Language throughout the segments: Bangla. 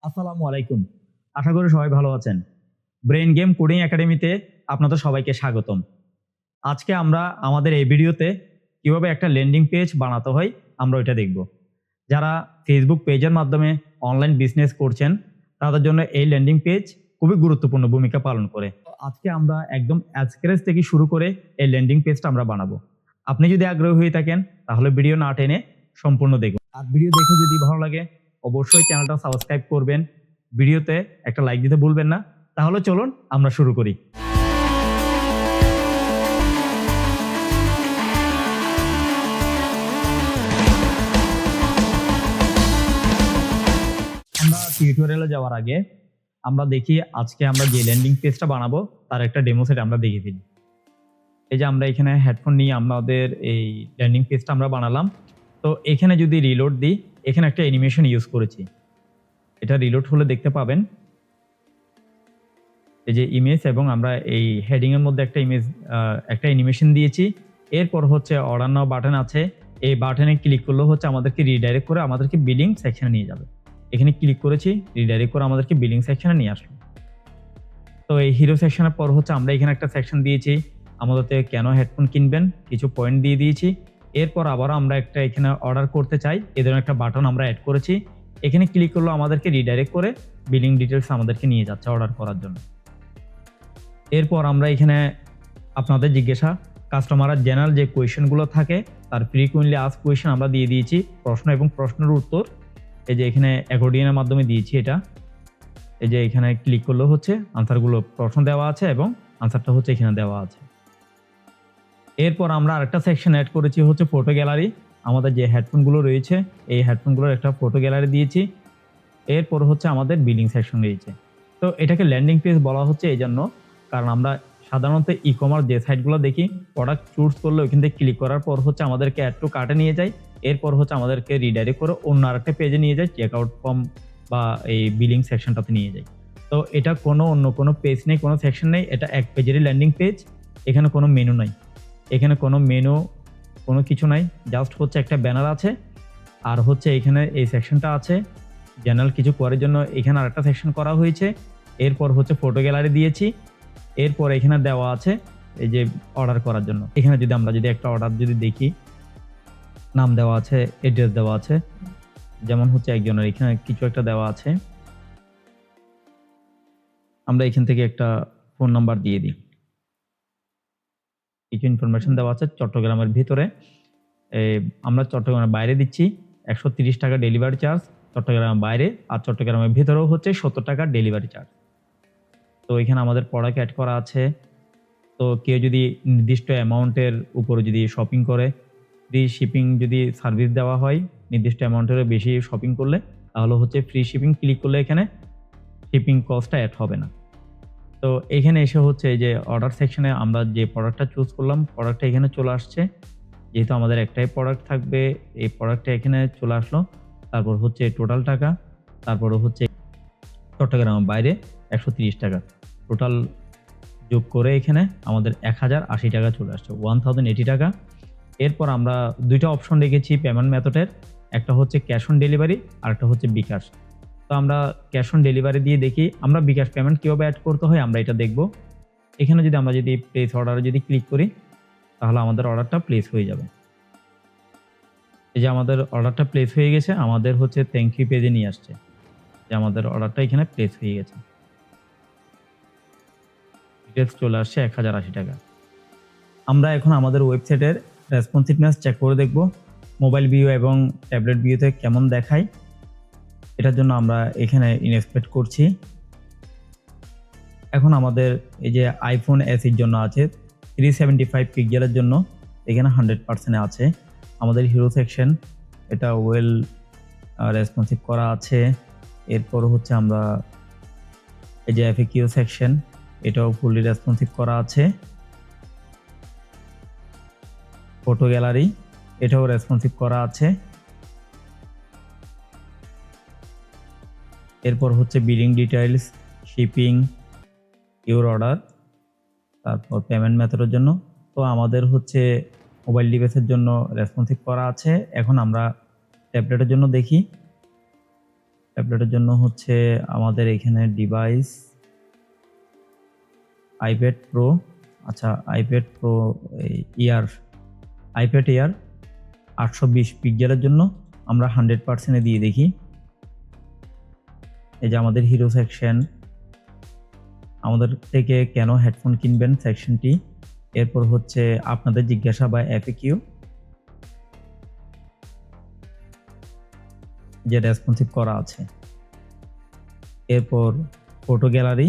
আসসালামু আলাইকুম। আশা করি সবাই ভালো আছেন। ব্রেইন গেম কোডিং একাডেমিতে আপনাদের সবাইকে স্বাগতম। আজকে আমরা আমাদের এই ভিডিওতে কিভাবে একটা ল্যান্ডিং পেজ বানাতে হয় আমরা ওইটা দেখব। যারা ফেসবুক পেজের মাধ্যমে অনলাইন বিজনেস করছেন তাদের জন্য এই ল্যান্ডিং পেজ খুবই গুরুত্বপূর্ণ ভূমিকা পালন করে। তো আজকে আমরা একদম স্ক্র্যাচ থেকে শুরু করে এই ল্যান্ডিং পেজটা আমরা বানাবো। আপনি যদি আগ্রহী হয়ে থাকেন তাহলে ভিডিও না টেনে সম্পূর্ণ দেখুন। আর ভিডিও দেখে যদি ভালো লাগে অবশ্যই চ্যানেলটা সাবস্ক্রাইব করবেন। ভিডিওতে একটা লাইক দিতে ভুলবেন না। তাহলে চলুন আমরা শুরু করি। আমরা টিউটোরিয়ালে যাওয়ার আগে আমরা দেখি আজকে আমরা যে ল্যান্ডিং পেজটা বানাবো তার একটা ডেমো সেট আমরা দেখে ফেলি। এই যে আমরা এখানে হেডফোন নিয়ে আমাদের এই ল্যান্ডিং পেজটা আমরা বানালাম। তো এখানে যদি রিলোড দিই, এখানে একটা অ্যানিমেশন ইউজ করেছি। এটা রিলোড হলে দেখতে পাবেন এই যে ইমেজ, এবং আমরা এই হেডিং এর মধ্যে একটা ইমেজ একটা অ্যানিমেশন দিয়েছি। এরপর হচ্ছে অর্ডার নাও বাটন আছে। এই বাটনে ক্লিক করলে হচ্ছে আমাদেরকে রিডাইরেক্ট করে আমাদেরকে বিলিং সেকশনে নিয়ে যাবে। এখানে ক্লিক করেছি, রিডাইরেক্ট করে আমাদেরকে বিলিং সেকশনে নিয়ে আসলো। তো এই হিরো সেকশনের পর হচ্ছে আমরা এখানে একটা সেকশন দিয়েছি আমাদের কেন হেডফোন কিনবেন, কিছু পয়েন্ট দিয়ে দিয়েছি। এরপর আবারও আমরা একটা এখানে অর্ডার করতে চাই, এই ধরনের একটা বাটন আমরা অ্যাড করেছি। এখানে ক্লিক করলে আমাদেরকে রিডাইরেক্ট করে বিলিং ডিটেলস আমাদেরকে নিয়ে যাচ্ছে অর্ডার করার জন্য। এরপর আমরা এখানে আপনাদের জিজ্ঞাসা কাস্টমারের জেনারেল যে কোয়েশনগুলো থাকে তার ফ্রিকুয়েন্টলি আস্ক কোয়েশন আমরা দিয়ে দিয়েছি, প্রশ্ন এবং প্রশ্নের উত্তর। এই যে এখানে অ্যাকর্ডিয়নের মাধ্যমে দিয়েছি এটা। এই যে এখানে ক্লিক করলে হচ্ছে আনসারগুলো প্রশ্ন দেওয়া আছে এবং আনসারটা হচ্ছে এখানে দেওয়া আছে। এরপর আমরা আরেকটা সেকশন অ্যাড করেছি হচ্ছে ফটো গ্যালারি। আমাদের যে হেডফোনগুলো রয়েছে এই হেডফোনগুলোর একটা ফটো গ্যালারি দিয়েছি। এরপর হচ্ছে আমাদের বিলিং সেকশন রয়েছে। তো এটাকে ল্যান্ডিং পেজ বলা হচ্ছে এই জন্য, কারণ আমরা সাধারণত ই কমার্স যে সাইটগুলো দেখি প্রোডাক্ট চুজ করলে ওইখান থেকে ক্লিক করার পর হচ্ছে আমাদেরকে অ্যাড টু কার্টে নিয়ে যায়। এরপর হচ্ছে আমাদেরকে রিডাইরেক্ট করে অন্য আরেকটা পেজে নিয়ে যায়, চেকআউট ফর্ম বা এই বিলিং সেকশনটাতে নিয়ে যায়। তো এটা অন্য কোনো পেজ নেই, কোনো সেকশন নেই, এটা এক পেজেরই ল্যান্ডিং পেজ। এখানে কোনো মেনু নাই, এখানে কোনো মেনু কোনো কিছু নাই, জাস্ট হচ্ছে একটা ব্যানার আছে আর হচ্ছে এখানে এই সেকশনটা আছে জেনারেল কিছু করার জন্য। এখানে আরেকটা সেকশন করা হয়েছে। এরপর হচ্ছে ফটো গ্যালারি দিয়েছি। এরপর এখানে দেওয়া আছে এই যে অর্ডার করার জন্য। এখানে যদি আমরা একটা অর্ডার যদি দেখি, নাম দেওয়া আছে, অ্যাড্রেস দেওয়া আছে, যেমন হচ্ছে একজনের এখানে কিছু একটা দেওয়া আছে। আমরা এখান থেকে একটা ফোন নাম্বার দিয়ে দিই। কিছু ইনফরমেশন দেওয়া আছে চট্টগ্রামের ভিতরে, আমরা চট্টগ্রামের বাইরে দিচ্ছি 130 টাকা ডেলিভারি চার্জ চট্টগ্রামের বাইরে, আর চট্টগ্রামের ভিতরেও হচ্ছে 70 টাকা ডেলিভারি চার্জ। তো এখানে আমাদের প্রোডাক্ট অ্যাড করা আছে। তো কেউ যদি নির্দিষ্ট অ্যামাউন্টের উপরে যদি শপিং করে, ফ্রি শিপিং যদি সার্ভিস দেওয়া হয় নির্দিষ্ট অ্যামাউন্টের বেশি শপিং করলে, তাহলে হচ্ছে ফ্রি শিপিং ক্লিক করলে এখানে শিপিং কস্টটা অ্যাড হবে না। তো এখানে এসে হচ্ছে এই যে অর্ডার সেকশনে আমরা যে প্রোডাক্টটা চুজ করলাম প্রোডাক্টটা এখানে চলে আসছে। যেহেতু আমাদের একটাই প্রোডাক্ট থাকবে, এই প্রোডাক্টটা এখানে চলে আসলো। তারপর হচ্ছে টোটাল টাকা, তারপরে হচ্ছে চট্টগ্রামের বাইরে 130 টাকা, টোটাল যোগ করে এখানে আমাদের 1080 টাকা চলে আসছে, 1080 টাকা। এরপর আমরা দুইটা অপশন রেখেছি পেমেন্ট মেথডের, একটা হচ্ছে ক্যাশ অন ডেলিভারি আর একটা হচ্ছে বিকাশ। তো আমরা ক্যাশ অন ডেলিভারি দিয়ে দেখি আমরা বিকাশ পেমেন্ট কীভাবে অ্যাড করতে হয় আমরা এটা দেখব। এখানে আমরা যদি প্লেস অর্ডারে যদি ক্লিক করি তাহলে আমাদের অর্ডারটা প্লেস হয়ে যাবে। এই যে আমাদের অর্ডারটা প্লেস হয়ে গেছে, আমাদের হচ্ছে থ্যাংক ইউ পেজে নিয়ে আসছে যে আমাদের অর্ডারটা এখানে প্লেস হয়ে গেছে। ডিটেলস চলে আসছে 1080 টাকা। আমরা এখন আমাদের ওয়েবসাইটের রেসপন্সিভনেস চেক করে দেখব মোবাইল ভিউ এবং ট্যাবলেট ভিউতে কেমন দেখায়। এটার জন্য আমরা এখানে ইনস্পেক্ট করছি। এখন আমাদের এই যে আইফোন এসির জন্য আছে 375 পিক্সেলের জন্য এখানে 100% আছে। আমাদের হিরো সেকশন এটা ওয়েল রেসপন্সিভ করা আছে। এরপর হচ্ছে আমরা এই যে এফএকিউ সেকশন এটাও ফুললি রেসপন্সিভ করা আছে। ফটো গ্যালারি এটাও রেসপন্সিভ করা আছে। এরপর হচ্ছে billing details, shipping, your order, তারপর পেমেন্ট মেথডের জন্য। তো আমাদের হচ্ছে মোবাইল ডিভাইসের জন্য রেসপন্সিভ করা আছে। এখন আমরা ট্যাবলেটের জন্য দেখি। ট্যাবলেটের জন্য হচ্ছে আমাদের এখানে ডিভাইস আইপ্যাড প্রো, আচ্ছা আইপ্যাড প্রো ইয়ার, আইপ্যাড এয়ার 820 পিক্সেলের জন্য আমরা 100% দিয়ে দেখি। এই যে আমাদের হিরো সেকশন, আমাদের থেকে কেন হেডফোন কিনবেন সেকশনটি, এরপর হচ্ছে আপনাদের জিজ্ঞাসা বা এফএকিউ যে রেসপন্সিভ করা আছে, এরপর ফটো গ্যালারি,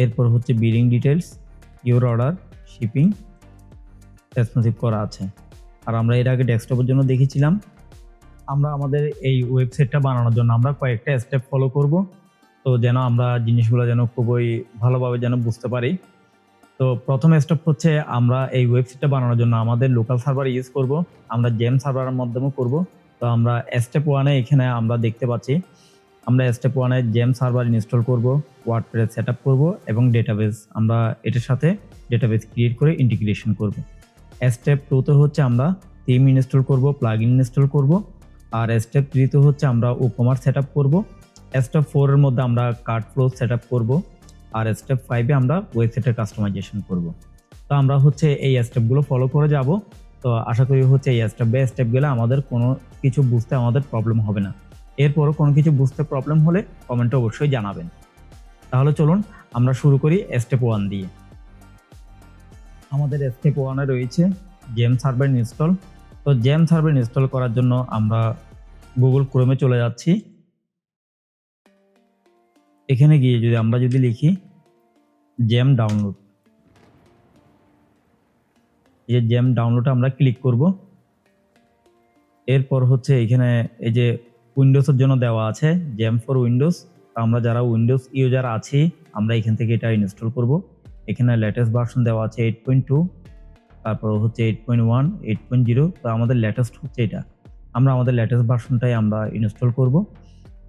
এরপর হচ্ছে billing details, your order, shipping responsive করা আছে। আর আমরা এর আগে ডেস্কটপের জন্য দেখেছিলাম। আমরা আমাদের এই ওয়েবসাইটটা বানানোর জন্য আমরা কয়েকটা স্টেপ ফলো করব, তো যেন আমরা জিনিসগুলো যেন খুবই ভালোভাবে যেন বুঝতে পারি। তো প্রথম স্টেপ হচ্ছে আমরা এই ওয়েবসাইটটা বানানোর জন্য আমাদের লোকাল সার্ভার ইউজ করব, আমরা জেম সার্ভারের মাধ্যমে করব। তো আমরা স্টেপ 1-এ এখানে আমরা দেখতে পাচ্ছি, আমরা স্টেপ 1-এ জেম সার্ভার ইনস্টল করব, ওয়ার্ডপ্রেস সেটআপ করব এবং ডেটাবেস আমরা এটার সাথে ডেটাবেস ক্রিয়েট করে ইন্টিগ্রেশন করব। স্টেপ 2-তে হচ্ছে আমরা থিম ইনস্টল করব, প্লাগইন ইনস্টল করব। আর স্টেপ 3-তে হচ্ছে আমরা ই-কমার্স সেটআপ করব। স্টেপ 4-এর মধ্যে আমরা কার্ট ফ্লো সেটআপ করব। আর স্টেপ 5-এ আমরা ওয়েবসাইটের কাস্টমাইজেশন করব। তো আমরা হচ্ছে এই স্টেপগুলো ফলো করে যাব। তো আশা করি হচ্ছে এই স্টেপ বাই স্টেপ গেলে আমাদের কোনো কিছু বুঝতে আমাদের প্রবলেম হবে না। এরপরও কোনো কিছু বুঝতে প্রবলেম হলে কমেন্টে অবশ্যই জানাবেন। তাহলে চলুন আমরা শুরু করি স্টেপ 1 দিয়ে। আমাদের স্টেপ 1-এ রয়েছে জেম সার্ভার ইনস্টল। তো জেম সার্ভার ইনস্টল করার জন্য আমরা গুগল ক্রোমে চলে যাচ্ছি। এখানে গিয়ে আমরা যদি লিখি জেম ডাউনলোড, এই যে জেম ডাউনলোডে আমরা ক্লিক করব। এরপর হচ্ছে এখানে এই যে উইন্ডোজের জন্য দেওয়া আছে জেম ফর উইন্ডোজ। আমরা যারা উইন্ডোজ ইউজার আছি আমরা এখান থেকে এটা ইনস্টল করব। এখানে লেটেস্ট ভার্সন দেওয়া আছে 8.2, তারপর হচ্ছে 8.1, 8.0। তো আমাদের লেটেস্ট হচ্ছে এটা, আমরা আমাদের লেটেস্ট ভার্সনটাই আমরা ইনস্টল করব।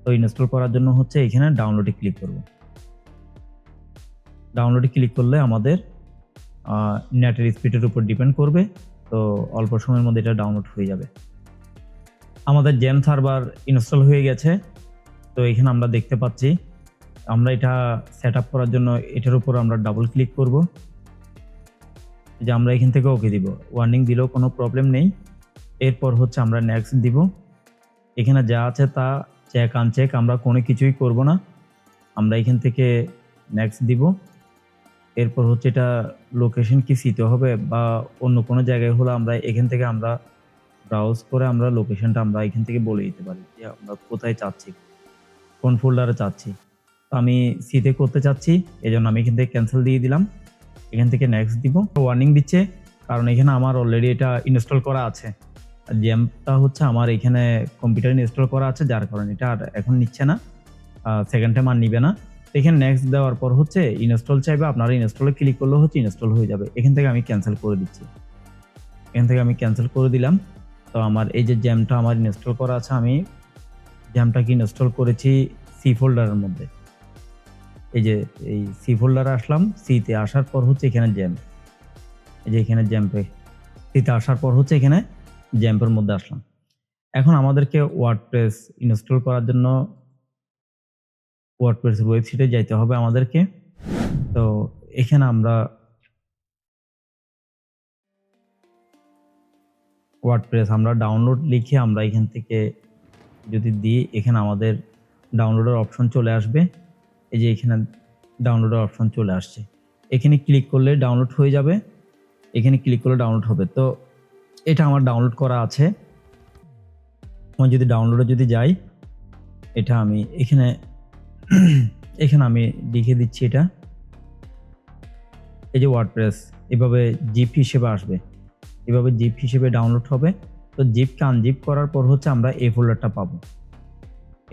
তো ইনস্টল করার জন্য হচ্ছে এখানে ডাউনলোডে ক্লিক করব। ডাউনলোডে ক্লিক করলে আমাদের নেটের স্পিডের উপর ডিপেন্ড করবে, তো অল্প সময়ের মধ্যে এটা ডাউনলোড হয়ে যাবে। আমাদের জেম সার্ভার ইনস্টল হয়ে গেছে। তো এখানে আমরা দেখতে পাচ্ছি, আমরা এটা সেট আপ করার জন্য এটার উপর আমরা ডাবল ক্লিক করব। যে আমরা এখান থেকে ওকে দিব, ওয়ার্নিং দিলেও কোনো প্রবলেম নেই। এরপর হচ্ছে আমরা নেক্সট দিব। এখানে যা আছে তা চেক আনচেক আমরা কোনো কিছুই করব না, আমরা এখান থেকে নেক্সট দিব। এরপর হচ্ছে এটা লোকেশন কি সিতে হবে বা অন্য কোনো জায়গায় হলে আমরা এখান থেকে আমরা ব্রাউজ করে আমরা লোকেশনটা আমরা এখান থেকে বলে দিতে পারি যে আমরা কোথায় চাচ্ছি, কোন ফোল্ডারে চাচ্ছি। তো আমি সিতে করতে চাচ্ছি, এই জন্য আমি এখান থেকে ক্যান্সেল দিয়ে দিলাম। এখান থেকে নেক্সট দিব। ওয়ার্নিং দিচ্ছে কারণ এখানে আমার অলরেডি এটা ইনস্টল করা আছে। আর জেমটা হচ্ছে আমার এখানে কম্পিউটারে ইনস্টল করা আছে, যার কারণে এটা আর এখন নিচ্ছে না, সেকেন্ড টাইম আর নিবে না। এখানে নেক্সট দেওয়ার পর হচ্ছে ইনস্টল চাইবে, আপনারা ইনস্টলে ক্লিক করলে হচ্ছে ইনস্টল হয়ে যাবে। এখান থেকে আমি ক্যান্সেল করে দিচ্ছি, এখান থেকে আমি ক্যান্সেল করে দিলাম। তো আমার এই যে জ্যামটা আমার ইনস্টল করা আছে, আমি জ্যামটাকে ইনস্টল করেছি সি ফোল্ডারের মধ্যে। এই যে এই সি ফোল্ডারে আসলাম, সিতে আসার পর হচ্ছে এখানে জ্যাম, এই যে এখানে জ্যাম্পে সিতে আসার পর হচ্ছে এখানে জ্যাম্পের মধ্যে আসলাম। এখন আমাদেরকে ওয়ার্ডপ্রেস ইনস্টল করার জন্য ওয়ার্ডপ্রেস ওয়েবসাইটে যাইতে হবে আমাদেরকে। তো এখানে আমরা ওয়ার্ডপ্রেস আমরা ডাউনলোড লিখে আমরা এখান থেকে যদি দিই, এখানে আমাদের ডাউনলোডের অপশন চলে আসবে। এই যে এখানে ডাউনলোডের অপশন চলে আসছে, এখানে ক্লিক করলে ডাউনলোড হয়ে যাবে, এখানে ক্লিক করলে ডাউনলোড হবে। তো এটা আমার ডাউনলোড করা আছে। আমি যদি ডাউনলোডে যদি যাই, এটা আমি এখানে এখানে আমি লিখে দিচ্ছি এটা, এই যে ওয়ার্ডপ্রেস এভাবে জিপ হিসেবে আসবে, এভাবে জিপ হিসেবে ডাউনলোড হবে। তো জিপকে আনজিপ করার পর হচ্ছে আমরা এই ফোল্ডারটা পাবো,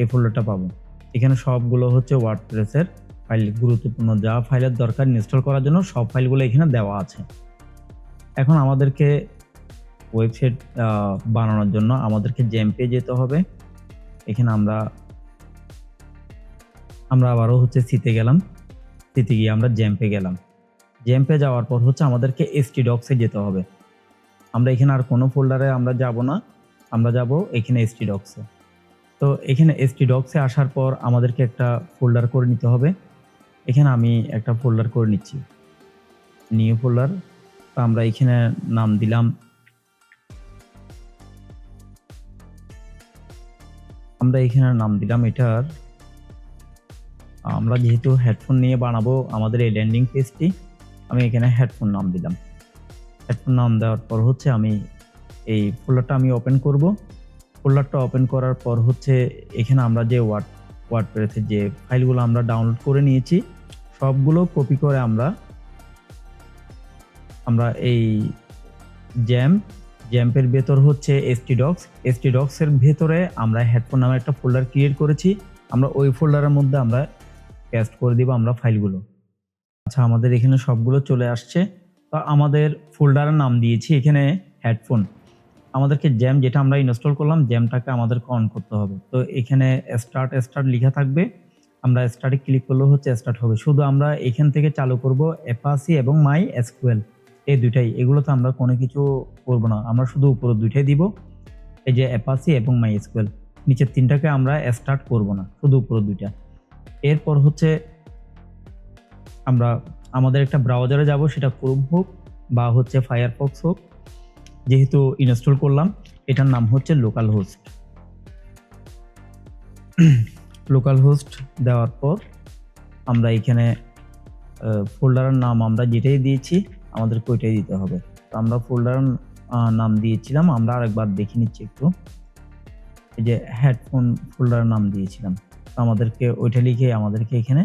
এই ফোল্ডারটা পাবো। এখানে সবগুলো হচ্ছে ওয়ার্ডপ্রেসের ফাইল, গুরুত্বপূর্ণ যা ফাইলের দরকার ইনস্টল করার জন্য সব ফাইলগুলো এখানে দেওয়া আছে। এখন আমাদেরকে ওয়েবসাইট বানানোর জন্য আমাদেরকে জেমপে যেতে হবে। এখানে আমরা আবারও হচ্ছে সিতে গেলাম, সিতে গিয়ে আমরা জেমপে গেলাম। জেমপে যাওয়ার পর হচ্ছে আমাদেরকে htdocs-এ যেতে হবে। আমরা এখানে আর কোনো ফোল্ডারে আমরা যাব না, আমরা যাব এখানে htdocs-এ। তো এখানে htdocs এ আসার পর আমাদেরকে একটা ফোল্ডার করে নিতে হবে। এখানে আমি একটা ফোল্ডার করে নিচ্ছি, নিউ ফোল্ডার। তো আমরা এখানে নাম দিলাম, এটার, আমরা যেহেতু হেডফোন নিয়ে বানাবো আমাদের এই ল্যান্ডিং পেজটি, আমি এখানে হেডফোন নাম দিলাম। হেডফোন নাম দেওয়ার পর হচ্ছে আমি এই ফোল্ডারটা আমি ওপেন করব। ফোল্ডারটা ওপেন করার পর হচ্ছে এখানে আমরা যে ওয়ার্ডপ্রেসের যে ফাইলগুলো আমরা ডাউনলোড করে নিয়েছি সবগুলো কপি করে আমরা এই জ্যাম্পের ভেতর হচ্ছে htdocs এর ভেতরে আমরা হেডফোন নামে একটা ফোল্ডার ক্রিয়েট করেছি। আমরা ওই ফোল্ডারের মধ্যে আমরা পেস্ট করে দিব আমরা ফাইলগুলো। আচ্ছা, আমাদের এখানে সবগুলো চলে আসছে। তো আমাদের ফোল্ডারের নাম দিয়েছি এখানে হেডফোন। আমাদেরকে জ্যাম যেটা আমরা ইনস্টল করলাম জ্যামটাকে আমাদেরকে অন করতে হবে। তো এখানে স্টার্ট লেখা থাকবে, আমরা স্টার্টে ক্লিক করলে হচ্ছে স্টার্ট হবে। শুধু আমরা এখান থেকে চালু করব অ্যাপাচি এবং MySQL, এই দুইটাই। এগুলোতে আমরা কোনো কিছু করব না, আমরা শুধু উপরে দুইটাই দিব, এই যে অ্যাপাচি এবং MySQL। নিচের তিনটাকে আমরা স্টার্ট করব না, শুধু উপরে দুইটা। এরপর হচ্ছে আমরা আমাদের একটা ব্রাউজারে যাব, সেটা ক্রোম হোক বা হচ্ছে ফায়ারফক্স হোক। যেহেতু ইনস্টল করলাম এটার নাম হচ্ছে লোকাল হোস্ট দেওয়ার পর আমরা এখানে ফোল্ডারের নাম আমরা যেটাই দিয়েছি আমাদেরকে ওইটাই দিতে হবে। তো আমরা ফোল্ডারের নাম দিয়েছিলাম, আমরা আরেকবার দেখে নিচ্ছি একটু। এই যে হেডফোন ফোল্ডারের নাম দিয়েছিলাম, তো আমাদেরকে ওইটা লিখে আমাদেরকে এখানে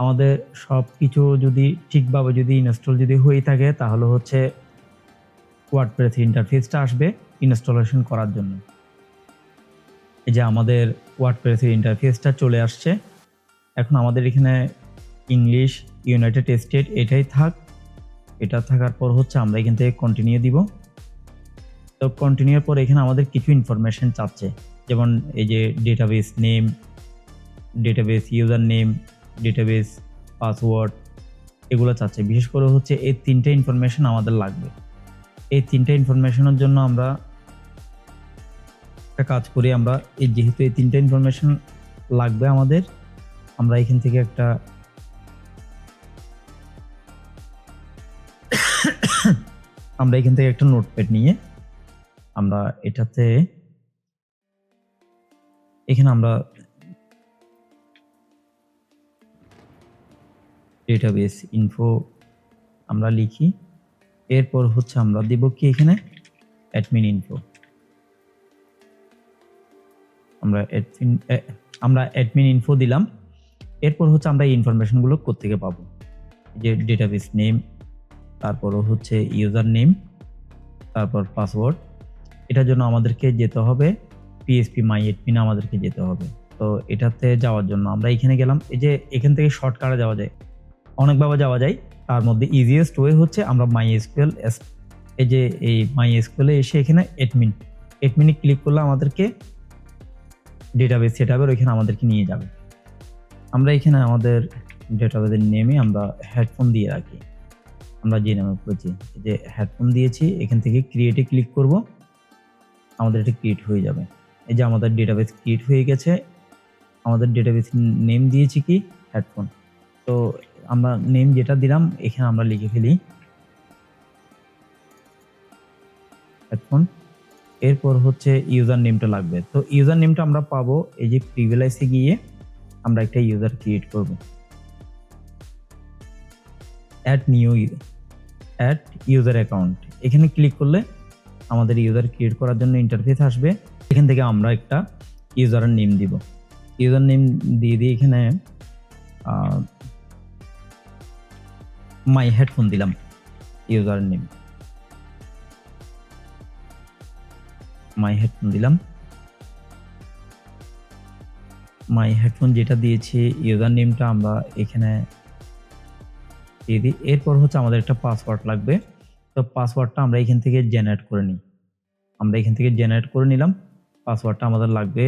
আমাদের সব কিছু যদি ঠিকভাবে যদি ইনস্টল যদি হয়ে থাকে তাহলে হচ্ছে ওয়ার্ডপ্রেস ইন্টারফেসটা আসবে ইনস্টলেশন করার জন্য। এই যে আমাদের ওয়ার্ডপ্রেসের ইন্টারফেসটা চলে আসছে। এখন আমাদের এখানে ইংলিশ, ইউনাইটেড স্টেট এটাই থাক। এটা থাকার পর হচ্ছে আমরা এখান থেকে কন্টিনিউ দিব। তো কন্টিনিউর পর এখানে আমাদের কিছু ইনফরমেশন চাচ্ছে, যেমন এই যে database name, database user name, database password, এগুলো চাচ্ছে। বিশেষ করে হচ্ছে এই তিনটে ইনফরমেশন আমাদের লাগবে। এই তিনটে ইনফরমেশনের জন্য আমরা একটা কাজ করি, আমরা যেহেতু এই তিনটে ইনফরমেশন লাগবে আমাদের, আমরা এখান থেকে একটা নোটপ্যাড নিয়ে আমরা এখানে আমরা ডেটাবেস ইনফো আমরা লিখি। এরপর হচ্ছে আমরা দিব কি এখানে অ্যাডমিন ইনফো। আমরা অ্যাডমিন ইনফো দিলাম। এরপর হচ্ছে আমরা এই ইনফরমেশনগুলো কোত্থেকে পাবো, যে ডেটাবেস নেম, তারপর হচ্ছে ইউজার নেম, তারপর পাসওয়ার্ড। এটার জন্য আমাদেরকে যেতে হবে PHP MyAdmin, আমাদেরকে যেতে হবে। তো এটাতে যাওয়ার জন্য আমরা এখানে গেলাম। এই যে এখান থেকে শর্টকাটে যাওয়া যায়, অনেকভাবে যাওয়া যায়। তার মধ্যে ইজিয়েস্ট ওয়ে হচ্ছে আমরা MySQL, এই MySQL এ এসে এখানে অ্যাডমিনে ক্লিক করলে আমাদেরকে ডেটাবেস সেটআপের ওইখানে আমাদেরকে নিয়ে যাবে। আমরা এখানে আমাদের ডেটাবেসের নেমে আমরা হেডফোন দিয়ে রাখি, আমরা যে নামে করেছি যে হেডফোন দিয়েছি। এখান থেকে ক্রিয়েটে ক্লিক করব, আমাদের এটা ক্রিয়েট হয়ে যাবে। এই যে আমাদের ডেটাবেস ক্রিয়েট হয়ে গেছে। আমাদের ডেটাবেস নেম দিয়েছি কি হেডফোন। তো আমরা নেম যেটা দিলাম এখানে আমরা লিখে ফেলি হেডফোন। এরপর হচ্ছে ইউজার নেমটা লাগবে। তো ইউজার নেমটা আমরা পাবো এই যে প্রিভিলেজে গিয়ে আমরা একটা ইউজার ক্রিয়েট করব। অ্যাড ইউজার অ্যাকাউন্ট, এখানে ক্লিক করলে আমাদের ইউজার ক্রিয়েট করার জন্য ইন্টারফেস আসবে। এখান থেকে আমরা একটা ইউজারের নেম দিব। ইউজার নেম দিয়ে এখানে মাই হেডফোন দিলাম ইউজার নেম, মাই হেডফোন যেটা দিয়েছি ইউজার নেমটা আমরা এখানে দিয়ে দিই। এরপর হচ্ছে আমাদের একটা পাসওয়ার্ড লাগবে। তো পাসওয়ার্ডটা আমরা এখান থেকে জেনারেট করে নিলাম। পাসওয়ার্ডটা আমাদের লাগবে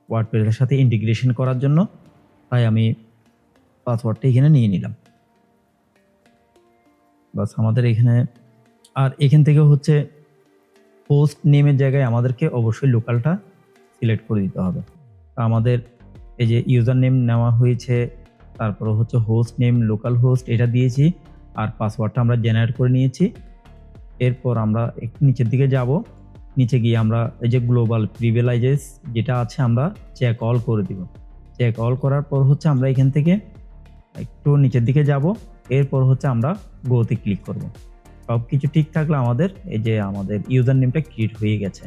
ওয়ার্ডপ্রেসের সাথে ইন্টিগ্রেশন করার জন্য, তাই আমি পাসওয়ার্ডটা এখানে নিয়ে নিলাম। বাস আমাদের এখানে, আর এখান থেকে হচ্ছে হোস্ট নেমের জায়গায় আমাদেরকে অবশ্যই লোকালটা সিলেক্ট করে দিতে হবে। তো আমাদের এই যে ইউজার নেম নেওয়া হয়েছে, তারপরে হচ্ছে হোস্ট নেম লোকাল হোস্ট এটা দিয়েছি, আর পাসওয়ার্ডটা আমরা জেনারেট করে নিয়েছি। এরপর আমরা একটু নিচের দিকে যাব, নিচে গিয়ে আমরা এই যে গ্লোবাল প্রিভিলেজেস যেটা আছে আমরা চেক অল করে দিব। চেক অল করার পর হচ্ছে আমরা এখান থেকে একটু নিচের দিকে যাব, এরপর হচ্ছে আমরা গোতে ক্লিক করব। সব কিছু ঠিক থাকলে আমাদের এই যে আমাদের ইউজার নেমটা ক্রিয়েট হয়ে গেছে।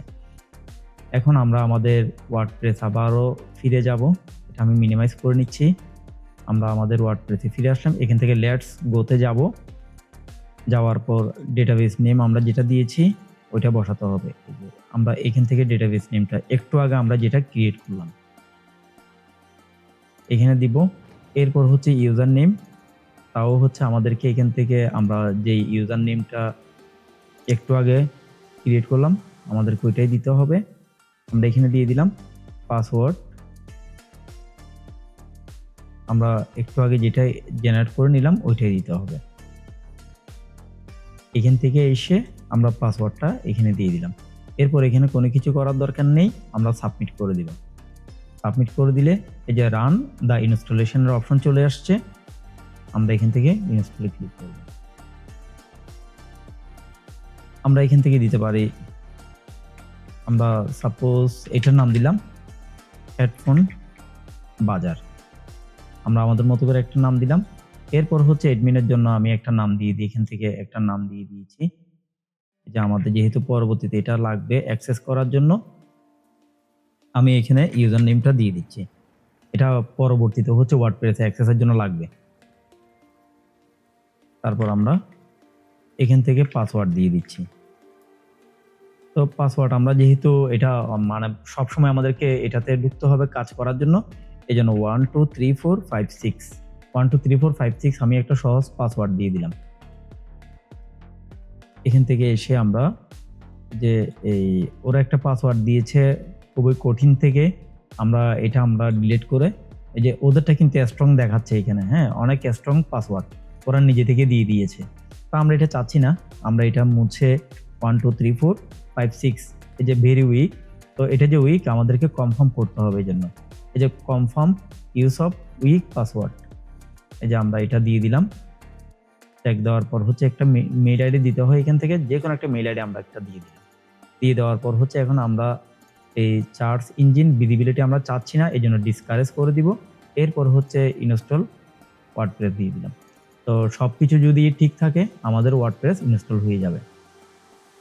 এখন আমরা আমাদের ওয়ার্ডপ্রেস আবারও ফিরে যাব, এটা আমি মিনিমাইজ করে নিচ্ছি। আমরা আমাদের ওয়ার্ডপ্রেসে ফিরে আসলাম, এখান থেকে লেটস গোতে যাব। যাওয়ার পর ডেটাবেস নেম আমরা যেটা দিয়েছি ওইটা বসাতে হবে। আমরা এখান থেকে ডেটাবেস নেমটা একটু আগে আমরা যেটা ক্রিয়েট করলাম এখানে দিব। এরপর হচ্ছে ইউজার নেম, তাও হচ্ছে আমাদেরকে এখান থেকে আমরা যেই ইউজার নেমটা একটু আগে ক্রিয়েট করলাম আমাদেরকে ওইটাই দিতে হবে। আমরা এখানে দিয়ে দিলাম পাসওয়ার্ড, আমরা একটু আগে যেটা জেনারেট করে নিলাম ওইটাই দিতে হবে। এখান থেকে এসে আমরা পাসওয়ার্ডটা এখানে দিয়ে দিলাম। এরপর এখানে কোনো কিছু করার দরকার নেই, আমরা সাবমিট করে দিব। সাবমিট করে দিলে এই যে রান দ্য ইনস্টলেশনের অপশন চলে আসছে, আমরা এখান থেকে ইনস্টলে ক্লিক করব। আমরা এখান থেকে দিতে পারি, আমরা সাপোজ এটার নাম দিলাম হেডফোন বাজার, আমরা আমাদের মতো করে একটা নাম দিলাম। এরপর হচ্ছে অ্যাডমিনের জন্য আমি একটা নাম দিয়ে দিই, এখান থেকে একটা নাম দিয়ে দিয়েছি যে আমাদের যেহেতু পরবর্তীতে এটা লাগবে অ্যাক্সেস করার জন্য, আমি এখানে ইউজার নেমটা দিয়ে দিচ্ছি। এটা পরবর্তীতে হচ্ছে ওয়ার্ডপ্রেসে অ্যাক্সেসের জন্য লাগবে। তারপর আমরা এখান থেকে পাসওয়ার্ড দিয়ে দিচ্ছি। তো পাসওয়ার্ড আমরা যেহেতু এটা মানে সবসময় আমাদেরকে এটাতে ঢুকতে হবে কাজ করার জন্য, এই জন্য 1 2 3 4 5 6 1 2 3 4 5 6 আমি একটা সহজ পাসওয়ার্ড দিয়ে দিলাম। এখান থেকে এসে আমরা যে এই ওরা একটা পাসওয়ার্ড দিয়েছে খুবই কঠিন থেকে, আমরা এটা আমরা ডিলিট করে এই যে ওদেরটা কিন্তু স্ট্রং দেখাচ্ছে এখানে, হ্যাঁ অনেক স্ট্রং পাসওয়ার্ড ওরা নিজে থেকে দিয়ে দিয়েছে। তো আমরা এটা চাচ্ছি না, আমরা এটা মুছে 1 2 3 4 5 6 এই যে ভেরি উইক, তো এটা যে উইক আমাদেরকে কনফার্ম করতে হবে। এই জন্য এই যে confirm use of week password, এই যে আমরা এটা দিয়ে দিলাম। চেক দেওয়ার পর হচ্ছে একটা মেইল আইডি দিতে হয়, এখান থেকে যে কোনো একটা মেইল আইডি আমরা একটা দিয়ে দিলাম। দিয়ে দেওয়ার পর হচ্ছে এখন আমরা এই সার্চ ইঞ্জিন ভিজিবিলিটি আমরা চাচ্ছি না, এই জন্য ডিসকারেজ করে দিব। এরপর হচ্ছে ইনস্টল ওয়ার্ডপ্রেস দিয়ে দিলাম। তো সব কিছু যদি ঠিক থাকে আমাদের ওয়ার্ডপ্রেস ইনস্টল হয়ে যাবে।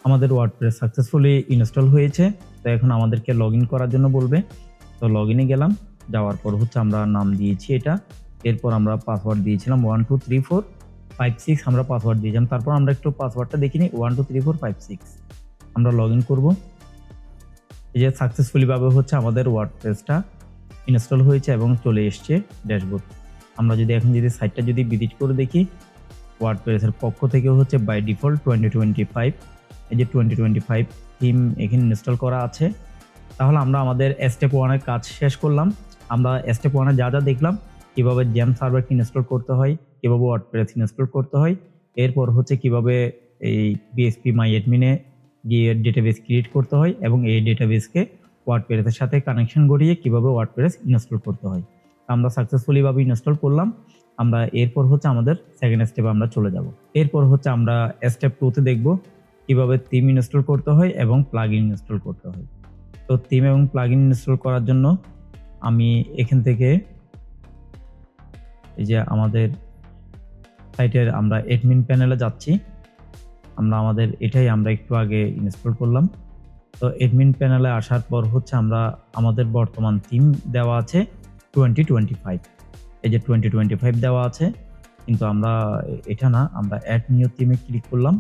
আমাদের ওয়ার্ডপ্রেস সাকসেসফুলি ইনস্টল হয়েছে। তো এখন আমাদেরকে লগ ইন করার জন্য বলবে, তো লগ ইনে গেলাম। যাওয়ার পর হচ্ছে আমরা নাম দিয়েছি এটা, এরপর আমরা পাসওয়ার্ড দিয়েছিলাম 1 2 3 4 5 6 আমরা পাসওয়ার্ড দিয়েছিলাম। তারপর আমরা একটু পাসওয়ার্ডটা দেখিনি 1 2 3 4 5 6 আমরা লগ ইন করবো। এই যে সাকসেসফুলি ভাবে হচ্ছে আমাদের ওয়ার্ডপ্রেসটা ইনস্টল হয়েছে এবং চলে এসছে ড্যাশবোর্ড। আমরা যদি এখন যদি সাইটটা যদি ভিজিট করে দেখি, ওয়ার্ডপ্রেসের পক্ষ থেকে হচ্ছে বাই ডিফল্ট 2025 এই যে 2025 থিম এখানে ইনস্টল করা আছে। তাহলে আমরা আমাদের স্টেপ 1 এর কাজ শেষ করলাম। আমরা স্টেপ 1 এ যা যা দেখলাম, কিভাবে জেম সার্ভারকে ইনস্টল করতে হয়, কিভাবে ওয়ার্ডপ্রেস ইনস্টল করতে হয়, এরপর হচ্ছে কিভাবে এই পিএইচপি মাই অ্যাডমিনে গিয়ে ডেটাবেস ক্রিয়েট করতে হয় এবং এই ডেটাবেসকে ওয়ার্ডপ্রেসের সাথে কানেকশন গড়িয়ে কিভাবে ওয়ার্ডপ্রেস ইনস্টল করতে হয়। আমরা সাকসেসফুলি ভাবে ইনস্টল করলাম। আমরা এরপর হচ্ছে আমাদের সেকেন্ড স্টেপে আমরা চলে যাব। এরপর হচ্ছে আমরা স্টেপ 2 তে দেখব কিভাবে থিম ইনস্টল করতে হয় এবং প্লাগইন ইনস্টল করতে হয়। তো থিম এবং প্লাগইন ইনস্টল করার জন্য আমি এখান থেকে এই যে আমাদের সাইটের আমরা অ্যাডমিন প্যানেলে যাচ্ছি। আমরা আমাদের এটাই আমরা একটু আগে ইনস্টল করলাম। তো অ্যাডমিন প্যানেলে আসার পর হচ্ছে আমরা আমাদের বর্তমান থিম দেওয়া আছে 2025, এই যে 2025 দেওয়া আছে, কিন্তু আমরা এটা না, আমরা অ্যাড নিউ থিমে ক্লিক করলাম।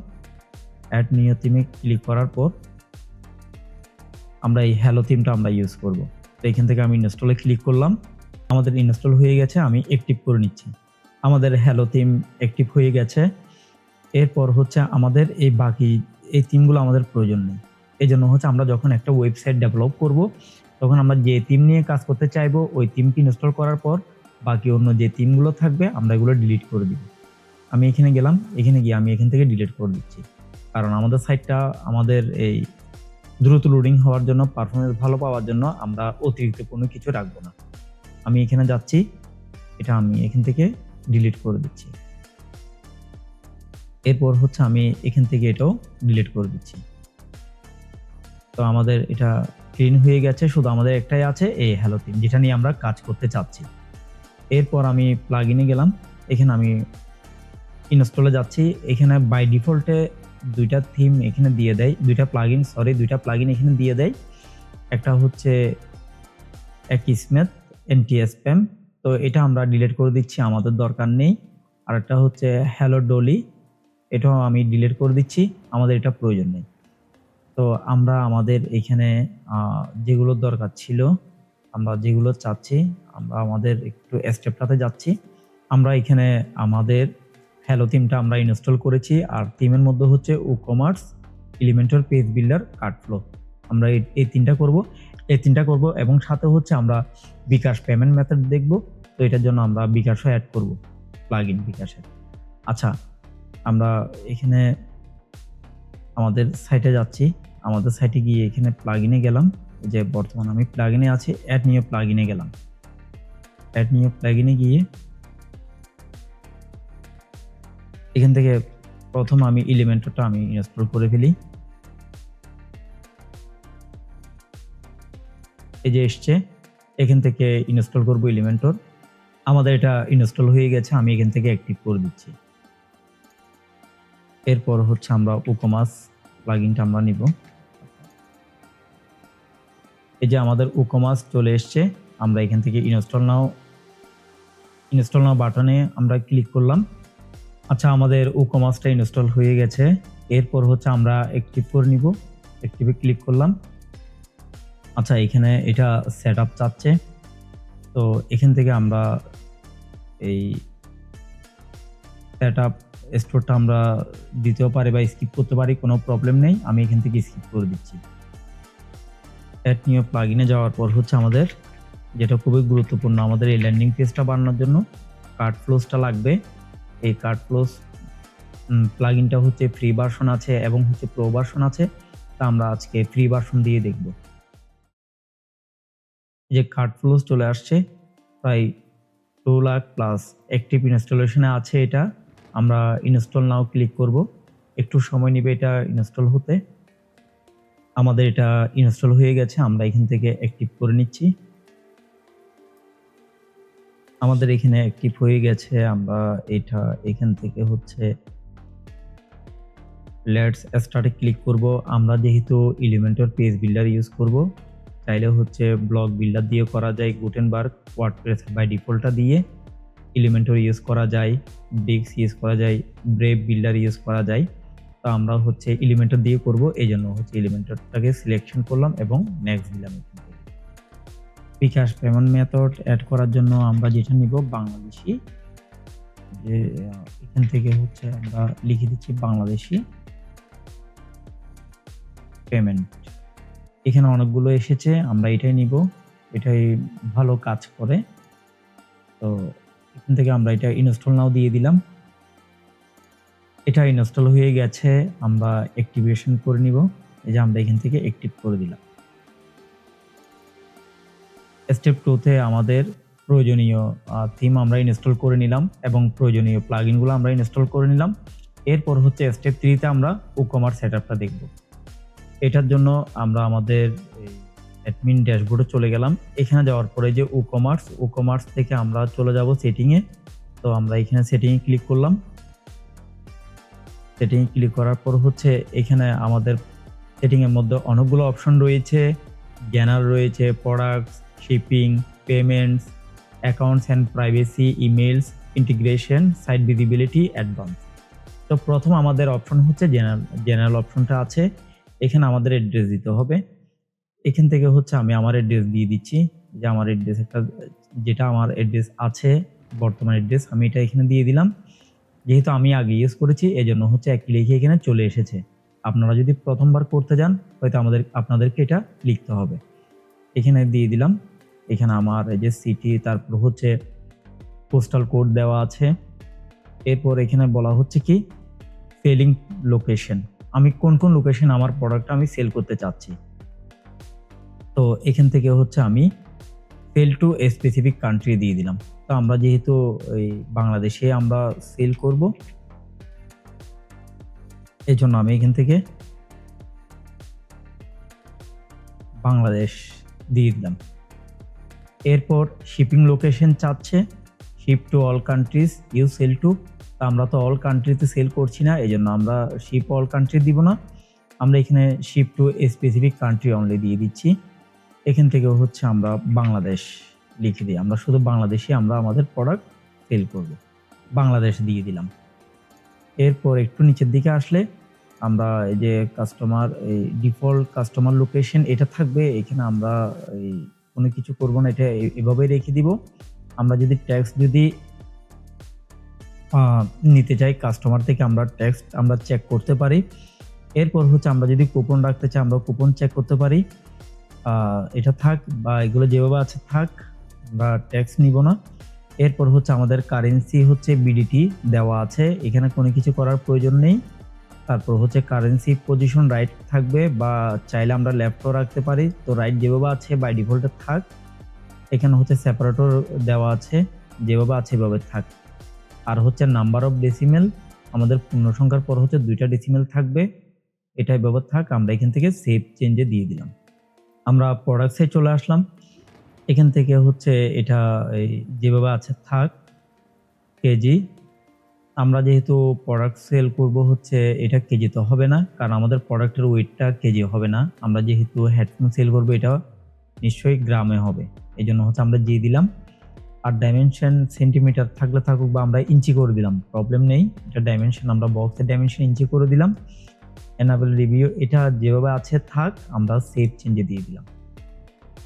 অ্যাড নিউ থিমে ক্লিক করার পর আমরা এই হ্যালো থিমটা আমরা ইউজ করব। তো এখান থেকে আমি ইনস্টলে ক্লিক করলাম, আমাদের ইনস্টল হয়ে গেছে। আমি অ্যাক্টিভ করে নিচ্ছি, আমাদের হ্যালো থিম অ্যাক্টিভ হয়ে গেছে। এরপর হচ্ছে আমাদের এই বাকি এই থিমগুলো আমাদের প্রয়োজন নেই। এই জন্য হচ্ছে আমরা যখন একটা ওয়েবসাইট ডেভেলপ করব তখন আমরা যে থিম নিয়ে কাজ করতে চাইবো ওই থিমটি ইনস্টল করার পর বাকি অন্য যে থিমগুলো থাকবে আমরা এগুলো ডিলিট করে দিব। আমি এখানে গেলাম, এখানে গিয়ে আমি এখান থেকে ডিলিট করে দিচ্ছি, কারণ আমাদের সাইটটা আমাদের এই দ্রুত লোডিং হওয়ার জন্য, পারফরমেন্স ভালো পাওয়ার জন্য আমরা অতিরিক্ত কোনো কিছু রাখবো না। আমি এখানে যাচ্ছি, এটা আমি এখান থেকে ডিলিট করে দিচ্ছি। এরপর হচ্ছে আমি এখান থেকে এটাও ডিলিট করে দিচ্ছি। তো আমাদের এটা ক্লিন হয়ে গেছে, শুধু আমাদের একটাই আছে, এই হ্যালো থিম, যেটা নিয়ে আমরা কাজ করতে চাচ্ছি। এরপর আমি প্লাগইনে গেলাম, এখানে আমি ইনস্টলে যাচ্ছি। এখানে বাই ডিফল্টে দুইটা থিম এখানে দিয়ে দেয়, দুইটা প্লাগইন এখানে দিয়ে দেয়। একটা হচ্ছে অ্যাকিসমেথ এন্টি স্প্যাম, তো এটা আমরা ডিলিট করে দিচ্ছি, আমাদের দরকার নেই। আর একটা হচ্ছে হ্যালো ডলি, এটাও আমি ডিলিট করে দিচ্ছি, আমাদের এটা প্রয়োজন নেই। তো আমরা আমাদের এখানে যেগুলোর দরকার ছিল, আমরা যেগুলো চাচ্ছি, আমরা আমাদের একটু স্টেপটাতে যাচ্ছি। আমরা এখানে আমাদের হ্যালো থিমটা আমরা ইনস্টল করেছি, আর থিমের মধ্যে হচ্ছে WooCommerce, এলিমেন্টর, পেজ বিল্ডার, কার্টফ্লো। আমরা এই তিনটা করব এবং সাথে হচ্ছে আমরা বিকাশ পেমেন্ট মেথড দেখব। তো এটার জন্য আমরা বিকাশও অ্যাড করব, প্লাগইন বিকাশের। আচ্ছা, আমরা এখানে আমাদের সাইটে যাচ্ছি, আমাদের সাইটে গিয়ে এখানে প্লাগইনে গেলাম, যে বর্তমানে আমি প্লাগইনে আছি, অ্যাড নিউ প্লাগইনে গেলাম। অ্যাড নিউ প্লাগইনে গিয়ে এখান থেকে প্রথম আমি এলিমেন্টরটা আমি ইনস্টল করে ফেলি। এই যে এসছে, এখান থেকে ইনস্টল করব এলিমেন্টর। আমাদের এটা ইনস্টল হয়ে গেছে, আমি এখান থেকে অ্যাক্টিভ করে দিচ্ছি। এরপর হচ্ছে আমরা WooCommerce প্লাগইনটা আমরা নিব। এই যে আমাদের WooCommerce চলে এসছে, আমরা এখান থেকে ইনস্টল নাও বাটনে আমরা ক্লিক করলাম। আচ্ছা, আমাদের WooCommerceটা ইনস্টল হয়ে গেছে। এরপর হচ্ছে আমরা অ্যাক্টিভ করে নিব, অ্যাক্টিভে ক্লিক করলাম। আচ্ছা, এখানে এটা সেটআপ চাচ্ছে, তো এখান থেকে আমরা এই সেটআপ স্টোরটা আমরা দিতেও পারি বা স্কিপ করতে পারি, কোনো প্রবলেম নেই। আমি এখান থেকে স্কিপ করে দিচ্ছি। অ্যাড নিউ প্লাগইনে যাওয়ার পর হচ্ছে আমাদের যেটা খুবই গুরুত্বপূর্ণ, আমাদের এই ল্যান্ডিং পেজটা বানানোর জন্য কার্ট ফ্লোসটা লাগবে। এই কার্ট ফ্লোস প্লাগইনটা হচ্ছে ফ্রি ভার্সন আছে এবং হচ্ছে প্রো ভার্সন আছে, তা আমরা আজকে ফ্রি ভার্সন দিয়ে দেখব। যে কার্ট ফ্লোস চলে আসছে, প্রায় 2 লাখ প্লাস অ্যাক্টিভ ইনস্টলেশনে আছে। এটা আমরা ইনস্টল নাও ক্লিক করব, একটু সময় নেবে এটা ইনস্টল হতে। আমাদের এটা ইনস্টল হয়ে গেছে, আমরা এখান থেকে অ্যাক্টিভ করে নিচ্ছি। আমাদের এখানে অ্যাক্টিভ হয়ে গেছে, আমরা এটা এখান থেকে হচ্ছে লেটস স্টার্টে ক্লিক করব। আমরা যেহেতু এলিমেন্টর পেজ বিল্ডার ইউজ করব, চাইলে হচ্ছে ব্লক বিল্ডার দিয়ে করা যায়, গুটেনবার্গ, ওয়ার্ডপ্রেস বাই ডিফল্টটা দিয়ে এলিমেন্টর ইউজ করা যায়, ডিক্স ইউজ করা যায়, ব্রেভ বিল্ডার ইউজ করা যায়। তো আমরা হচ্ছে এলিমেন্টর দিয়ে করব, এই জন্য হচ্ছে এলিমেন্টরটাকে সিলেকশন করলাম এবং নেক্সট দিলাম। বিকাশ পেমেন্ট মেথড অ্যাড করার জন্য আমরা যেটা নিব বাংলাদেশি, যে এখান থেকে হচ্ছে আমরা লিখে দিচ্ছি বাংলাদেশি পেমেন্ট। এখানে অনেকগুলো এসেছে, আমরা এটাই নিব, এটাই ভালো কাজ করে। তো এখান থেকে আমরা এটা ইনস্টল নাও দিয়ে দিলাম। এটা ইনস্টল হয়ে গেছে, আমরা অ্যাক্টিভেশন করে নিব। এই যে আমরা এখান থেকে অ্যাক্টিভ করে দিলাম। স্টেপ 2তে আমাদের প্রয়োজনীয় থিম আমরা ইনস্টল করে নিলাম এবং প্রয়োজনীয় প্লাগইনগুলো আমরা ইনস্টল করে নিলাম। এরপর হচ্ছে স্টেপ 3তে আমরা WooCommerce সেটআপটা দেখব। এটার জন্য আমরা আমাদের অ্যাডমিন ড্যাশবোর্ডে চলে গেলাম। এখানে যাওয়ার পরে যে WooCommerce থেকে আমরা চলে যাব সেটিংয়ে। তো আমরা এখানে সেটিংয়ে ক্লিক করলাম। সেটিংয়ে ক্লিক করার পর হচ্ছে এখানে আমাদের সেটিংয়ের মধ্যে অনেকগুলো অপশন রয়েছে, জ্ঞানার রয়েছে, products, shipping, payments, accounts and privacy, emails, integration, site visibility, advance. তো প্রথম আমাদের অপশন হচ্ছে জেনারেল অপশনটা আছে, এখানে আমাদের অ্যাড্রেস দিতে হবে। এখান থেকে হচ্ছে আমি আমার অ্যাড্রেস দিয়ে দিচ্ছি, যে আমার অ্যাড্রেস যেটা আমার অ্যাড্রেস আছে, বর্তমান অ্যাড্রেস, আমি এটা এখানে দিয়ে দিলাম। যেহেতু আমি আগে ইউজ করেছি এই জন্য হচ্ছে এক ক্লিকে এখানে চলে এসেছে। আপনারা যদি প্রথমবার করতে যান হয়তো আপনাদেরকে এটা লিখতে হবে। এখানে দিয়ে দিলাম, এখানে আমার এই যে সিটি, তারপর হচ্ছে পোস্টাল কোড দেওয়া আছে। এরপর এখানে বলা হচ্ছে কি সেলিং লোকেশন, আমি কোন কোন লোকেশন আমার প্রোডাক্টটা আমি সেল করতে চাচ্ছি। তো এখান থেকে হচ্ছে আমি সেল টু স্পেসিফিক কান্ট্রি দিয়ে দিলাম। তো আমরা যেহেতু এই বাংলাদেশে আমরা সেল করব, এই জন্য আমি এখান থেকে বাংলাদেশ দিয়ে দিলাম। এরপর শিপিং লোকেশন চাচ্ছে, ship to all countries you sell to. আমরা তো অল কান্ট্রিতে সেল করছি না, এই জন্য আমরা শিপ অল কান্ট্রি দিব না, আমরা এখানে ship to specific country only দিয়ে দিচ্ছি। এখান থেকে হচ্ছে আমরা বাংলাদেশ লিখে দিই, আমরা শুধু বাংলাদেশে আমরা আমাদের প্রোডাক্ট সেল করব, বাংলাদেশ দিয়ে দিলাম। এরপর একটু নিচের দিকে আসলে আমরা এই যে কাস্টমার এই ডিফল্ট কাস্টমার লোকেশন এটা থাকবে, এখানে আমরা এই কোনো কিছু করব না, এটা এভাবেই রেখে দিব। আমরা যদি ট্যাক্স যদি নিতে চাই কাস্টমার থেকে, আমরা ট্যাক্স আমরা চেক করতে পারি। এরপর হচ্ছে আমরা যদি কুপন রাখতে চাই, আমরা কুপন চেক করতে পারি। এটা থাক বা এগুলো যেভাবে আছে থাক, আমরা ট্যাক্স নিব না। এরপর হচ্ছে আমাদের কারেন্সি হচ্ছে বিডিটি দেওয়া আছে, এখানে কোনো কিছু করার প্রয়োজন নেই। তারপর হচ্ছে কারেন্সি পজিশন রাইট থাকবে, বা চাইলে আমরা লেফটও রাখতে পারি। তো রাইট যেভাবে আছে বাই ডিফল্টে থাক। এখানে হচ্ছে সেপারেটর দেওয়া আছে, যেভাবে আছে এভাবে থাক। আর হচ্ছে নাম্বার অফ ডেসিমেল, আমাদের পূর্ণ সংখ্যার পর হচ্ছে 2টা ডেসিমেল থাকবে, এটাই ব্যবহার থাক। আমরা এখান থেকে সেভ চেঞ্জে দিয়ে দিলাম। আমরা প্রোডাক্টসে চলে আসলাম, এখান থেকে হচ্ছে এটা এই যেভাবে আছে থাক কেজি। আমরা যেহেতু প্রোডাক্ট সেল করব হচ্ছে এটা কেজি তো হবে না, কারণ আমাদের প্রোডাক্টের ওয়েটটা কেজি হবে না। আমরা যেহেতু হেডফোন সেল করব এটা নিশ্চয়ই গ্রামে হবে, এই জন্য হচ্ছে আমরা দিয়ে দিলাম। আর ডাইমেনশন সেন্টিমিটার থাকলে থাকুক, বা আমরা ইঞ্চি করে দিলাম, প্রবলেম নেই। এটা ডাইমেনশন আমরা বক্সের ডাইমেনশন ইঞ্চি করে দিলাম। এনাবেল রিভিউ এটা যেভাবে আছে থাক, আমরা সেভ চেঞ্জে দিয়ে দিলাম।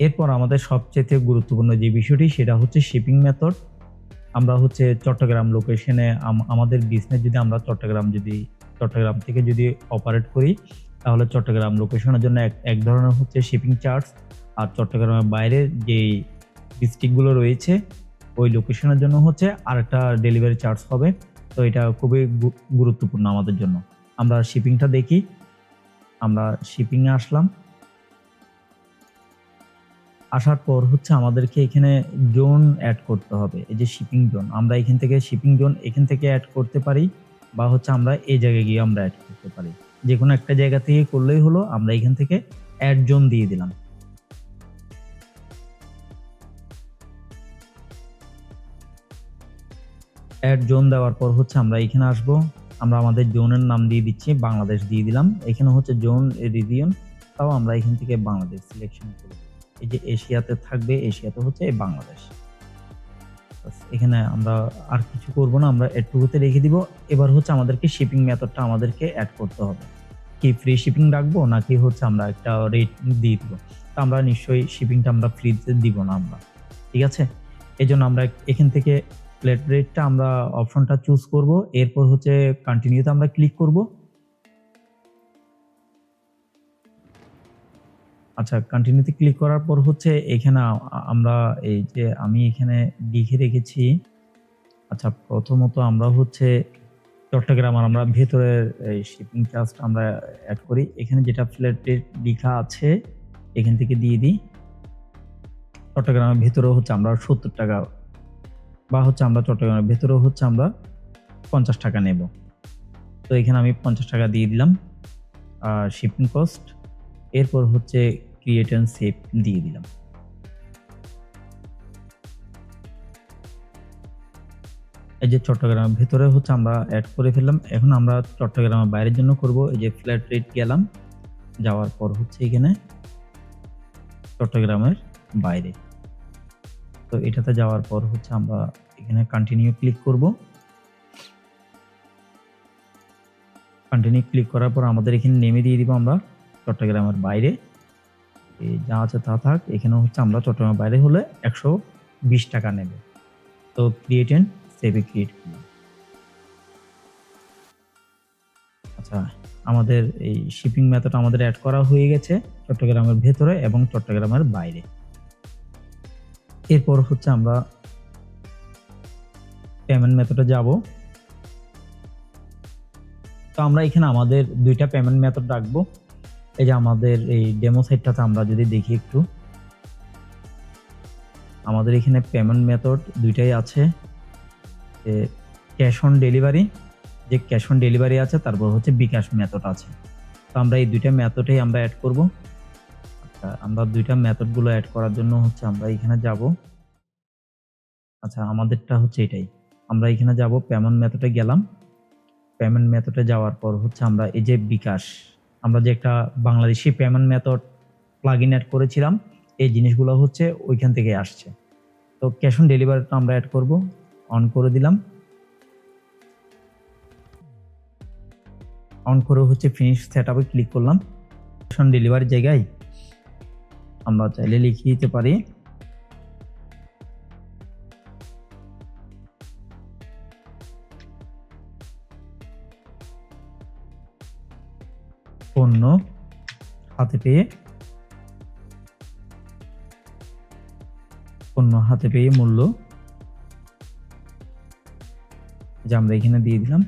এরপর আমাদের সবচেয়ে গুরুত্বপূর্ণ যে বিষয়টি সেটা হচ্ছে শিপিং মেথড। আমরা হচ্ছে চট্টগ্রাম লোকেশনে আমাদের বিজনেস যদি আমরা চট্টগ্রাম থেকে যদি অপারেট করি, তাহলে চট্টগ্রাম লোকেশনের জন্য এক ধরনের হচ্ছে শিপিং চার্জ, আর চট্টগ্রামের বাইরে যেই ডিস্ট্রিক্টগুলো রয়েছে ওই লোকেশনের জন্য হচ্ছে আরেকটা ডেলিভারি চার্জ হবে। তো এটা খুবই গুরুত্বপূর্ণ আমাদের জন্য। আমরা শিপিংটা দেখি, আমরা শিপিংয়ে আসলাম। আসার পর হচ্ছে আমাদেরকে এখানে জোন অ্যাড করতে হবে, এই যে শিপিং জোন। আমরা এখান থেকে শিপিং জোন এখান থেকে অ্যাড করতে পারি, বা হচ্ছে আমরা এই জায়গায় গিয়ে আমরা অ্যাড করতে পারি। যে কোনো একটা জায়গা থেকে করলেই হলো। আমরা এখান থেকে অ্যাড জোন দিয়ে দিলাম। অ্যাড জোন দেওয়ার পর হচ্ছে আমরা এখানে আসবো, আমরা আমাদের জোনের নাম দিয়ে দিচ্ছি, বাংলাদেশ দিয়ে দিলাম। এখানে হচ্ছে জোন রিজিয়ন, তাও আমরা এখান থেকে বাংলাদেশ সিলেকশন করব। এই যে এশিয়াতে থাকবে, এশিয়াতে হচ্ছে বাংলাদেশ। এখানে আমরা আর কিছু করব না, আমরা এটুকুতে রেখে দিব। এবার হচ্ছে আমাদেরকে শিপিং মেথডটা আমাদেরকে অ্যাড করতে হবে। কি ফ্রি শিপিং রাখবো, নাকি হচ্ছে আমরা একটা রেট দিয়ে দিব? তো আমরা নিশ্চয়ই শিপিংটা আমরা ফ্রিতে দিব না আমরা, ঠিক আছে। এই জন্য আমরা এখান থেকে ফ্ল্যাট রেটটা আমরা অপশনটা চুজ করব। এরপর হচ্ছে কন্টিনিউতে আমরা ক্লিক করব। আচ্ছা, কন্টিনিউতে ক্লিক করার পর হচ্ছে এখানে আমরা এই যে আমি এখানে লিখে রেখেছি। আচ্ছা, প্রথমত আমরা হচ্ছে চট্টগ্রাম আর আমরা ভেতরের এই শিপিং চার্জটা আমরা অ্যাড করি। এখানে যেটা ফ্ল্যাট রেট লেখা আছে এখান থেকে দিয়ে দিই। চট্টগ্রামের ভেতরেও হচ্ছে আমরা 70 টাকা, বা হচ্ছে আমরা চট্টগ্রামের ভেতরেও হচ্ছে আমরা 50 টাকা নেব। তো এখানে আমি 50 টাকা দিয়ে দিলাম শিপিং কস্ট। এরপর হচ্ছে ক্রিয়েট এন্ড সেভ দিয়ে দিলাম। এই যে চট্টগ্রামের ভেতরে হচ্ছে আমরা অ্যাড করে ফেললাম। এখন আমরা চট্টগ্রামের বাইরের জন্য করব। এই যে ফ্ল্যাট রেট গেলাম, যাওয়ার পর হচ্ছে এখানে চট্টগ্রামের বাইরে। তো এটাতে যাওয়ার পর হচ্ছে আমরা এখানে কন্টিনিউ ক্লিক করব। কন্টিনিউ ক্লিক করার পর আমাদের এখানে নেমে দিয়ে দিব আমরা চট্টগ্রামের বাইরে। এই যা আছে তা থাক, এখানে হচ্ছে আমরা চট্টগ্রামের বাইরে হলে 120 টাকা নেবে। তো ক্রিয়েট এন্ড সেভে ক্রিয়েট করলাম। আচ্ছা, আমাদের এই শিপিং মেথড আমাদের অ্যাড করা হয়ে গেছে চট্টগ্রামের ভেতরে এবং চট্টগ্রামের বাইরে। এরপর হচ্ছে আমরা পেমেন্ট মেথডে যাব। তো আমরা এখানে আমাদের 2টা পেমেন্ট মেথড রাখবো। এই যে আমাদের এই ডেমো সাইটটাতে আমরা যদি দেখি একটু, আমাদের এখানে পেমেন্ট মেথড দুইটাই আছে, ক্যাশ অন ডেলিভারি, যে ক্যাশ অন ডেলিভারি আছে, তারপর হচ্ছে বিকাশ মেথড আছে। তো আমরা এই দুইটা মেথডেই আমরা অ্যাড করব। আচ্ছা, আমরা দুইটা মেথডগুলো অ্যাড করার জন্য হচ্ছে আমরা এখানে যাব। আচ্ছা, আমাদেরটা হচ্ছে এটাই। আমরা এখানে যাব, পেমেন্ট মেথডে গেলাম। পেমেন্ট মেথডে যাওয়ার পর হচ্ছে আমরা এই যে বিকাশ, আমরা যে একটা Bangladeshi payment method plugin add করেছিলাম, এই জিনিসগুলো হচ্ছে ওইখান থেকে আসছে। তো ক্যাশ অন ডেলিভারিটা আমরা অ্যাড করব, অন করে দিলাম। অন করে হচ্ছে ফিনিশ সেটআপে ক্লিক করলাম। ক্যাশ অন ডেলিভারির জায়গায় আমরা চাইলে লিখে দিতে পারি পণ্য হাতে পেয়ে, পণ্য হাতে পেয়ে মূল্য, যে আমরা এখানে দিয়ে দিলাম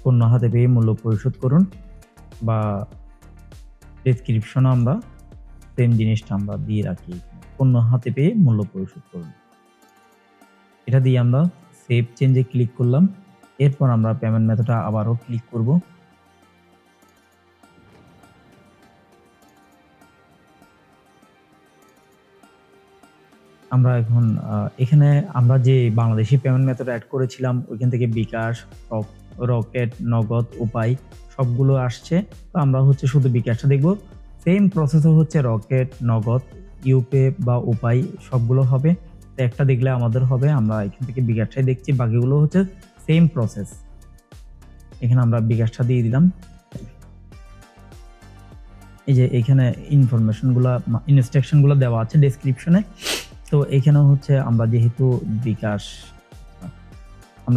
পণ্য হাতে পেয়ে মূল্য পরিশোধ করুন, বা ডেসক্রিপশনে আমরা সেম জিনিসটা আমরা দিয়ে রাখি, পণ্য হাতে পেয়ে মূল্য পরিশোধ করুন। এটা দিয়ে আমরা সেভ চেঞ্জে ক্লিক করলাম। এরপর আমরা পেমেন্ট মেথডটা আবারও ক্লিক করব। আমরা এখন এখানে আমরা যে বাংলাদেশি পেমেন্ট মেথড অ্যাড করেছিলাম, ওইখান থেকে বিকাশ, রকেট, নগদ, উপায় সবগুলো আসছে। তো আমরা হচ্ছে শুধু বিকাশটা দেখব। সেম প্রসেসও হচ্ছে রকেট, নগদ, ইউপে বা উপায় সবগুলো হবে। তো একটা দেখলে আমাদের হবে, আমরা এখান থেকে বিকাশটাই দেখছি, বাকিগুলো হচ্ছে সেম প্রসেস। এখানে আমরা বিকাশটা দিয়ে দিলাম। এই যে এখানে ইনফরমেশনগুলো, ইনস্ট্রাকশনগুলো দেওয়া আছে ডেসক্রিপশনে। তো এখানে হচ্ছে আমরা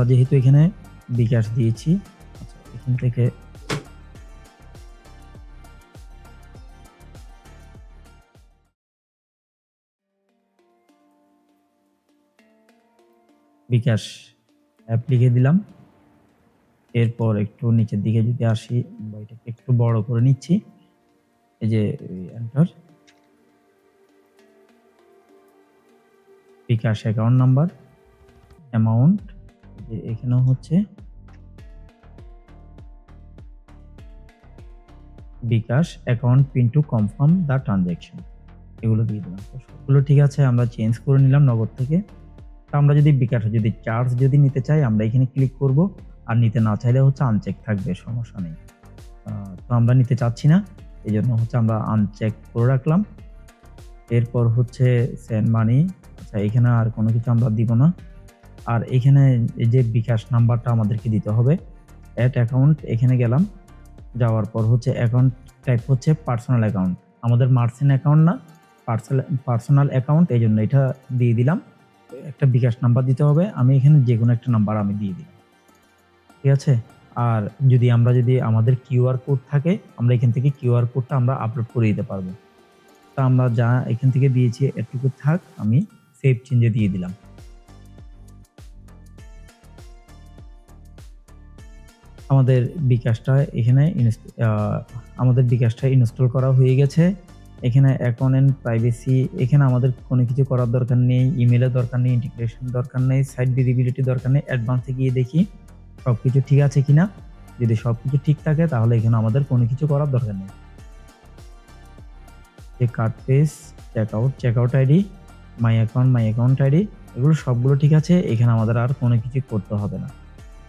যেহেতু এখানে বিকাশ দিয়েছি, আচ্ছা এখান থেকে বিকাশ অ্যাপ লিখে দিলাম। এরপর একটু নিচের দিকে যদি আসি, এটাকে একটু বড় করে নিচ্ছি, এই যে enter, bKash account number, amount, যে এখানেও হচ্ছে bKash account pin to confirm the transaction, এগুলো দিয়ে দিলাম। সবগুলো ঠিক আছে, আমরা চেঞ্জ করে নিলাম নগদ থেকে। তো আমরা যদি বিকাশে যদি চার্জ যদি নিতে চাই, আমরা এখানে ক্লিক করব, আর নিতে না চাইলে হচ্ছে আনচেক থাকবে, সমস্যা নেই। তো আমরা নিতে চাচ্ছি না, এই জন্য হচ্ছে আমরা আনচেক করে রাখলাম। এরপর হচ্ছে সেন্ড মানি, আচ্ছা এখানে আর কোনো কিছু আমরা দিব না। আর এখানে এই যে বিকাশ নাম্বারটা আমাদেরকে দিতে হবে। অ্যাড অ্যাকাউন্ট, এখানে গেলাম, যাওয়ার পর হচ্ছে অ্যাকাউন্ট টাইপ হচ্ছে পার্সোনাল অ্যাকাউন্ট, আমাদের মার্চেন্ট অ্যাকাউন্ট না, পার্সোনাল অ্যাকাউন্ট, এই জন্য এটা দিয়ে দিলাম। একটা বিকাশ নাম্বার দিতে হবে, আমি এখানে যে কোনো একটা নাম্বার আমি দিয়ে দিলাম, ঠিক আছে। আর যদি আমাদের কিউআর কোড থাকে, আমরা এখান থেকে কিউআর কোডটা আমরা আপলোড করে দিতে পারবো। তা আমরা যা এখান থেকে দিয়েছি এটুকু থাক, আমি সেভ চেঞ্জে দিয়ে দিলাম। আমাদের বিকাশটা ইনস্টল করা হয়ে গেছে। এখানে অ্যাকাউন্ট এন্ড প্রাইভেসি, এখানে আমাদের কোনো কিছু করার দরকার নেই, ইমেলের দরকার নেই, ইন্টিগ্রেশন দরকার নেই, সাইট ভিজিবিলিটি দরকার নেই। অ্যাডভান্সে গিয়ে দেখি সবকিছু ঠিক আছে কিনা। যদি সবকিছু ঠিক থাকে তাহলে এখানে আমাদের কোনো কিছু করার দরকার নেই। যে card page, checkout ID, my account ID, এগুলো সবগুলো ঠিক আছে, এখানে আমাদের আর কোনো কিছু করতে হবে না।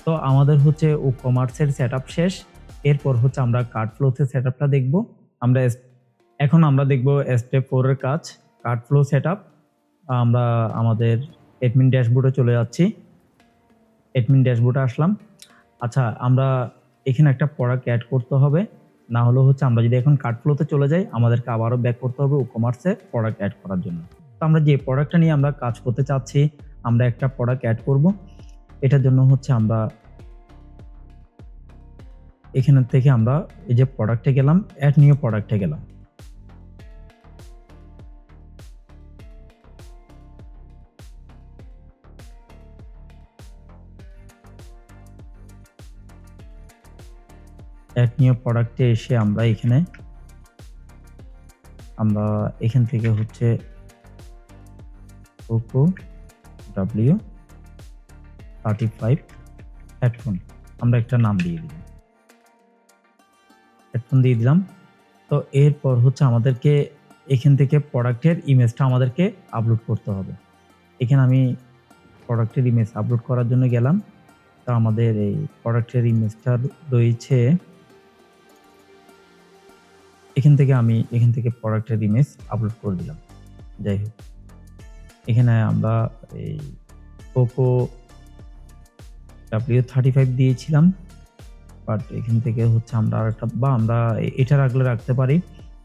তো আমাদের হচ্ছে কমার্সের সেটআপ শেষ। এরপর হচ্ছে আমরা কার্ড ফ্লোতে সেটআপটা দেখব। এখন আমরা দেখব স্টেপ 4 এর কাজ, কার্ড ফ্লো সেটআপ। আমরা আমাদের অ্যাডমিন ড্যাশবোর্ডে চলে যাচ্ছি। অ্যাডমিন ড্যাশবোর্ডে আসলাম। আচ্ছা, আমরা এখানে একটা প্রোডাক্ট অ্যাড করতে হবে, না হলে হচ্ছে আমরা যদি এখন কার্ড ফ্লোতে চলে যাই, আমাদেরকে আবারও ব্যাক করতে হবে কমার্সে প্রোডাক্ট অ্যাড করার জন্য। তো আমরা যে প্রোডাক্টটা নিয়ে আমরা কাজ করতে চাচ্ছি, আমরা একটা প্রোডাক্ট অ্যাড করব। এটার জন্য হচ্ছে আমরা এখান থেকে আমরা এই যে প্রোডাক্টে গেলাম, অ্যাড নিউ প্রোডাক্টে গেলাম। অ্যাড নিউ প্রোডাক্টে এসে আমরা এখান থেকে হচ্ছে পোকো W35 হেডফোন আমরা একটা নাম দিয়ে দিলাম, হেডফোন দিয়ে দিলাম। তো এরপর হচ্ছে আমাদেরকে এখান থেকে প্রোডাক্টের ইমেজটা আমাদেরকে আপলোড করতে হবে। এখানে আমি প্রোডাক্টের ইমেজ আপলোড করার জন্য গেলাম। তো আমাদের এই প্রোডাক্টের ইমেজটা রয়েছে এখান থেকে প্রোডাক্টের ইমেজ আপলোড করে দিলাম। যাই হোক, এখানে আমরা এই পোকো W35 দিয়েছিলাম, বাট এখান থেকে হচ্ছে আমরা আরেকটা বা আমরা এটা রাখতে পারি,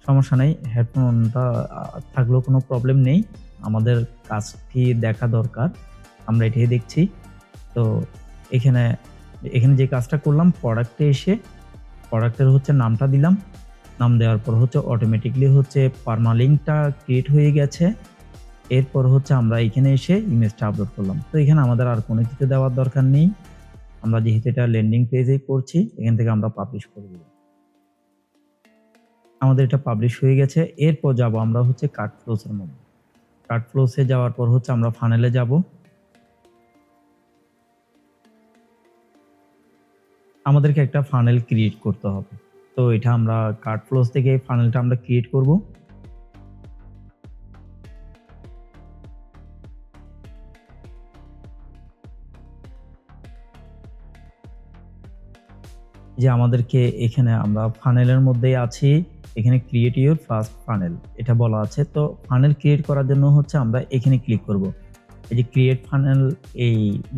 সমস্যা নেই। হেডফোনটা থাকলেও কোনো প্রবলেম নেই, আমাদের কাজটি দেখা দরকার, আমরা এটাই দেখছি। তো এখানে যে কাজটা করলাম, প্রোডাক্টে এসে প্রোডাক্টের হচ্ছে নামটা দিলাম, নাম দেওয়ার পর হচ্ছে অটোমেটিকলি হচ্ছে পারমালিঙ্কটা ক্রিয়েট হয়ে গেছে। এরপর হচ্ছে আমরা এখানে এসে ইমেজটা আপলোড করলাম। তো এখানে আমাদের আর কোনো কিছু দেওয়ার দরকার নেই, আমরা যেহেতু এটা ল্যান্ডিং পেজেই করছি, এখান থেকে আমরা পাবলিশ করে দিব। আমাদের এটা পাবলিশ হয়ে গেছে। এরপর যাব আমরা হচ্ছে কার্ট ফ্লোসের মধ্যে। কার্ট ফ্লোসে যাওয়ার পর হচ্ছে আমরা ফানেলে যাব। আমাদেরকে একটা ফানেল ক্রিয়েট করতে হবে। তো এটা আমরা কার্ট ফ্লোস থেকে ফানেলটা আমরা ক্রিয়েট করব। যে আমাদেরকে এখানে আমরা ফানেলের মধ্যেই আছি, এখানে ক্রিয়েট ইউর ফার্স্ট ফানেল এটা বলা আছে। তো ফানেল ক্রিয়েট করার জন্য হচ্ছে আমরা এখানে ক্লিক করব। এই যে ক্রিয়েট ফানেল এই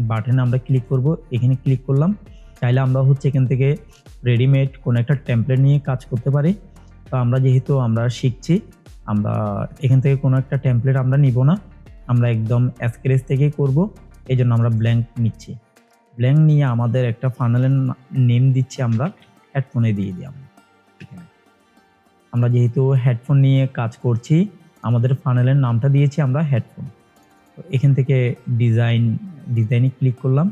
বাটনে আমরা ক্লিক করব, এখানে ক্লিক করলাম। চাইলে আমরা হচ্ছে এখান থেকে রেডিমেড কোনো একটা টেমপ্লেট নিয়ে কাজ করতে পারি। তো আমরা যেহেতু আমরা শিখছি, আমরা এখান থেকে কোনো একটা টেমপ্লেট আমরা নিব না, আমরা একদম স্ক্র্যাচ থেকেই করব। এই জন্য আমরা ব্ল্যাঙ্ক নিচ্ছি। ব্ল্যাঙ্ক নিয়ে আমাদের একটা ফানেলের নেম দিচ্ছি, আমরা হেডফোনে দিয়ে দিই। আমরা যেহেতু হেডফোন নিয়ে কাজ করছি, আমাদের ফানেলের নামটা দিয়েছি আমরা হেডফোন। তো এখান থেকে ডিজাইনে ক্লিক করলাম।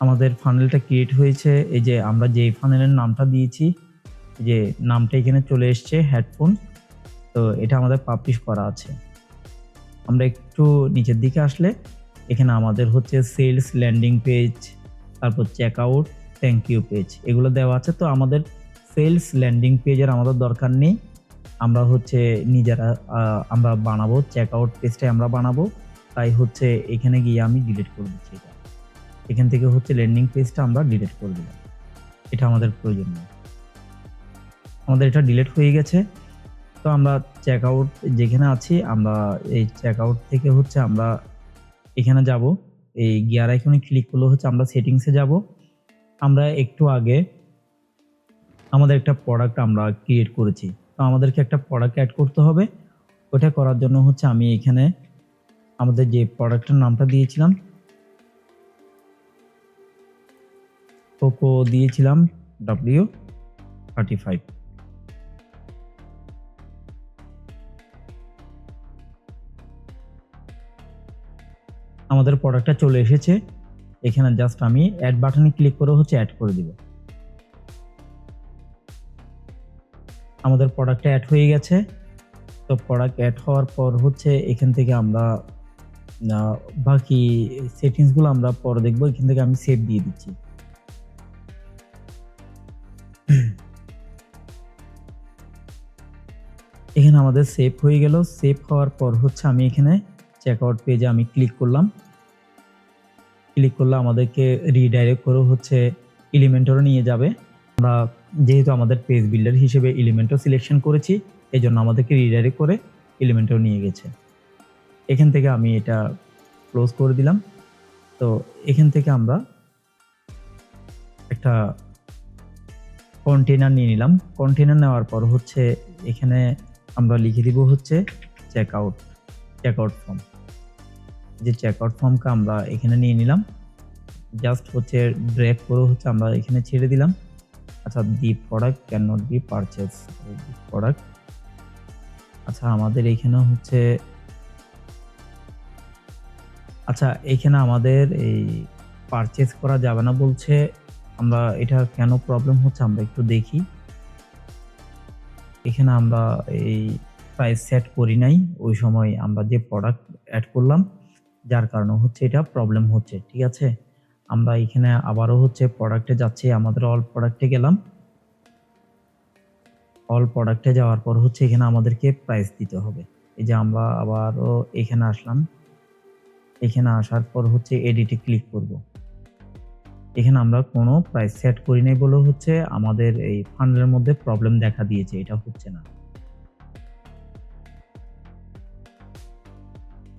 আমাদের ফানেলটা ক্রিয়েট হয়েছে। এই যে আমরা যে ফানেলের নামটা দিয়েছি, যে নামটা এখানে চলে এসছে হেডফোন। তো এটা আমাদের পাবলিশ করা আছে। আমরা একটু নিচের দিকে আসলে এখানে আমাদের হচ্ছে সেলস, ল্যান্ডিং পেজ, তারপর check out, thank you page, এগুলো দেওয়া আছে। তো আমাদের সেলস, ল্যান্ডিং পেজের আমাদের দরকার নেই, আমরা হচ্ছে নিজেরা আমরা বানাবো, চেক আউট পেজটাই আমরা বানাবো। তাই হচ্ছে এখানে গিয়ে আমি ডিলিট করে দিচ্ছি এটা। এখান থেকে হচ্ছে ল্যান্ডিং পেজটা আমরা ডিলিট করে দিলাম, এটা আমাদের প্রয়োজন নেই। আমাদের এটা ডিলিট হয়ে গেছে। তো আমরা চেক আউট যেখানে আছি, আমরা এই চেক আউট থেকে হচ্ছে আমরা এখানে যাব, এই গিয়ার আইকনে ক্লিক করলে হচ্ছে আমরা সেটিংসে যাব। আমরা একটু আগে আমাদের একটা প্রোডাক্ট আমরা ক্রিয়েট করেছি, তো আমাদেরকে একটা প্রোডাক্ট অ্যাড করতে হবে। ওটা করার জন্য হচ্ছে আমি এখানে আমাদের যে প্রোডাক্টের নামটা দিয়েছিলাম, পোকো দিয়েছিলাম W35, আমাদের প্রোডাক্টটা চলে এসেছে। এখানে জাস্ট আমি অ্যাড বাটনে ক্লিক করে হচ্ছে অ্যাড করে দিব। আমাদের প্রোডাক্টটা অ্যাড হয়ে গেছে। তো প্রোডাক্ট অ্যাড হওয়ার পর হচ্ছে এখান থেকে আমরা বাকি সেটিংসগুলো আমরা পরে দেখবো। এখান থেকে আমি সেভ দিয়ে দিচ্ছি। এখানে আমাদের সেভ হয়ে গেল। সেভ হওয়ার পর হচ্ছে আমি এখানে চেকআউট পেজে আমি ক্লিক করলাম। ক্লিক করলে আমাদেরকে রিডাইরেক্ট করে হচ্ছে এলিমেন্টরও নিয়ে যাবে। আমরা যেহেতু আমাদের পেজ বিল্ডার হিসেবে এলিমেন্টর সিলেকশন করেছি, এই জন্য আমাদেরকে রিডাইরেক্ট করে এলিমেন্টর নিয়ে গেছে। এখান থেকে আমি এটা ক্লোজ করে দিলাম। তো এখান থেকে আমরা একটা কন্টেনার নিয়ে নিলাম। কন্টেনার নেওয়ার পর হচ্ছে এখানে আমরা লিখে দিব হচ্ছে চেকআউট ফর্ম। যে চেকআউট ফর্মকে আমরা এখানে নিয়ে নিলাম, জাস্ট হচ্ছে ড্র্যাগ করে হচ্ছে আমরা এখানে ছেড়ে দিলাম। আচ্ছা, the product cannot be purchase product. আচ্ছা, আমাদের এখানে হচ্ছে এখানে আমাদের এই পারচেজ করা যাবে না বলছে। আমরা এটা কেন প্রবলেম হচ্ছে আমরা একটু দেখি। এখানে আমরা এই প্রাইস সেট করি নাই, ওই সময় আমরা যে প্রোডাক্ট অ্যাড করলাম, যার কারণে হচ্ছে এটা প্রবলেম হচ্ছে। ঠিক আছে, আমরা এখানে আবারও হচ্ছে প্রোডাক্টে যাচ্ছি, আমাদের অল প্রোডাক্টে গেলাম। অল প্রোডাক্টে যাওয়ার পর হচ্ছে এখানে আমাদেরকে প্রাইস দিতে হবে। এই যে আমরা আবারও এখানে আসলাম, এখানে আসার পর হচ্ছে এডিটে ক্লিক করব। এখানে আমরা কোনো প্রাইস সেট করি নাই বলে হচ্ছে আমাদের এই ফান্ডের মধ্যে প্রবলেম দেখা দিয়েছে, এটা হচ্ছে না।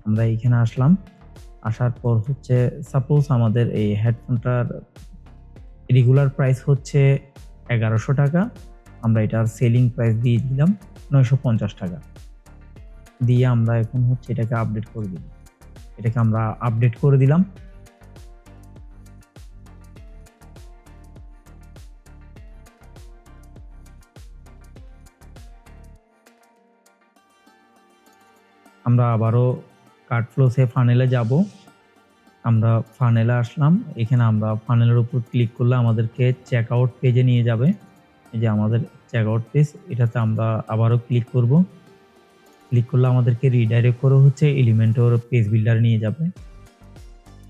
আমরা এখানে আসলাম, আসার পর হচ্ছে সাপোজ আমাদের এই হেডফোনটার রেগুলার প্রাইস হচ্ছে 1100 টাকা, আমরা এটার সেলিং প্রাইস দিয়ে দিলাম 950 টাকা দিয়ে আমরা এখন হচ্ছে এটাকে আপডেট করে দিলাম। এটাকে আমরা আপডেট করে দিলাম। আমরা আবারও কার্ট ফ্লোসে ফানেলে যাব। আমরা ফানেলে আসলাম, এখানে আমরা ফানেলের উপর ক্লিক করলে আমাদেরকে চেকআউট পেজে নিয়ে যাবে। এই যে আমাদের চেকআউট পেজ, এটাতে আমরা আবারও ক্লিক করব। ক্লিক করলে আমাদেরকে রিডাইরেক্ট করে হচ্ছে এলিমেন্টর পেজ বিল্ডারে নিয়ে যাবে।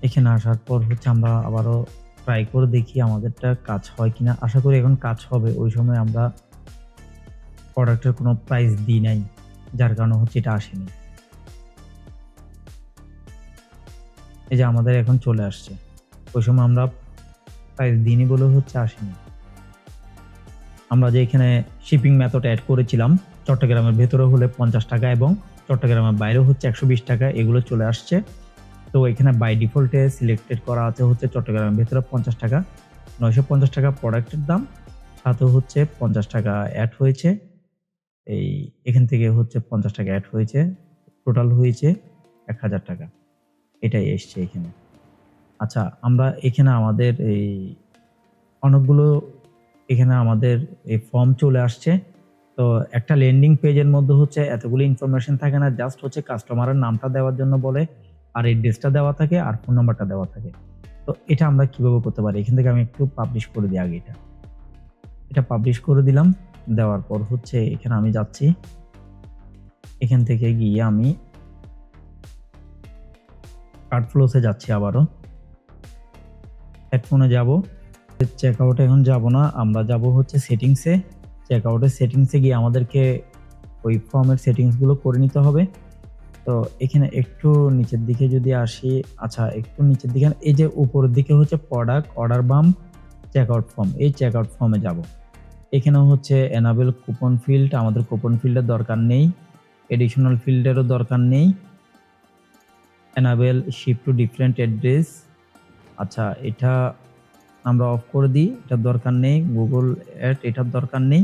এখানে আসার পর হচ্ছে আমরা আবারও ট্রাই করে দেখি আমাদেরটা কাজ হয় কিনা। আশা করি এখন কাজ হবে। ওই সময় আমরা প্রোডাক্টের কোনো প্রাইস দিই নাই, যার কারণে হচ্ছে এটা আসেনি। এই যে আমাদের এখন চলে আসছে, ওই সময় আমরা প্রাইস দিইনি বলে হচ্ছে আসেনি। আমরা যে এখানে শিপিং মেথড অ্যাড করেছিলাম, চট্টগ্রামের ভেতরে হলে 50 টাকা এবং চট্টগ্রামের বাইরে হচ্ছে 120 টাকা, এগুলো চলে আসছে। তো এখানে বাই ডিফল্টে সিলেক্টেড করা আছে হচ্ছে চট্টগ্রামের ভেতরে 50 টাকা, 950 টাকা প্রোডাক্টের দাম, সাথে হচ্ছে 50 টাকা অ্যাড হয়েছে। এই এখান থেকে হচ্ছে 50 টাকা অ্যাড হয়েছে, টোটাল হয়েছে 1000 টাকা, এটাই এসছে এখানে। আচ্ছা, আমরা এখানে আমাদের এই অনেকগুলো এখানে আমাদের এই ফর্ম চলে আসছে। তো একটা ল্যান্ডিং পেজের মধ্যে হচ্ছে এতগুলো ইনফরমেশন থাকে না, জাস্ট হচ্ছে কাস্টমারের নামটা দেওয়ার জন্য বলে, আর এড্রেসটা দেওয়া থাকে আর ফোন নাম্বারটা দেওয়া থাকে। তো এটা আমরা কিভাবে করতে পারি, এখান থেকে আমি একটু পাবলিশ করে দিই আগে। এটা পাবলিশ করে দিলাম। দেওয়ার পর হচ্ছে এখানে আমি যাচ্ছি, এখান থেকে গিয়ে আমি কার্ট ফ্লোসে যাচ্ছি, আবারও হেডফোনে যাব। চেকআউটে এখন যাব না, আমরা যাব হচ্ছে সেটিংসে। চেকআউটের সেটিংসে গিয়ে আমাদেরকে ওই ফর্মের সেটিংসগুলো করে নিতে হবে। তো এখানে একটু নিচের দিকে যদি আসি, আচ্ছা একটু নিচের দিকে, এই যে উপরের দিকে হচ্ছে product order bump checkout form, এই চেকআউট ফর্মে যাব। এখানে হচ্ছে এনাবেল কুপন ফিল্ড, আমাদের কুপন ফিল্ডের দরকার নেই, এডিশনাল ফিল্ডেরও দরকার নেই। Enable ship to different address, আচ্ছা এটা আমরা অফ করে দিই, এটার দরকার নেই। গুগল অ্যাড, এটার দরকার নেই।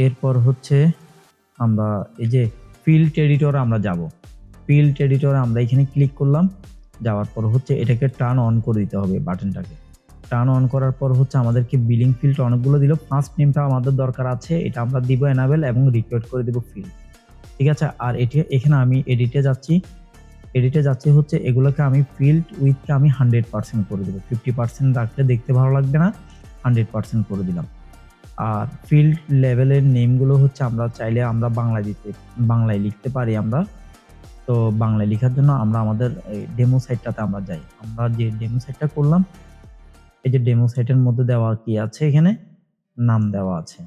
এরপর হচ্ছে আমরা এই যে ফিল্ড এডিটর আমরা যাব। ফিল্ড এডিটরে আমরা এখানে ক্লিক করলাম, যাওয়ার পর হচ্ছে এটাকে টার্ন অন করে দিতে হবে, বাটনটাকে টার্ন অন করার পর হচ্ছে আমাদেরকে বিলিং ফিল্ড অনেকগুলো দিল। ফার্স্ট নেমটা আমাদের দরকার আছে, এটা আমরা দিব এনাবেল এবং রিকোয়েস্ট করে দিব ফিল্ড। ঠিক আছে, আর এখানে আমি এডিটে যাচ্ছি হচ্ছে এগুলোকে আমি ফিল্ড উইথকে আমি 100% করে দেবো। 50% রাখলে দেখতে ভালো লাগবে না, 100% করে দিলাম। আর ফিল্ড লেভেলের নেমগুলো হচ্ছে আমরা চাইলে আমরা বাংলায় লিখতে পারি আমরা। তো বাংলায় লেখার জন্য আমরা আমাদের ডেমো সাইটটাতে আমরা যাই। আমরা যে ডেমো সাইটটা করলাম, এই যে ডেমো সাইটের মধ্যে দেওয়া কি আছে, এখানে নাম দেওয়া আছে।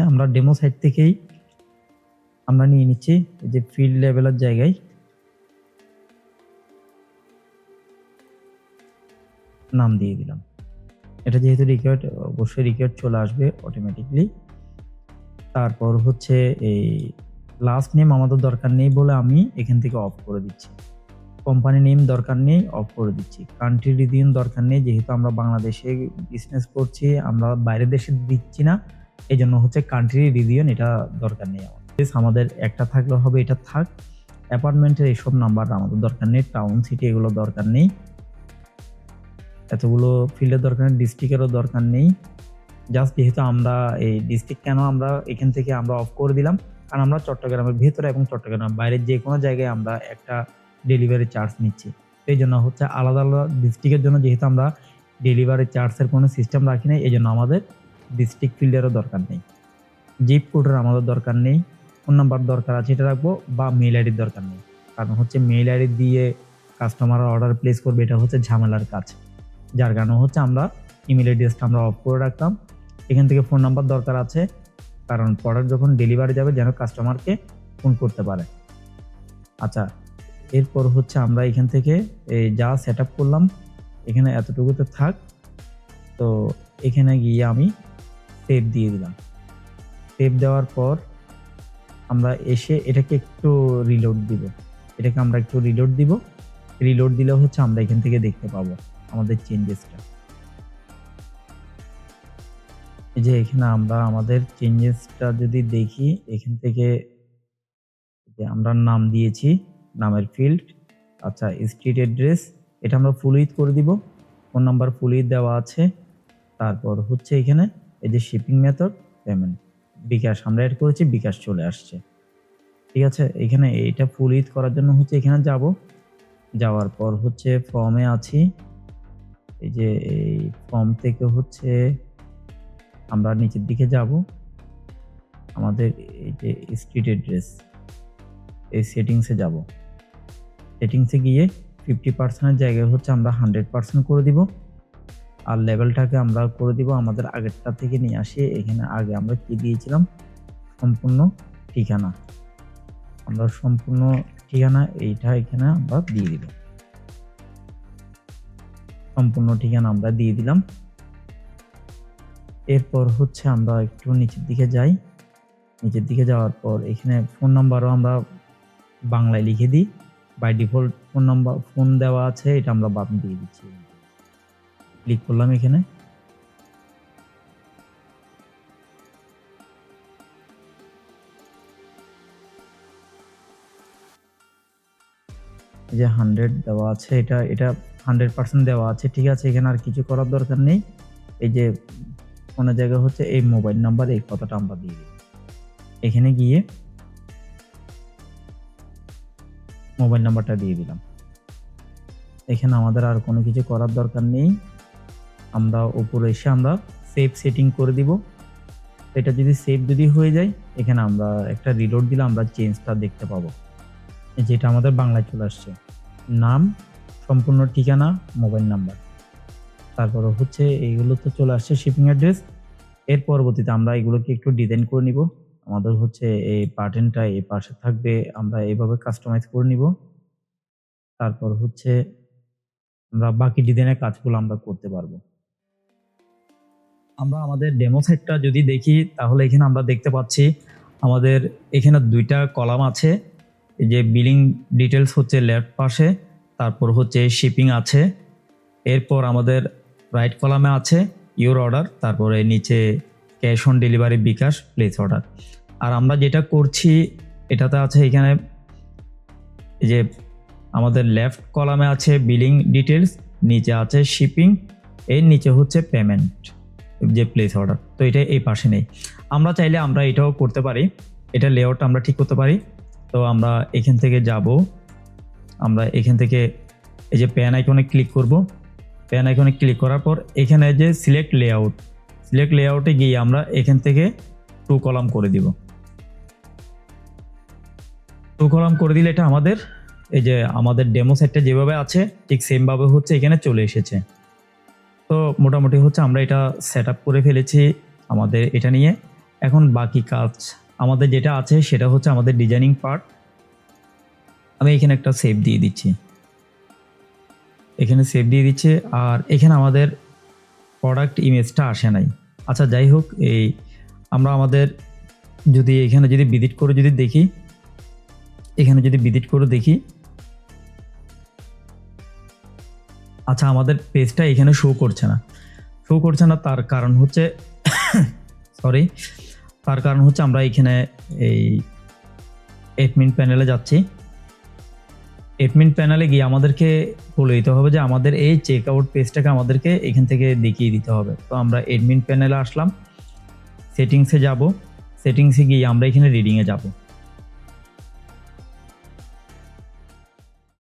আমরা ডেমো সাইট থেকেই আমরা নিয়ে নিচ্ছি, এই যে ফিল্ড লেভেলের জায়গায় নাম দিয়ে দিলাম। এটা যেহেতু রিকোয়ার্ড, অবশ্যই রিকোয়ার্ড চলে আসবে অটোমেটিকলি। তারপর হচ্ছে এই লাস্ট নেম আমাদের দরকার নেই বলে আমি এখান থেকে অফ করে দিচ্ছি। কোম্পানি নেম দরকার নেই, অফ করে দিচ্ছি। কান্ট্রি রিজিয়ন দরকার নেই, যেহেতু আমরা বাংলাদেশে বিজনেস করছি, আমরা বাইরের দেশে দিচ্ছি না, এই জন্য হচ্ছে কান্ট্রি রিজিয়ন এটা দরকার নেই। আমাদের একটা থাকলে হবে, এটা থাক। অ্যাপার্টমেন্টের এইসব নাম্বার আমাদের দরকার নেই, টাউন সিটি এগুলো দরকার নেই, এতগুলো ফিল্ডের দরকার নেই, ডিস্ট্রিক্টেরও দরকার নেই। জাস্ট যেহেতু আমরা এই ডিস্ট্রিক্ট কেন আমরা এখান থেকে আমরা অফ করে দিলাম, কারণ আমরা চট্টগ্রামের ভেতরে এবং চট্টগ্রামের বাইরের যে কোনো জায়গায় আমরা একটা ডেলিভারি চার্জ নিচ্ছি। এই জন্য হচ্ছে আলাদা আলাদা ডিস্ট্রিক্টের জন্য যেহেতু আমরা ডেলিভারি চার্জের কোনো সিস্টেম রাখি নাই, এই জন্য আমাদের ডিস্ট্রিক্ট ফিল্ডেরও দরকার নেই, জিপ কোডের আমাদের দরকার নেই, ফোন নাম্বার দরকার আছে এটা রাখবো, বা মেইল আইডির দরকার নেই। কারণ হচ্ছে মেইল আইডি দিয়ে কাস্টমার অর্ডার প্লেস করবে, এটা হচ্ছে ঝামেলার কাজ। যার কারণে হচ্ছে আমরা ইমেল অ্যাড্রেসটা আমরা অফ করে রাখতাম। এখান থেকে ফোন নাম্বার দরকার আছে, কারণ প্রোডাক্ট যখন ডেলিভারি যাবে যেন কাস্টমারকে ফোন করতে পারে। আচ্ছা, এরপর হচ্ছে আমরা এখান থেকে এই যা সেট আপ করলাম এখানে এতটুকুতে থাক। তো এখানে গিয়ে আমি সেভ দিয়ে দিলাম। সেভ দেওয়ার পর আমরা এসে এটাকে একটু রিলোড দিব, এটাকে আমরা একটু রিলোড দিব। রিলোড দিলে হচ্ছে আমরা এখান থেকে দেখতে পাবো আমাদের চেঞ্জেসটা। এই যে এখানে আমরা আমাদের চেঞ্জেসটা যদি দেখি, এখান থেকে যে আমরা নাম দিয়েছি, নামের ফিল্ড, আচ্ছা স্ট্রিট অ্যাড্রেস এটা আমরা ফুল উইথ করে দিব, ফোন নাম্বার ফুল উইথ দেওয়া আছে। তারপর হচ্ছে এখানে এই যে শিপিং মেথড পেমেন্ট বিকাশ আমরা অ্যাড করেছি, বিকাশ চলে আসছে। ঠিক আছে, এখানে এইটা ফুল উইথ করার জন্য হচ্ছে এখানে যাব, যাওয়ার পর হচ্ছে ফর্মে আছি, এই যে এই ফর্ম থেকে হচ্ছে আমরা নিচের দিকে যাব, আমাদের এই যে স্ট্রিট অ্যাড্রেস এই সেটিংসে যাব। সেটিংসে গিয়ে 50% জায়গায় হচ্ছে আমরা 100% করে দিব, আর লেভেলটাকে আমরা করে দিব আমাদের আগেরটা থেকে নিয়ে আসি। এখানে আগে আমরা কি দিয়েছিলাম, সম্পূর্ণ ঠিকানা, আমরা সম্পূর্ণ ঠিকানা এইটা এখানে আমরা দিয়ে দিব, সম্পূর্ণ ঠিকানা আমরা দিয়ে দিলাম। এরপর হচ্ছে আমরা একটু নিচের দিকে যাই, নিচের দিকে যাওয়ার পর এখানে ফোন নাম্বারও আমরা বাংলায় লিখে দিই, by default phone number phone দেওয়া আছে, এটা আমরা বাদ দিয়ে দিচ্ছি। ক্লিক করলাম এখানে, যে 100 দেওয়া আছে, এটা 100% দেওয়া আছে। ঠিক আছে, এখানে আর কিছু করার দরকার নেই। এই যে কোনো জায়গায় হচ্ছে এই মোবাইল নাম্বার এই কথাটা আমরা দিয়ে দিই, এখানে গিয়ে মোবাইল নাম্বারটা দিয়ে দিলাম। এখানে আমাদের আর কোনো কিছু করার দরকার নেই। আমরা উপরে এসে আমরা সেভ সেটিং করে দিব। এটা যদি সেভ যদি হয়ে যায়, এখানে আমরা একটা রিলোড দিলে আমরা চেঞ্জটা দেখতে পাবো, যেটা আমাদের বাংলায় চলে আসছে, নাম, সম্পূর্ণ ঠিকানা, মোবাইল নাম্বার, তারপরে হচ্ছে এইগুলো তো চলে আসছে শিপিং অ্যাড্রেস। এর পরবর্তীতে আমরা এগুলোকে একটু ডিজাইন করে নিব। আমাদের হচ্ছে এই বাটনটা এই পাশে থাকবে, আমরা এইভাবে কাস্টমাইজ করে নিব। তারপর হচ্ছে আমরা বাকি ডিজাইনের কাজগুলো আমরা করতে পারবো। আমরা আমাদের ডেমো সাইটটা যদি দেখি, তাহলে এখানে আমরা দেখতে পাচ্ছি আমাদের এখানে দুইটা কলাম আছে। এই যে বিলিং ডিটেলস হচ্ছে লেফট পাশে, তারপর হচ্ছে শিপিং আছে, এরপর আমাদের রাইট কলামে আছে ইউর অর্ডার, তারপরে নিচে cash on delivery bKash place order. আর আমরা যেটা করছি এটাতে আছে এখানে যে আমাদের লেফট কলামে আছে বিলিং ডিটেলস, নিচে আছে শিপিং, এর নিচে হচ্ছে পেমেন্ট যে প্লেস অর্ডার। তো এটা এই পাশে নেই, আমরা চাইলে আমরা এটাও করতে পারি, এটা লেআউট আমরা ঠিক করতে পারি। তো আমরা এখান থেকে যাব, আমরা এখান থেকে এই যে প্যান আইকনে ক্লিক করব। প্যান আইকনে ক্লিক করার পর এখানে যে সিলেক্ট লেআউট, সিলেক্ট লেআউটে গিয়ে আমরা এখান থেকে 2 কলাম করে দিব। 2 কলাম করে দিলে এটা আমাদের এই যে আমাদের ডেমো সেটটা যেভাবে আছে ঠিক সেম ভাবে হচ্ছে এখানে চলে এসেছে। তো মোটামুটি হচ্ছে আমরা এটা সেট আপ করে ফেলেছি আমাদের এটা নিয়ে। এখন বাকি কাজ আমাদের যেটা আছে সেটা হচ্ছে আমাদের ডিজাইনিং পার্ট। আমি এখানে একটা সেভ দিয়ে দিচ্ছি, এখানে সেভ দিয়ে দিচ্ছে। আর এখানে আমাদের প্রোডাক্ট ইমেজটা আসে নাই। আচ্ছা যাই হোক, এই আমরা আমাদের যদি এখানে যদি ভিজিট করে যদি দেখি, এখানে যদি ভিজিট করে দেখি, আচ্ছা আমাদের পেজটা এখানে শো করছে না। তার কারণ হচ্ছে সরি, তার কারণ হচ্ছে আমরা এখানে এই অ্যাডমিন প্যানেলে যাচ্ছি। অ্যাডমিন প্যানেলে গিয়ে আমাদেরকে বলে দিতে হবে যে আমাদের এই চেক আউট পেজটাকে আমাদেরকে এখান থেকে দেখিয়ে দিতে হবে। তো আমরা অ্যাডমিন প্যানেলে আসলাম, সেটিংসে যাব, সেটিংসে গিয়ে আমরা এখানে রিডিংয়ে যাব।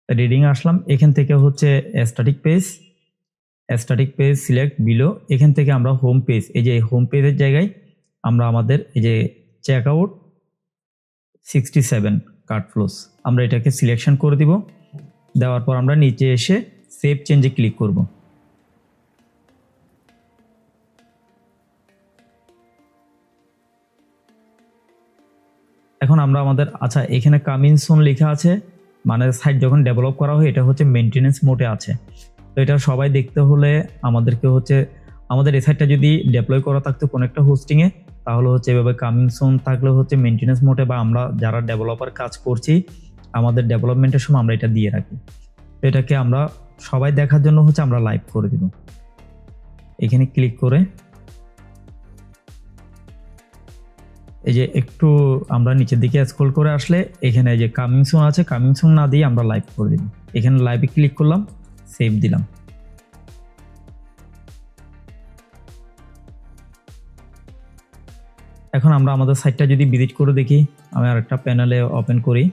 রিডিং আসলাম, এখান থেকে হচ্ছে স্ট্যাটিক পেজ সিলেক্ট বিলো, এখান থেকে আমরা হোম পেজ, এই যে হোম পেজের জায়গায় আমরা আমাদের এই যে চেক আউট 67 কার্ড ফ্লোস আমরা এটাকে সিলেকশন করে দিব। দেওয়ার পর আমরা নিচে এসে সেভ চেঞ্জে ক্লিক করব। এখন আমরা আমাদের এখানে কামিং সুন লেখা আছে, মানে সাইট যখন ডেভেলপ করা হয় এটা হচ্ছে মেনটেনেন্স মোডে আছে। তো এটা সবাই দেখতে হলে আমাদেরকে হচ্ছে আমাদের এই সাইটটা যদি ডেপ্লয় করা থাকতো কোনো একটা হোস্টিংয়ে, তাহলে হচ্ছে এভাবে কামিং সুন থাকলে হচ্ছে মেনটেনেন্স মোডে, বা আমরা যারা ডেভেলপার কাজ করছি আমাদের ডেভেলপমেন্টের সময় আমরা এটা দিয়ে রাখি। তো এটাকে আমরা সবাই দেখার জন্য হচ্ছে আমরা লাইভ করে দিব। এখানে ক্লিক করে এই যে একটু আমরা নিচের দিকে স্ক্রল করে আসলে এখানে যে কামিং সুন আছে, কামিং সুন না দিয়ে আমরা লাইভ করে দিব। এখানে লাইভে ক্লিক করলাম, সেভ দিলাম। এখন আমরা আমাদের সাইটটা যদি ভিজিট করে দেখি, আমি আরেকটা প্যানেলে ওপেন করি।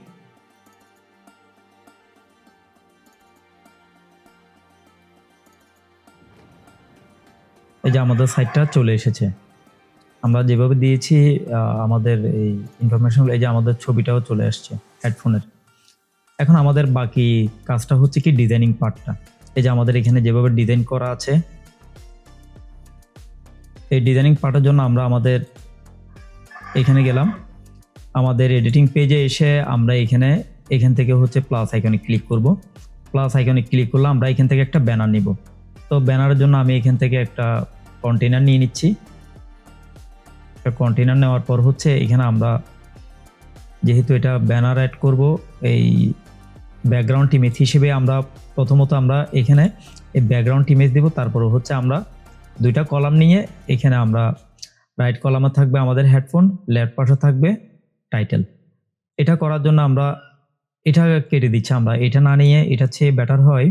এই যে আমাদের সাইটটা চলে এসেছে, আমরা যেভাবে দিয়েছি আমাদের এই ইনফরমেশন, এই যে আমাদের ছবিটাও চলে আসছে হেডফোনের। এখন আমাদের বাকি কাজটা হচ্ছে কি ডিজাইনিং পার্টটা। এই যে আমাদের এখানে যেভাবে ডিজাইন করা আছে, এই ডিজাইনিং পার্টের জন্য আমরা আমাদের এখানে গেলাম, আমাদের এডিটিং পেজে এসে আমরা এখান থেকে হচ্ছে প্লাস আইকনে ক্লিক করব। প্লাস আইকনে ক্লিক করলে আমরা এখান থেকে একটা ব্যানার নিব। তো ব্যানারের জন্য আমি এখান থেকে একটা কন্টেনার নিয়ে নিচ্ছি। একটা কন্টেনার নেওয়ার পর হচ্ছে এখানে আমরা যেহেতু এটা ব্যানার অ্যাড করব, এই ব্যাকগ্রাউন্ড ইমেজ হিসেবে আমরা প্রথমত আমরা এখানে এই ব্যাকগ্রাউন্ড ইমেজ দেব। তারপর হচ্ছে আমরা দুইটা কলাম নিয়ে এখানে আমরা রাইট কলামে থাকবে আমাদের হেডফোন, লেফট পাশে থাকবে টাইটেল। এটা করার জন্য আমরা এটা কেটে দিচ্ছি, আমরা এটা না নিয়ে এটা চেয়ে বেটার হয়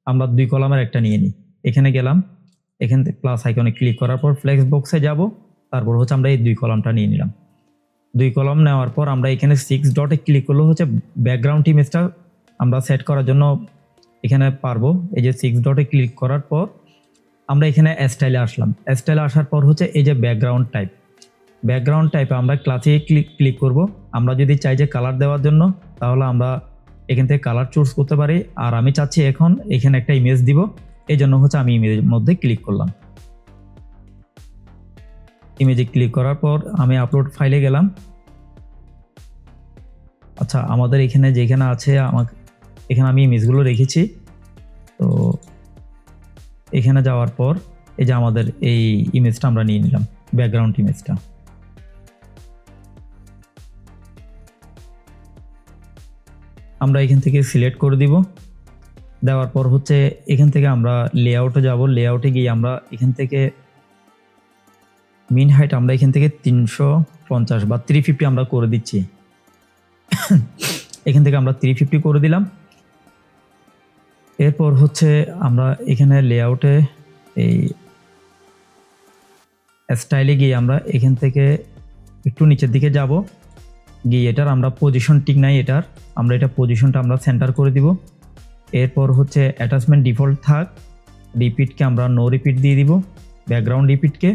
আমরা দুই কলামের একটা নিয়ে নিই। এখানে গেলাম, এখান থেকে প্লাস আইকনে ক্লিক করার পর ফ্লেক্স বক্সে যাব, তারপর হচ্ছে আমরা এই দুই কলামটা নিয়ে নিলাম। দুই কলাম নেওয়ার পর আমরা এখানে 6 ডটে ক্লিক করলে হচ্ছে ব্যাকগ্রাউন্ড ইমেজটা আমরা সেট করার জন্য এখানে পারবো। এই যে 6 ডটে ক্লিক করার পর আমরা এখানে স্টাইলে আসলাম। স্টাইলে আসার পর হচ্ছে এই যে ব্যাকগ্রাউন্ড টাইপে আমরা ক্লাসে ক্লিক করব। আমরা যদি চাই যে কালার দেওয়ার জন্য, তাহলে আমরা এখান থেকে কালার চুজ করতে পারি। আর আমি চাচ্ছি এখন এখানে একটা ইমেজ দিব, এই জন্য হচ্ছে আমি ইমেজের মধ্যে ক্লিক করলাম। ইমেজে ক্লিক করার পর আমি আপলোড ফাইলে গেলাম। আমাদের এখানে যেখানে আছে এখানে আমি ইমেজগুলো রেখেছি। তো এখানে যাওয়ার পর এই যে আমাদের এই ইমেজটা আমরা নিয়ে নিলাম, ব্যাকগ্রাউন্ড ইমেজটা। আমরা এখান থেকে সিলেক্ট করে দিব। দেওয়ার পর হচ্ছে এখান থেকে আমরা লেআউটে যাব। লেআউটে গিয়ে আমরা এখান থেকে মিন হাইট আমরা এখান থেকে 350 বা 350 আমরা করে দিচ্ছি। এখান থেকে আমরা 350 করে দিলাম। এরপর হচ্ছে আমরা এখানে লেআউটে এই স্টাইলে গিয়ে আমরা এখান থেকে একটু নিচের দিকে যাব, গিয়ে এটার আমরা পজিশন ঠিক নাই, আমরা এটা পজিশনটা আমরা সেন্টার করে দিব। এরপর হচ্ছে অ্যাটাচমেন্ট ডিফল্ট থাক, রিপিটকে আমরা নো রিপিট দিয়ে দিব, ব্যাকগ্রাউন্ড রিপিটকে,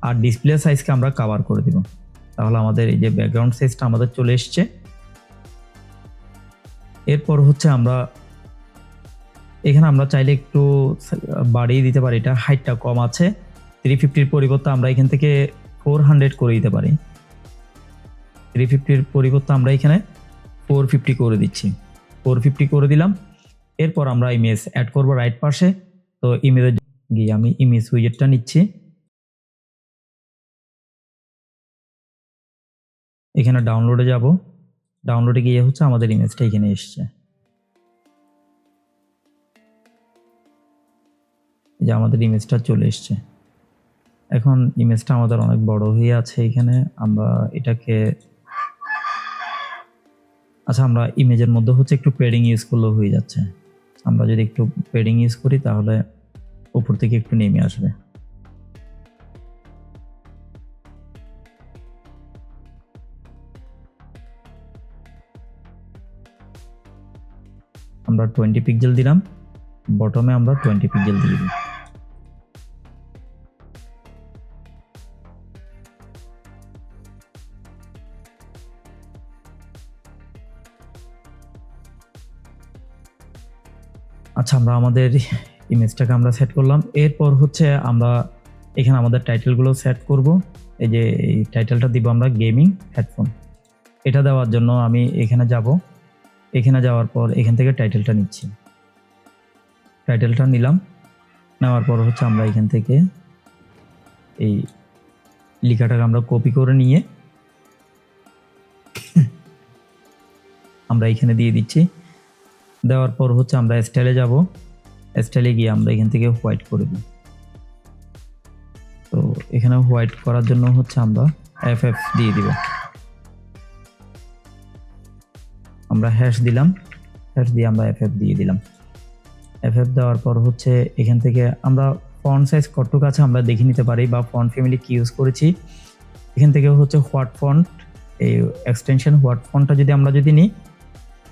আর ডিসপ্লে সাইজকে আমরা কভার করে দিব। তাহলে আমাদের এই যে ব্যাকগ্রাউন্ড সাইজটা আমাদের চলে এসছে। এরপর হচ্ছে আমরা এখানে আমরা চাইলে একটু বাড়িয়ে দিতে পারি, এটা হাইটটা কম আছে। 350-র পরিবর্তে আমরা এখান থেকে 400 করে দিতে পারি। 350-র পরিবর্তে আমরা এখানে 450 করে দিচ্ছি। 450 করে দিলাম। এরপর আমরা ইমেজ অ্যাড করব রাইট পাশে। তো ইমেজে গিয়ে আমি ইমেজ উইজেটটা নিচ্ছি। এখানে ডাউনলোডে যাব। ডাউনলোডে গিয়ে হচ্ছে আমাদের ইমেজটা এখানে এসছে। এই যে আমাদের ইমেজটা চলে এসছে। এখন ইমেজটা আমাদের অনেক বড় হয়ে আছে এখানে। আমরা এটাকে আমরা ইমেজের মধ্যে হচ্ছে একটু পেডিং ইউজ করলেও হয়ে যাচ্ছে। আমরা যদি একটু পেডিং ইউজ করি তাহলে উপর থেকে একটু নেমে আসবে। আমরা 20 পিক্সেল দিলাম, বটমে আমরা 20 পিক্সেল দিয়ে দিই। আচ্ছা, আমরা আমাদের ইমেজটাকে আমরা সেট করলাম। এরপর হচ্ছে আমরা এখানে আমাদের টাইটেলগুলো সেট করব। এই যে এই টাইটেলটা দিব আমরা গেমিং হেডফোন। এটা দেওয়ার জন্য আমি এখানে যাব, এখানে যাওয়ার পর এখান থেকে টাইটেলটা নিচ্ছি। টাইটেলটা নিলাম, নেওয়ার পর হচ্ছে আমরা এখান থেকে এই লেখাটাকে আমরা কপি করে নিয়ে আমরা এখানে দিয়ে দিচ্ছি। দেওয়ার পর হচ্ছে আমরা স্টাইলে যাব, স্টাইলে গিয়ে আমরা এখান থেকে হোয়াইট করে দিই। তো এখানে হোয়াইট করার জন্য হচ্ছে আমরা FF দিয়ে দিব। আমরা হ্যাশ দিলাম, হ্যাশ দিয়ে আমরা FF দিয়ে দিলাম। FF দেওয়ার পর হচ্ছে এখান থেকে আমরা ফন্ট সাইজ কতটুকু আছে আমরা দেখে নিতে পারি, বা ফন্ট ফ্যামিলি কি ইউজ করেছি। এখান থেকে হচ্ছে হোয়াট ফন্ট, এই এক্সটেনশন হোয়াট ফন্টটা আমরা যদি নিই,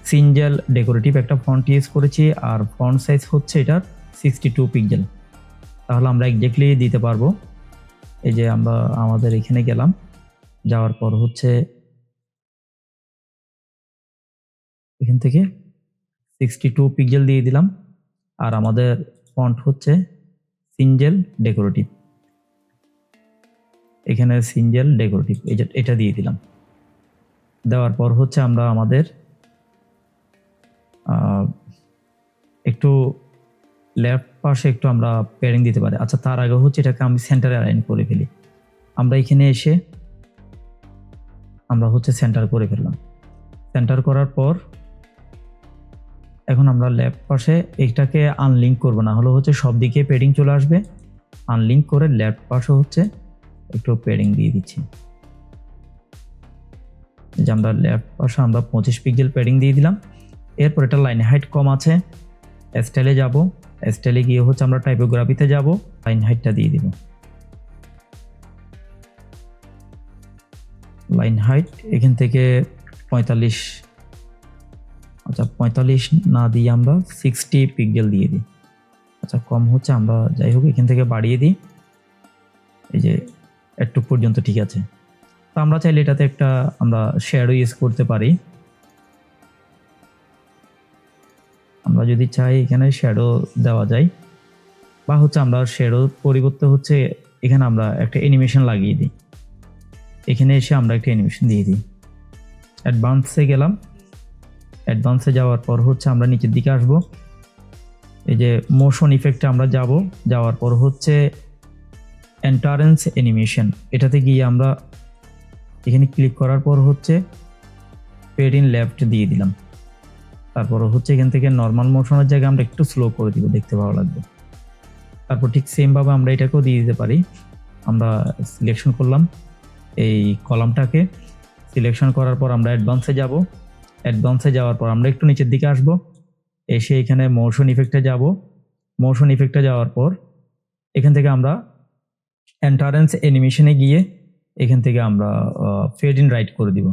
সিনজেল ডেকোরেটিভ একটা ফন্ট ইউজ করেছি, আর ফন্ট সাইজ হচ্ছে এটার 62 পিক্সেল। তাহলে আমরা এক্স্যাক্টলি দিতে পারবো। এই যে আমরা আমাদের এখানে গেলাম, যাওয়ার পর হচ্ছে এখান থেকে 62 পিক্সেল দিয়ে দিলাম, আর আমাদের ফন্ট হচ্ছে সিনজেল ডেকোরেটিভ। এখানে সিনজেল ডেকোরেটিভ এটা দিয়ে দিলাম। দেওয়ার পর হচ্ছে আমরা আমাদের একটু লেফট পাশে একটু আমরা প্যাডিং দিতে পারি। আচ্ছা, তার আগে হচ্ছে এটাকে আমি সেন্টারে অ্যালাইন করে ফেলি। আমরা এখানে এসে আমরা হচ্ছে সেন্টার করে ফেললাম। সেন্টার করার পর এখন আমরা লেফট পাশে এটাকে আনলিঙ্ক করবো, না হলে হচ্ছে সব দিকে প্যাডিং চলে আসবে। আনলিঙ্ক করে লেফট পাশে হচ্ছে একটু প্যাডিং দিয়ে দিচ্ছি। যে আমরা লেফট পাশে আমরা 25 পিক্সেল প্যাডিং দিয়ে দিলাম। এরপর এটা লাইন হাইট কম আছে, স্টাইলে যাব, স্টাইলে গিয়ে হচ্ছে আমরা টাইপোগ্রাফিতে যাব, লাইন হাইটটা দিয়ে দিব। লাইন হাইট এখান থেকে 45, আচ্ছা 45 না দিয়ে আমরা 60 পিক্সেল দিয়ে দিই। আচ্ছা, কম হচ্ছে, আমরা যাই হোক এখান থেকে বাড়িয়ে দিই। এই যে একটু পর্যন্ত ঠিক আছে। তো আমরা চাইলে এটাতে একটা আমরা শ্যাডো ইউজ করতে পারি। আমরা যদি চাই এখানে শ্যাডো দেওয়া যায়, বা হচ্ছে আমরা শ্যাডো পরিবর্তে হচ্ছে এখানে আমরা একটা অ্যানিমেশন লাগিয়ে দিই। এখানে এসে আমরা একটা অ্যানিমেশন দিয়ে দিই। অ্যাডভান্সে গেলাম, অ্যাডভান্সে যাওয়ার পর হচ্ছে আমরা নিচের দিকে আসব। এই যে মোশন ইফেক্টে আমরা যাব, যাওয়ার পর হচ্ছে এন্টারেন্স অ্যানিমেশন, এটাতে গিয়ে আমরা এখানে ক্লিক করার পর হচ্ছে পেড ইন লেফট দিয়ে দিলাম। তারপর হচ্ছে এখান থেকে নর্মাল মোশনের জায়গায় আমরা একটু স্লো করে দিব, দেখতে ভালো লাগবে। তারপর ঠিক সেমভাবে আমরা এটাকেও দিয়ে দিতে পারি। আমরা সিলেকশন করলাম এই কলামটাকে, সিলেকশন করার পর আমরা অ্যাডভান্সে যাব। অ্যাডভান্সে যাওয়ার পর আমরা একটু নিচের দিকে আসব, এসে এখানে মোশন ইফেক্টে যাব। মোশন ইফেক্টে যাওয়ার পর এখান থেকে আমরা এন্টারেন্স অ্যানিমেশনে গিয়ে এখান থেকে আমরা ফেড ইন রাইট করে দিব।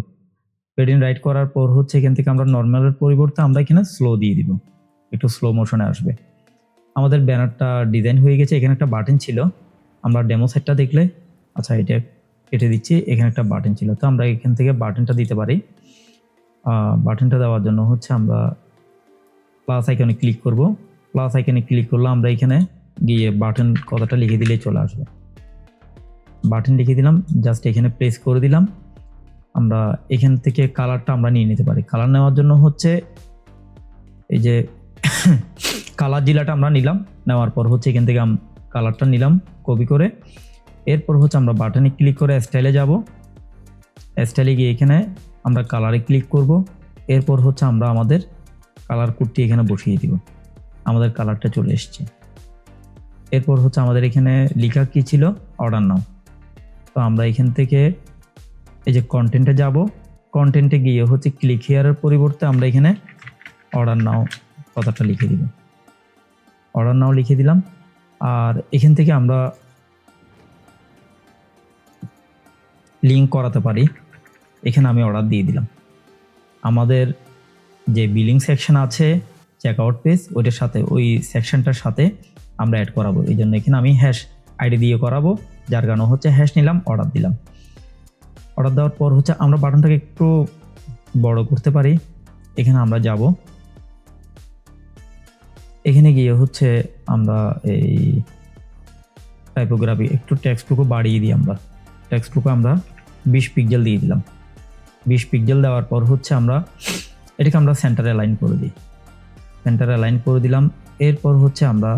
ফেড ইন রাইট করার পর হচ্ছে এখান থেকে আমরা নর্মালের পরিবর্তে আমরা এখানে স্লো দিয়ে দিব, একটু স্লো মোশনে আসবে। আমাদের ব্যানারটা ডিজাইন হয়ে গেছে। এখানে একটা বাটন ছিল, আমরা ডেমো সেটটা দেখলে, আচ্ছা এটা কেটে দিচ্ছি, এখানে একটা বাটন ছিল, তো আমরা এখান থেকে বাটনটা দিতে পারি। বাটনটা দেওয়ার জন্য হচ্ছে আমরা প্লাস আইকনে ক্লিক করব। প্লাস আইকনে ক্লিক করলে আমরা এখানে গিয়ে বাটন কথাটা লিখে দিলেই চলে আসবে। বাটন লিখে দিলাম, জাস্ট এখানে প্রেস করে দিলাম। আমরা এখান থেকে কালারটা আমরা নিয়ে নিতে পারি। কালার নেওয়ার জন্য হচ্ছে এই যে কালার জিলাটা আমরা নিলাম, নেওয়ার পর হচ্ছে এখান থেকে কালারটা নিলাম কপি করে। এরপর হচ্ছে আমরা বাটনে ক্লিক করে স্টাইলে যাব। স্টাইলে গিয়ে এখানে আমরা কালারে ক্লিক করব। এরপর হচ্ছে আমরা আমাদের কালার কোডটি এখানে বসিয়ে দিব। আমাদের কালারটা চলে এসছে। এরপর হচ্ছে আমাদের এখানে লেখা কি ছিল, অর্ডার নাও। তো আমরা এখান থেকে এই যে কন্টেন্টে যাব, কন্টেন্টে গিয়ে হচ্ছে ক্লিক হিয়ারের পরিবর্তে আমরা এখানে অর্ডার নাও কথাটা লিখে দিব। অর্ডার নাও লিখে দিলাম। আর এখান থেকে আমরা লিঙ্ক করাতে পারি। এখানে আমি অর্ডার দিয়ে দিলাম। আমাদের যে বিলিং সেকশন আছে, চেকআউট পেজ, ওইটার সাথে ওই সেকশনটার সাথে আমরা অ্যাড করাবো। এই জন্য এখানে আমি হ্যাশ আইডি দিয়ে করাবো, যার কারণে হচ্ছে হ্যাশ নিলাম, অর্ডার দিলাম। অর্ডার দেওয়ার পর হচ্ছে আমরা বাটনটাকে একটু বড় করতে পারি। এখানে আমরা যাব, এখানে গিয়ে হচ্ছে আমরা এই টাইপোগ্রাফি একটু টেক্সটটুকু বাড়িয়ে দিই। আমরা টেক্সটটুকু আমরা 20 পিক্সেল দিয়ে দিলাম। 20 পিক্সেল দেওয়ার পর হচ্ছে আমরা এটাকে আমরা সেন্টারে অ্যালাইন করে দিই। সেন্টারে অ্যালাইন করে দিলাম। এরপর হচ্ছে আমরা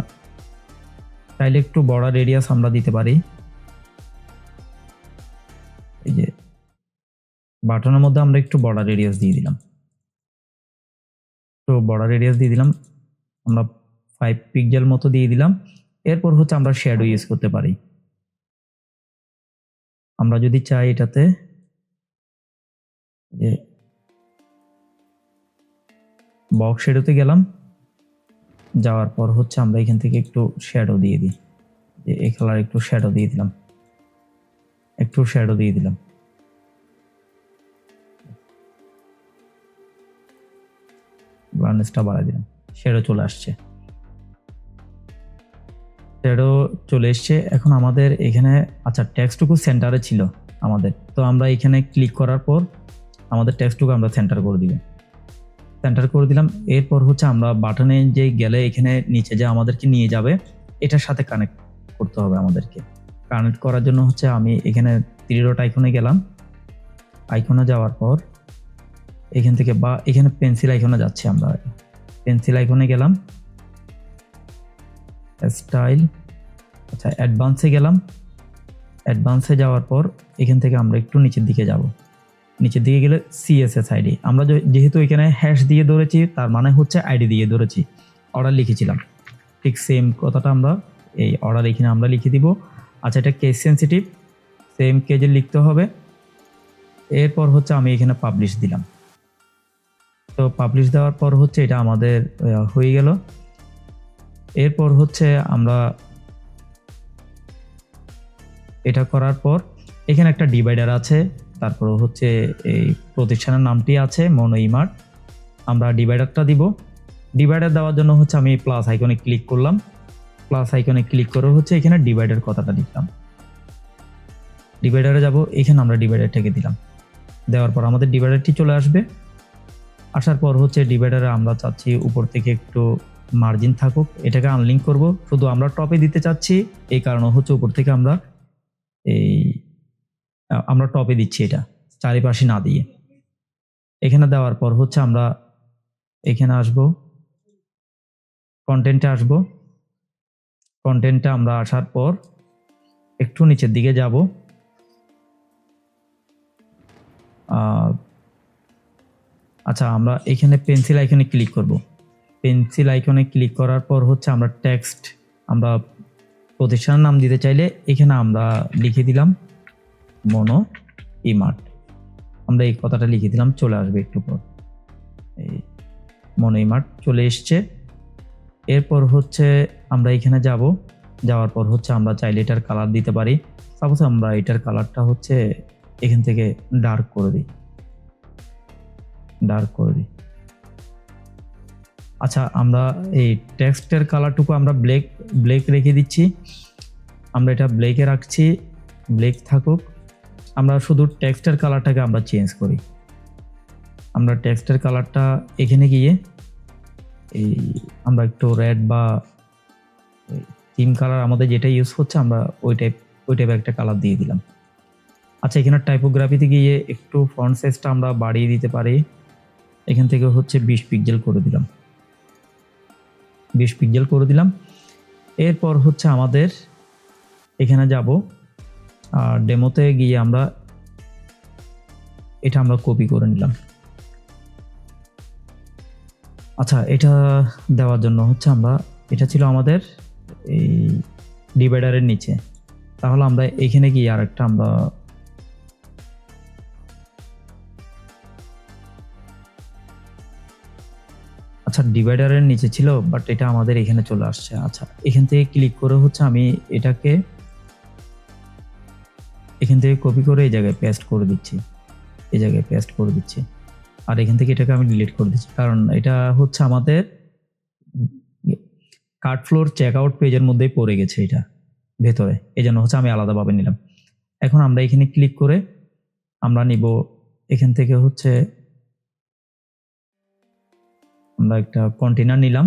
চাইলে একটু বড় রেডিয়াস আমরা দিতে পারি। এই যে বাটনের মধ্যে আমরা একটু বড় রেডিয়াস দিয়ে দিলাম, তো বড় রেডিয়াস দিয়ে দিলাম আমরা 5 পিক্সেল মতো দিয়ে দিলাম। এরপর হচ্ছে আমরা শ্যাডো ইউজ করতে পারি। আমরা যদি চাই এটাতে যে বক্স শ্যাডোতে গেলাম, যাওয়ার পর হচ্ছে আমরা এখান থেকে একটু শ্যাডো দিয়ে দিই, যে এই কালার একটু শ্যাডো দিয়ে দিলাম, একটু শ্যাডো দিয়ে দিলাম। ব্রাইটনেসটা বাড়াই দিলাম, শ্যাডো চলে আসছে, শ্যাডো চলে এসছে। এখন আমাদের এখানে আচ্ছা টেক্সটটুকু সেন্টারে ছিল আমাদের, তো আমরা এখানে ক্লিক করার পর আমাদের টেক্সটটুকু আমরা সেন্টার করে দিব, সেন্টার করে দিলাম। এরপর হচ্ছে আমরা বাটনে যে গেলে এখানে নিচে যে আমাদেরকে নিয়ে যাবে, এটার সাথে কানেক্ট করতে হবে। আমাদেরকে কানেক্ট করার জন্য হচ্ছে আমি এখানে 3 ডট আইকনে গেলাম। আইকনে যাওয়ার পর এখান থেকে বা এখানে পেন্সিল আইকনে যাচ্ছি, আমরা পেন্সিল আইকনে গেলাম, স্টাইল, আচ্ছা অ্যাডভান্সে গেলাম। অ্যাডভান্সে যাওয়ার পর এখান থেকে আমরা একটু নিচের দিকে যাব। নিচের দিকে গেলে সিএসএস আইডি, আমরা যেহেতু এখানে হ্যাশ দিয়ে ধরেছি, তার মানে হচ্ছে আইডি দিয়ে ধরেছি, অর্ডার লিখেছিলাম, ঠিক সেম কথাটা আমরা এই অর্ডার এখানে আমরা লিখে দিব। আচ্ছা এটা কেস সেন্সিটিভ, সেম কেজে লিখতে হবে। এরপর হচ্ছে আমি এখানে পাবলিশ দিলাম। তো পাবলিশ দেওয়ার পর হচ্ছে এটা আমাদের হয়ে গেল। এরপর হচ্ছে আমরা এটা করার পর এখানে একটা ডিভাইডার আছে, তারপর হচ্ছে এই প্রতিষ্ঠানের নামটি আছে মনো ইমার্ট, আমরা ডিভাইডারটা দিব। ডিভাইডার দেওয়ার জন্য হচ্ছে আমি প্লাস আইকনে ক্লিক করলাম, প্লাস আইকনে ক্লিক করে হচ্ছে এখানে ডিভাইডার কথাটা লিখলাম। ডিভাইডারে যাব, এখানে আমরা ডিভাইডারটাকে দিলাম। দেওয়ার পর আমাদের ডিভাইডারটি চলে আসবে। আসার পর হচ্ছে ডিভাইডারে আমরা চাচ্ছি উপর থেকে একটু মার্জিন থাকুক, এটাকে আনলিঙ্ক করব। শুধু আমরা টপে দিতে চাচ্ছি, এই কারণে হচ্ছে উপর থেকে আমরা টপে দিচ্ছি, এটা চারিপাশে না দিয়ে। এখানে দেওয়ার পর হচ্ছে আমরা এখানে আসব, কন্টেন্টে আসব। কন্টেন্টে আমরা আসার পর একটু নিচের দিকে যাব, আচ্ছা আমরা এখানে পেন্সিল আইকনে ক্লিক করব। পেন্সিল আইকনে ক্লিক করার পর হচ্ছে আমরা টেক্সট, আমরা প্রতিষ্ঠানের নাম দিতে চাইলে এখানে আমরা লিখে দিলাম মনো ইমার্ট, আমরা এই কথাটা লিখে দিলাম, চলে আসবে একটু পর। এই মনো ইমার্ট চলে এসছে। এরপর হচ্ছে আমরা এখানে যাব, যাওয়ার পর হচ্ছে আমরা চাইলে এটার কালার দিতে পারি। সাপোজ আমরা এটার কালারটা হচ্ছে এখান থেকে ডার্ক করে দিই, ডার্ক করে দিই। আচ্ছা আমরা এই টেক্সটের কালারটুকু আমরা ব্ল্যাক রেখে দিচ্ছি, আমরা এটা ব্ল্যাকে রাখছি, ব্ল্যাক থাকুক। আমরা শুধু টেক্সটের কালারটাকে আমরা চেঞ্জ করি। আমরা টেক্সটের কালারটা এখানে গিয়ে এই আমরা একটু রেড বা থিম কালার আমাদের যেটা ইউজ হচ্ছে আমরা ওই টাইপ একটা কালার দিয়ে দিলাম। আচ্ছা এখানে টাইপোগ্রাফিতে গিয়ে একটু ফন্ট সাইজটা আমরা বাড়িয়ে দিতে পারি, এখান থেকে হচ্ছে 20 পিক্সেল করে দিলাম, 20 পিক্সেল করে দিলাম। এরপর হচ্ছে আমাদের এখানে যাব, আর ডেমোতে গিয়ে আমরা এটা আমরা কপি করে নিলাম। আচ্ছা এটা দেওয়ার জন্য হচ্ছে আমরা, এটা ছিল আমাদের এই ডিভাইডারের নিচে, তাহলে আমরা এখানে গিয়ে আরেকটা আমরা আচ্ছা ডিভাইডারের নিচে ছিল, বাট এটা আমাদের এখানে চলে আসছে। আচ্ছা এখান থেকে ক্লিক করে হচ্ছে আমি এটাকে এখান থেকে কপি করে এই জায়গায় পেস্ট করে দিচ্ছি, এই জায়গায় পেস্ট করে দিচ্ছি। আর এখান থেকে এটাকে আমি ডিলিট করে দিচ্ছি, কারণ এটা হচ্ছে আমাদের কার্ট ফ্লোর চেকআউট পেজের মধ্যেই পড়ে গেছে এটা ভেতরে, এই জন্য হচ্ছে আমি আলাদাভাবে নিলাম। এখন আমরা এখানে ক্লিক করে আমরা নিব এখান থেকে হচ্ছে আমরা একটা কন্টেনার নিলাম।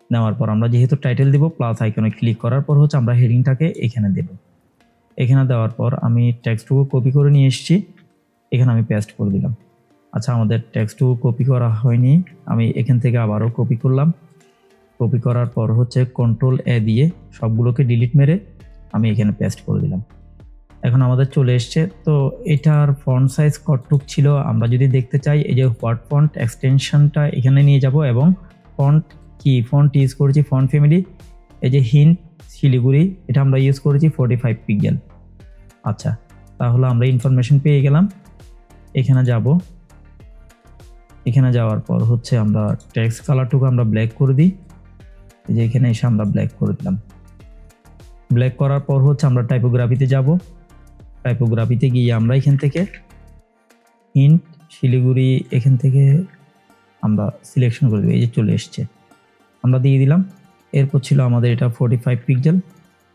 নেওয়ার পর আমরা যেহেতু টাইটেল দিব, প্লাস আইকনে ক্লিক করার পর হচ্ছে আমরা হেডিংটাকে এখানে দেব। এখানে দেওয়ার পর আমি টেক্সটটুকু কপি করে নিয়ে এসেছি, এখানে আমি পেস্ট করে দিলাম। আচ্ছা, আমাদের টেক্সটটুকু কপি করা হয়নি, আমি এখান থেকে আবারও কপি করলাম। কপি করার পর হচ্ছে কন্ট্রোল এ দিয়ে সবগুলোকে ডিলিট মেরে আমি এখানে পেস্ট করে দিলাম। এখন আমাদের চলে এসছে। তো এটার ফন্ট সাইজ কতটুক ছিল আমরা যদি দেখতে চাই, এই যে হোয়াট ফন্ট এক্সটেনশনটা এখানে নিয়ে যাব এবং ফন্ট কি ফন্ট ইউজ করেছি, ফন্ট ফ্যামিলি এই যে হিন্ট শিলিগুড়ি, এটা আমরা ইউজ করেছি 45 পিক্সেল। আচ্ছা, তাহলে আমরা ইনফরমেশন পেয়ে গেলাম। এখানে যাব, এখানে যাওয়ার পর হচ্ছে আমরা টেক্সট কালারটুকু আমরা ব্ল্যাক করে দিই। এই যে এখানে এসে আমরা ব্ল্যাক করে দিলাম। ব্ল্যাক করার পর হচ্ছে আমরা টাইপোগ্রাফিতে যাব। টাইপোগ্রাফিতে গিয়ে আমরা এখান থেকে হিন্ট শিলিগুড়ি এখান থেকে আমরা সিলেকশন করে দেব। এই যে চলে এসছে, আমরা দিয়ে দিলাম। এরপর ছিল আমাদের এটা 45 পিক্সেল,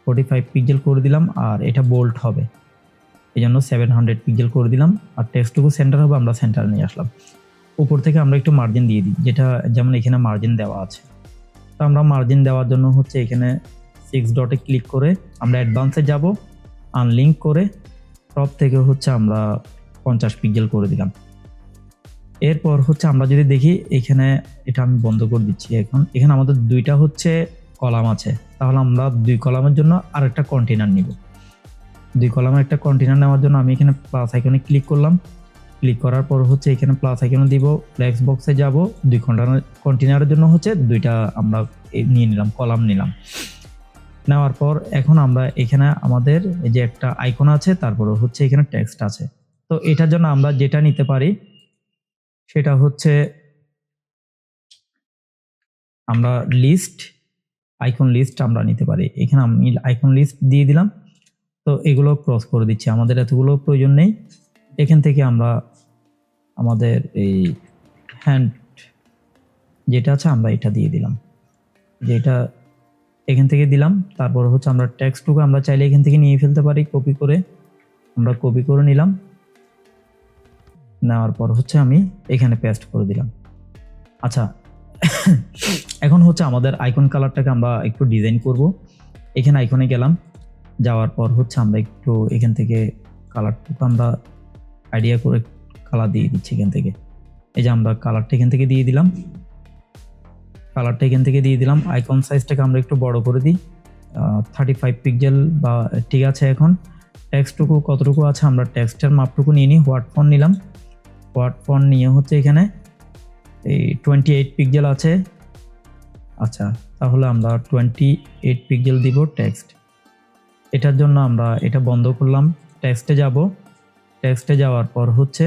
45 পিক্সেল করে দিলাম। আর এটা বোল্ড হবে, এই জন্য 700 পিক্সেল করে দিলাম। আর টেক্সটটুকু সেন্টার হবে, আমরা সেন্টারে নিয়ে আসলাম। উপর থেকে আমরা একটু মার্জিন দিয়ে দিই, যেটা যেমন এখানে মার্জিন দেওয়া আছে। তো আমরা মার্জিন দেওয়ার জন্য হচ্ছে এখানে 6 ডটে ক্লিক করে আমরা অ্যাডভান্সে যাব, আনলিঙ্ক করে টপ থেকে হচ্ছে আমরা 50 পিক্সেল করে দিলাম। এরপর হচ্ছে আমরা যদি দেখি এখানে, এটা আমি বন্ধ করে দিচ্ছি। এখন এখানে আমাদের দুইটা হচ্ছে কলাম আছে, তাহলে আমরা 2 কলামের জন্য আরেকটা কন্টেনার নিব। 2 কলামের একটা কন্টেনার নেওয়ার জন্য আমি এখানে প্লাস আইকনে ক্লিক করলাম। ক্লিক করার পর হচ্ছে এখানে প্লাস আইকনে দিব, ফ্লেক্স বক্সে যাব। 2 কন্টেনারের জন্য হচ্ছে 2টা আমরা নিয়ে নিলাম, কলাম নিলাম। নেওয়ার পর এখন আমরা এখানে আমাদের এই যে একটা আইকন আছে, তারপরে হচ্ছে এখানে টেক্সট আছে। তো এটার জন্য আমরা যেটা নিতে পারি সেটা হচ্ছে আমরা লিস্ট, আইকন লিস্ট আমরা নিতে পারি। এখানে আমি আইকন লিস্ট দিয়ে দিলাম। তো এগুলো ক্রস করে দিচ্ছি, আমাদের এতগুলো প্রয়োজন নেই। এখান থেকে আমরা আমাদের এই হ্যান্ড যেটা আছে আমরা এটা দিয়ে দিলাম, যেটা এখান থেকে দিলাম। তারপর হচ্ছে আমরা টেক্সটটুকু আমরা চাইলে এখান থেকে নিয়ে ফেলতে পারি, কপি করে আমরা কপি করে নিলাম। নেওয়ার পর হচ্ছে আমি এখানে পেস্ট করে দিলাম। আচ্ছা, এখন হচ্ছে আমাদের আইকন কালারটাকে আমরা একটু ডিজাইন করব। এখানে আইকনে গেলাম, যাওয়ার পর হচ্ছে আমরা একটু এখান থেকে কালারটুকু আমরা আইডিয়া করে কালার দিয়ে দিচ্ছি এখান থেকে। এই যে আমরা কালারটা এখান থেকে দিয়ে দিলাম, কালারটা এখান থেকে দিয়ে দিলাম। আইকন সাইজটাকে আমরা একটু বড় করে দিই, 35 পিক্সেল বা ঠিক আছে। এখন টেক্সটটুকু কতটুকু আছে আমরা টেক্সটের মাপটুকু নিয়ে নিই। হোয়াট ফন্ট নিলাম, হোয়াট ফন্ট নিয়ে হচ্ছে এখানে এই 28 পিক্সেল আছে। আচ্ছা, তাহলে আমরা 28 পিক্সেল দিব টেক্সট। এটার জন্য আমরা এটা বন্ধ করলাম, টেক্সটে যাব। টেক্সটে যাওয়ার পর হচ্ছে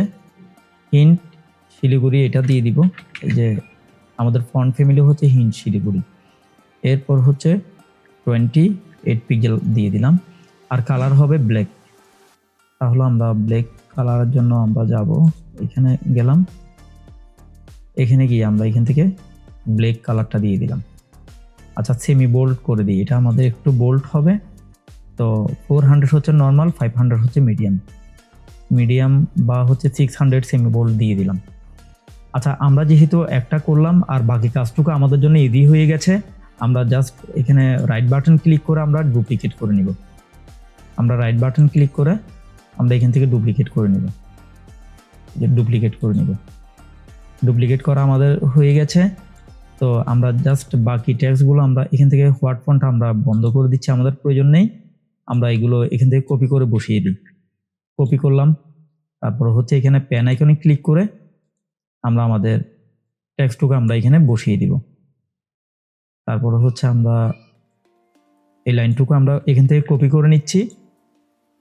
হিন্ট শিলিগুড়ি এটা দিয়ে দিব। এই যে আমাদের ফন্ট ফ্যামিলি হচ্ছে হিন্ট শিলিগুড়ি। এরপর হচ্ছে 28 পিক্সেল দিয়ে দিলাম। আর কালার হবে ব্ল্যাক। তাহলে আমরা ব্ল্যাক কালারের জন্য আমরা যাব, এখানে গেলাম। এখানে গিয়ে আমরা এখান থেকে ব্ল্যাক কালারটা দিয়ে দিলাম। আচ্ছা, সেমি বোল্ড করে দিই, এটা আমাদের একটু বোল্ড হবে। তো 400 হচ্ছে নর্মাল, 500 হচ্ছে মিডিয়াম, মিডিয়াম বা হচ্ছে 600 সেমি বোল্ড দিয়ে দিলাম। আচ্ছা, আমরা যেহেতু একটা করলাম আর বাকি কাজটুকু আমাদের জন্য ইজি হয়ে গেছে, আমরা জাস্ট এখানে রাইট বাটন ক্লিক করে আমরা ডুপ্লিকেট করে নিব। আমরা রাইট বাটন ক্লিক করে আমরা এখান থেকে ডুপ্লিকেট করে নিব, ডুপ্লিকেট করে নিব। ডুপ্লিকেট করা আমাদের হয়ে গেছে। তো আমরা জাস্ট বাকি টেক্সটগুলো আমরা এখান থেকে হোয়াট ফন্ট আমরা বন্ধ করে দিচ্ছি, আমাদের প্রয়োজন নেই। আমরা এগুলো এখান থেকে কপি করে বসিয়ে দিই। কপি করলাম, তারপর হচ্ছে এখানে পেন আইকনে ক্লিক করে আমরা আমাদের টেক্সটটুকু আমরা এখানে বসিয়ে দিব। তারপর হচ্ছে আমরা এই লাইনটুকু আমরা এখান থেকে কপি করে নিচ্ছি।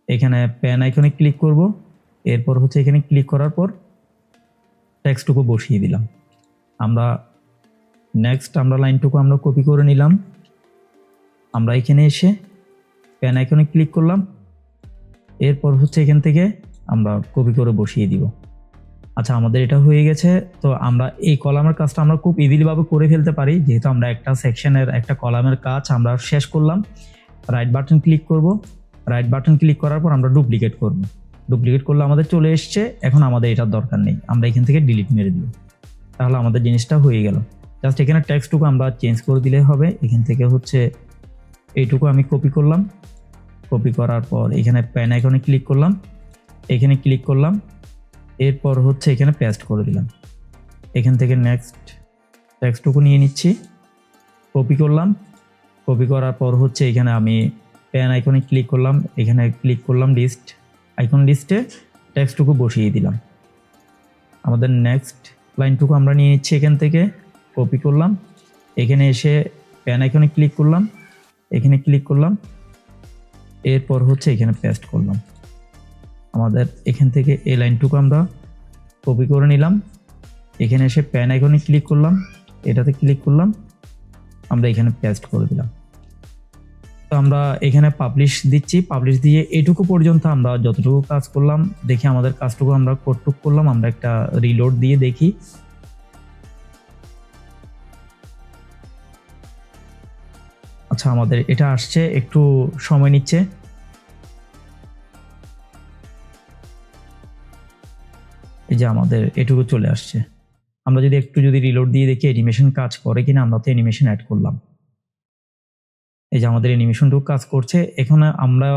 এখানে পেন আইকনে ক্লিক করব, এরপর হচ্ছে এখানে ক্লিক করার পর টেক্সটটুকু বসিয়ে দিলাম। আমরা নেক্সট আমরা লাইনটুকু আমরা কপি করে নিলাম। আমরা এখানে এসে পেন আইকনে ক্লিক করলাম, এরপর হচ্ছে এখান থেকে আমরা কপি করে বসিয়ে দিব। আচ্ছা, আমাদের এটা হয়ে গেছে। তো আমরা এই কলামের কাজটা আমরা খুব ইজিলি ভাবে করে ফেলতে পারি, যেহেতু আমরা একটা সেকশনের একটা কলামের কাজ আমরা শেষ করলাম। রাইট বাটন ক্লিক করব। রাইট বাটন ক্লিক করার পর আমরা ডুপ্লিকেট করব। ডুপ্লিকেট করলে আমাদের চলে এসছে। এখন আমাদের এটার দরকার নেই, আমরা এখান থেকে ডিলিট মেরে দিব। তাহলে আমাদের জিনিসটা হয়ে গেল। জাস্ট এখানে টেক্সটটুকু আমরা চেঞ্জ করে দিলে হবে। এখান থেকে হচ্ছে এইটুকু আমি কপি করলাম। কপি করার পর এখানে পেন আইকনে ক্লিক করলাম, এখানে ক্লিক করলাম, এরপর হচ্ছে এখানে পেস্ট করে দিলাম। এখান থেকে নেক্সট টেক্সটটুকু নিয়ে নিচ্ছি, কপি করলাম। কপি করার পর হচ্ছে এখানে আমি পেন আইকনে ক্লিক করলাম, এখানে ক্লিক করলাম লিস্ট আইকন, লিস্টে টেক্সটটুকু বসিয়ে দিলাম। আমাদের নেক্সট লাইনটুকু আমরা নিয়ে নিচ্ছি, এখান থেকে কপি করলাম, এখানে এসে পেন আইকনে ক্লিক করলাম, এখানে ক্লিক করলাম, এরপর হচ্ছে এখানে পেস্ট করলাম। আমাদের এখান থেকে এই লাইনটুকু আমরা কপি করে নিলাম, এখানে এসে পেন আইকনে ক্লিক করলাম, এটাতে ক্লিক করলাম, আমরা এখানে পেস্ট করে দিলাম। তো আমরা এখানে পাবলিশ দিচ্ছি, পাবলিশ দিয়ে এটুকু পর্যন্ত আমরা যতটুকু কাজ করলাম, দেখি আমাদের কাজটুকু আমরা কতটুকু করলাম। আমরা একটা রিলোড দিয়ে দেখি। আচ্ছা, আমাদের এটা আসছে, একটু সময় নিচ্ছে। এই যে আমাদের এটুকু চলে আসছে। আমরা যদি একটু রিলোড দিয়ে দেখি অ্যানিমেশন কাজ করে কিনা, আমরা তো অ্যানিমেশন অ্যাড করলাম। এই যে আমাদের অ্যানিমেশনটুকু কাজ করছে। এখানে আমরা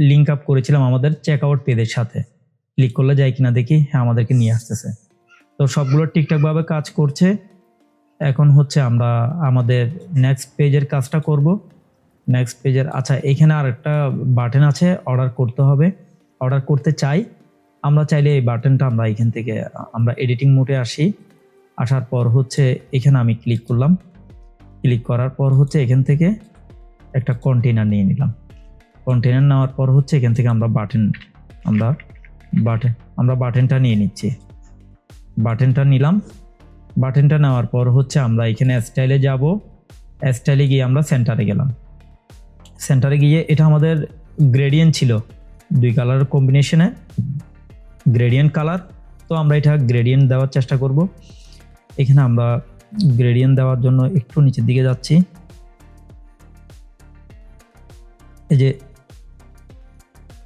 লিঙ্ক আপ করেছিলাম আমাদের চেকআউট পেজের সাথে। ক্লিক করলে যায় কিনা দেখি, হ্যাঁ আমাদেরকে নিয়ে আসতেছে। তো সবগুলো ঠিকঠাকভাবে কাজ করছে। এখন হচ্ছে আমরা আমাদের নেক্সট পেজের কাজটা করব। নেক্সট পেজের, আচ্ছা এখানে আর একটা বাটন আছে, অর্ডার করতে হবে। অর্ডার করতে চাই, আমরা চাইলে এই বাটনটা আমরা এখান থেকে আমরা এডিটিং মোডে আসি। আসার পর হচ্ছে এখানে আমি ক্লিক করলাম। ক্লিক করার পর হচ্ছে এখান থেকে একটা কন্টেনার নিয়ে নিলাম। কন্টেনার নেওয়ার পর হচ্ছে এখান থেকে আমরা বাটনটা নিয়ে নিচ্ছি। বাটনটা নিলাম। বাটনটা নেওয়ার পর হচ্ছে আমরা এখানে স্টাইলে যাব। স্টাইলে গিয়ে আমরা সেন্টারে গেলাম। সেন্টারে গিয়ে এটা আমাদের গ্রেডিয়েন্ট ছিল, দুই কালারের কম্বিনেশনে গ্রেডিয়েন্ট কালার। তো আমরা এটা গ্রেডিয়েন্ট দেওয়ার চেষ্টা করব। এখানে আমরা গ্রেডিয়েন্ট দেওয়ার জন্য একটু নিচের দিকে যাচ্ছি। এই যে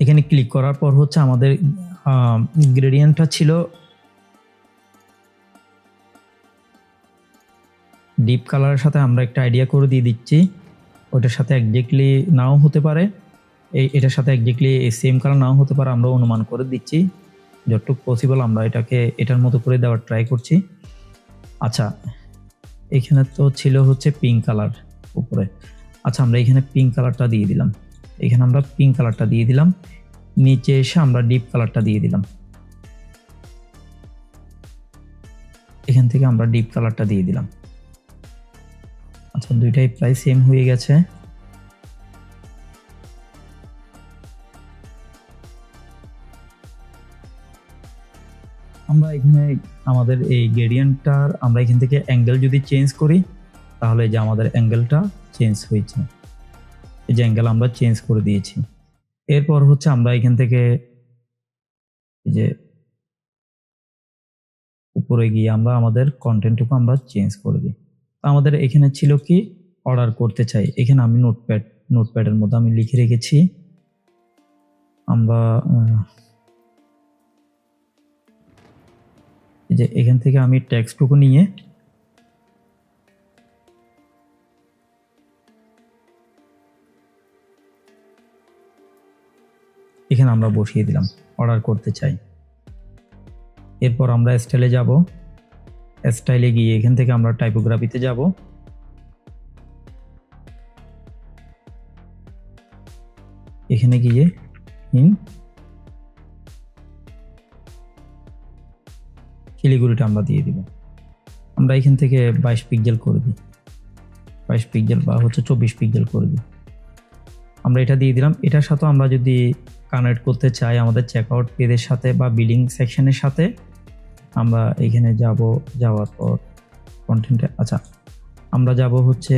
এখানে ক্লিক করার পর হচ্ছে আমাদের গ্রেডিয়েন্টটা ছিল ডিপ কালারের সাথে, আমরা একটা আইডিয়া করে দিয়ে দিচ্ছি। ওইটার সাথে একজ্যাক্টলি নাও হতে পারে, এটার সাথে একজ্যাক্টলি সেম কালার নাও হতে পারে, আমরা অনুমান করে দিচ্ছি। যতটুকু পসিবল আমরা এটার মতো করে দেওয়ার ট্রাই করছি। আচ্ছা, এখানে তো ছিল হচ্ছে পিঙ্ক কালার উপরে। আচ্ছা, আমরা এখানে পিঙ্ক কালারটা দিয়ে দিলাম। এখানে আমরা পিঙ্ক কালারটা দিয়ে দিলাম। নিচে এসে আমরা ডিপ কালারটা দিয়ে দিলাম। এখান থেকে আমরা ডিপ কালারটা দিয়ে দিলাম। আচ্ছা, দুইটাই প্রায় সেম হয়ে গেছে। আমরা এখানে আমাদের এই গ্রেডিয়েন্টটার আমরা এখান থেকে অ্যাঙ্গেল যদি চেঞ্জ করি, তাহলে যে আমাদের অ্যাঙ্গেলটা চেঞ্জ হয়েছে। এই যে অ্যাঙ্গেল আমরা চেঞ্জ করে দিয়েছি। এরপর হচ্ছে আমরা এখান থেকে এই যে উপরে গিয়ে আমরা আমাদের কন্টেন্টটুকু আমরা চেঞ্জ করে দিই। আমাদের এখানে ছিল কি, অর্ডার করতে চাই। এখানে আমি নোটপ্যাডের মধ্যে আমি লিখে রেখেছি। আমরা এই যে এখান থেকে আমি টেক্সটটুকু নিয়ে এখানে আমরা বসিয়ে দিলাম, অর্ডার করতে চাই। এরপর আমরা স্টাইলে যাব। স্টাইলে গিয়ে এখান থেকে আমরা টাইপোগ্রাফিতে যাব। এখানে গিয়ে শিলিগুড়িটা আমরা দিয়ে দিব। আমরা এখান থেকে 22 পিক্সেল করে দিই, 22 পিক্সেল বা হচ্ছে 24 পিক্সেল করে দিই। আমরা এটা দিয়ে দিলাম। এটার সাথে আমরা যদি কানেক্ট করতে চাই আমাদের চেকআউট পেজের সাথে বা বিলিং সেকশনের সাথে, আমরা এখানে যাব। যাওয়ার পর কন্টেন্টে, আচ্ছা আমরা যাব হচ্ছে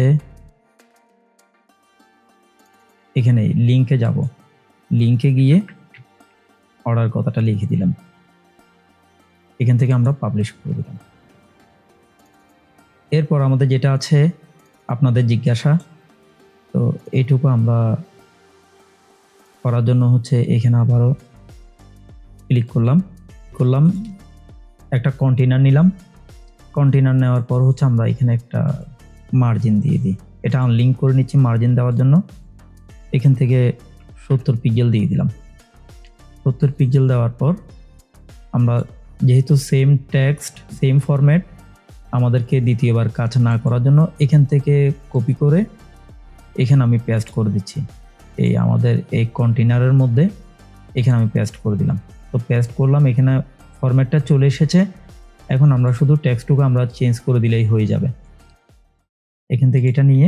এখানে লিঙ্কে যাব। লিঙ্কে গিয়ে অর্ডার কথাটা লিখে দিলাম। এখান থেকে আমরা পাবলিশ করে দিলাম। এরপর আমাদের যেটা আছে আপনাদের জিজ্ঞাসা, তো এইটুকু আমরা করার জন্য হচ্ছে এখানে আবারও ক্লিক করলাম, একটা কন্টেইনার নিলাম। কন্টেইনার নেওয়ার পর হচ্ছে আমরা এখানে একটা মার্জিন দিয়ে দিই। এটা আনলিঙ্ক করে নিচ্ছি মার্জিন দেওয়ার জন্য। এখান থেকে 70 পিক্সেল দিয়ে দিলাম। 70 পিক্সেল দেওয়ার পর আমরা যেহেতু সেম টেক্সট সেম ফরম্যাট, আমাদেরকে দ্বিতীয়বার কাজ না করার জন্য এখান থেকে কপি করে এখানে আমি পেস্ট করে দিচ্ছি। এই আমাদের এই কন্টেইনারের মধ্যে এখানে আমি পেস্ট করে দিলাম। তো পেস্ট করলাম, এখানে ফরম্যাটটা চলে এসেছে। এখন আমরা শুধু টেক্সটটুকু আমরা চেঞ্জ করে দিলেই হয়ে যাবে। এখান থেকে এটা নিয়ে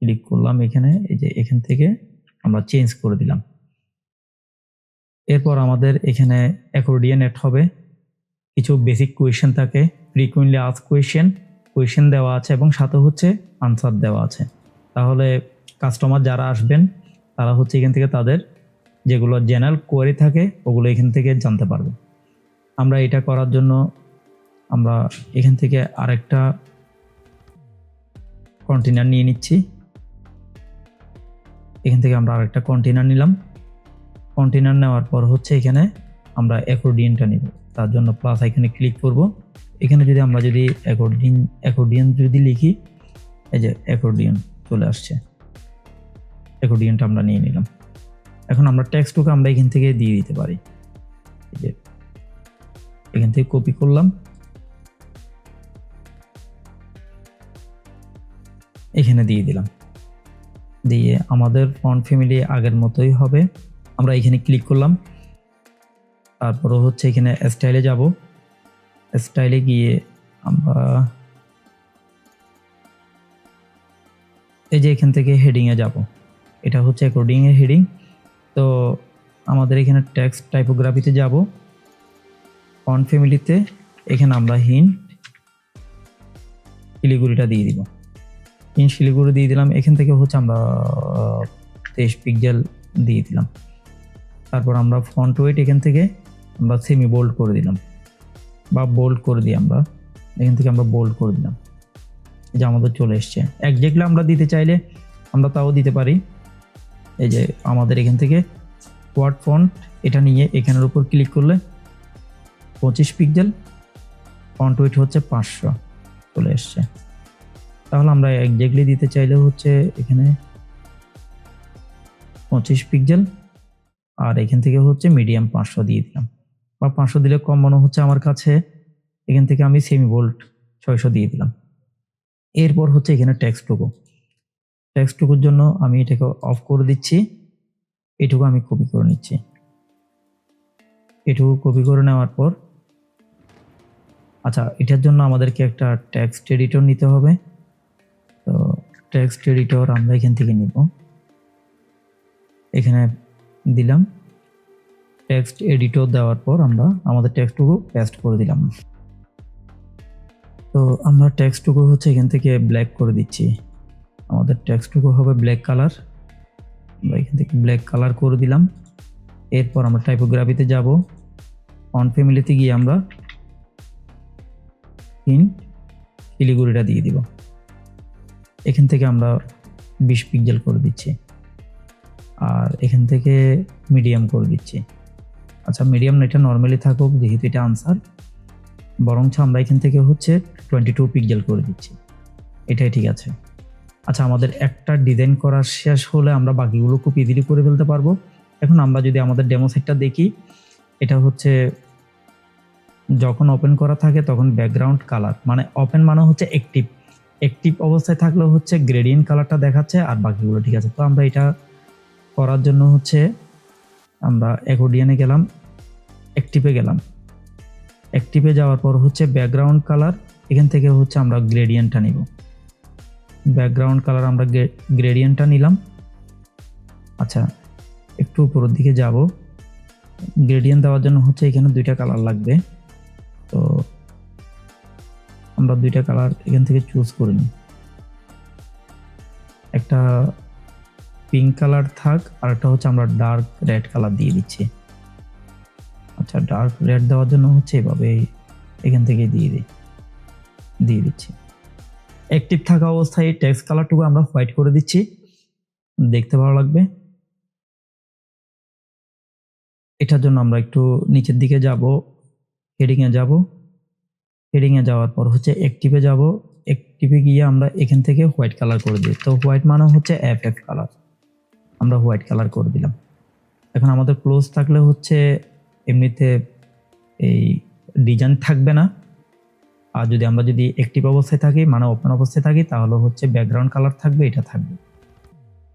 ক্লিক করলাম, এখানে এই যে এখান থেকে আমরা চেঞ্জ করে দিলাম। এরপর আমাদের এখানে অ্যাকর্ডিয়ন অ্যাড হবে। কিছু বেসিক কোয়েশ্চেন থাকে, ফ্রিকুয়েন্টলি আস্ক কোয়েশ্চেন দেওয়া আছে এবং সাথে হচ্ছে আনসার দেওয়া আছে। তাহলে কাস্টমার যারা আসবেন তারা হচ্ছে এখান থেকে তাদের যেগুলো জেনারেল কোয়েরি থাকে ওগুলো এখান থেকে জানতে পারবে। আমরা এটা করার জন্য আমরা এখান থেকে আরেকটা কন্টেইনার নিয়ে নিচ্ছি। এখান থেকে আমরা আরেকটা কন্টেইনার নিলাম। কন্টেইনার নেওয়ার পর হচ্ছে এখানে আমরা অ্যাকর্ডিয়নটা নিব। তার জন্য প্লাস এখানে ক্লিক করব। এখানে যদি আমরা অ্যাকর্ডিয়ন যদি লিখি, এই যে অ্যাকর্ডিয়ন চলে আসছে, অ্যাকর্ডিয়নটা আমরা নিয়ে নিলাম। এখন আমরা টেক্সটটুকু আমরা এখান থেকে দিয়ে দিতে পারি। এই যে এখান থেকে কপি করলাম, এখানে দিয়ে দিলাম। দিয়ে আমাদের ফন্ট ফ্যামিলি আগের মতোই হবে। আমরা এখানে ক্লিক করলাম, তারপরে হচ্ছে এখানে স্টাইলে যাব। স্টাইলে গিয়ে আমরা এই যে এখান থেকে হেডিংয়ে যাব। এটা হচ্ছে অ্যাকর্ডিংয়ের হেডিং। তো আমাদের এখানে টেক্সট টাইপোগ্রাফিতে যাব, ফন্ট ফ্যামিলিতে এখানে আমরা হিন্ট শিলিগুড়িটা দিয়ে দিব। হিন্ট শিলিগুড়ি দিয়ে দিলাম। এখান থেকে হচ্ছে আমরা 23 পিক্সেল দিয়ে দিলাম। তারপর আমরা ফন্ট ওয়েট এখান থেকে আমরা সেমি বোল্ড করে দিলাম বা বোল্ড করে দিই। আমরা এখান থেকে আমরা বোল্ড করে দিলাম, এই যে আমাদের চলে এসছে। একজ্যাক্টলি আমরা দিতে চাইলে আমরা তাও দিতে পারি। এই যে আমাদের এখান থেকে ওয়ার্ড ফন্ট এটা নিয়ে এখানের উপর ক্লিক করলে 25 পিক্সেল, ফন্ট ওয়েট হচ্ছে 500 চলে এসছে। তাহলে আমরা একজ্যাক্টলি দিতে চাইলে হচ্ছে এখানে 25 পিক্সেল আর এখান থেকে হচ্ছে মিডিয়াম 500 দিয়ে দিলাম, বা 500 দিলে কম মনে হচ্ছে আমার কাছে। এখান থেকে আমি সেমি বোল্ড 600 দিয়ে দিলাম। এরপর হচ্ছে এখানে টেক্সটটুকুর জন্য আমি এটাকে অফ করে দিচ্ছি। এটুকু আমি কপি করে নিচ্ছি। এটুকু কপি করে নেওয়ার পর আচ্ছা, এটার জন্য আমাদেরকে একটা টেক্সট এডিটর নিতে হবে। তো টেক্সট এডিটর আমরা এখান থেকে নিব, এখানে দিলাম। টেক্সট এডিটর দেওয়ার পর আমরা আমাদের টেক্সটটুকু পেস্ট করে দিলাম। তো আমরা টেক্সটটুকু হচ্ছে এখান থেকে ব্ল্যাক করে দিচ্ছি। আমাদের টেক্সটটুকু হবে ব্ল্যাক কালার, আমরা এখান থেকে ব্ল্যাক কালার করে দিলাম। এরপর আমরা টাইপোগ্রাফিতে যাব, ফন্ট ফ্যামিলিতে গিয়ে আমরা হিন্ট শিলিগুড়িটা দিয়ে দিব। এখান থেকে আমরা 20 পিক্সেল করে দিচ্ছি আর এখান থেকে মিডিয়াম করে দিচ্ছি। আচ্ছা, মিডিয়াম না, এটা নর্মালি থাকুক যেহেতু এটা আনসার, বরঞ্চ আমরা এখান থেকে হচ্ছে 22 পিক্সেল করে দিচ্ছি। এটাই ঠিক আছে। আচ্ছা, আমাদের একটা ডিজাইন করা শেষ হলে আমরা বাকিগুলো খুব ইজিলি করে ফেলতে পারবো। এখন আমরা যদি আমাদের ডেমো সেটটা দেখি, এটা হচ্ছে যখন ওপেন করা থাকে তখন ব্যাকগ্রাউন্ড কালার, মানে ওপেন মানে হচ্ছে অ্যাক্টিভ অবস্থায় থাকলে হচ্ছে গ্রেডিয়েন্ট কালারটা দেখাচ্ছে আর বাকিগুলো ঠিক আছে। তো আমরা এটা করার জন্য হচ্ছে আমরা অ্যাকর্ডিয়নে গেলাম, অ্যাক্টিভে যাওয়ার পর হচ্ছে ব্যাকগ্রাউন্ড কালার, এখান থেকে হচ্ছে আমরা গ্রেডিয়েন্টটা নিব। ব্যাকগ্রাউন্ড কালার আমরা গ্রেডিয়েন্টটা নিলাম। আচ্ছা, একটু উপরের দিকে যাব। গ্রেডিয়েন্ট দেওয়ার জন্য হচ্ছে এখানে 2টা কালার লাগবে। তো আমরা 2টা কালার এখান থেকে চুজ করে নিই। একটা পিঙ্ক কালার থাক আর একটা হচ্ছে আমরা ডার্ক রেড কালার দিয়ে দিচ্ছি। আচ্ছা, আচ্ছা, ডার্ক রেড দেওয়ার জন্য হচ্ছে এভাবে এখান থেকে দিয়ে দিচ্ছি। অ্যাক্টিভ থাকা অবস্থায় টেক্সট কালারটুকু আমরা হোয়াইট করে দিচ্ছি, দেখতে ভালো লাগবে। এটার জন্য আমরা একটু নিচের দিকে যাব, হেডিংয়ে যাব, হেডিংয়ে যাওয়ার পর হচ্ছে অ্যাক্টিভে যাব। অ্যাক্টিভে গিয়ে আমরা এখান থেকে হোয়াইট কালার করে দিই। তো হোয়াইট মানে হচ্ছে এফএফ কালার, আমরা হোয়াইট কালার করে দিলাম। এখন আমাদের ক্লোজ থাকলে হচ্ছে এমনিতে এই ডিজাইন থাকবে না, আর যদি আমরা অ্যাক্টিভ অবস্থায় থাকি মানে ওপেন অবস্থায় থাকি তাহলে হচ্ছে ব্যাকগ্রাউন্ড কালার থাকবে, এটা থাকবে।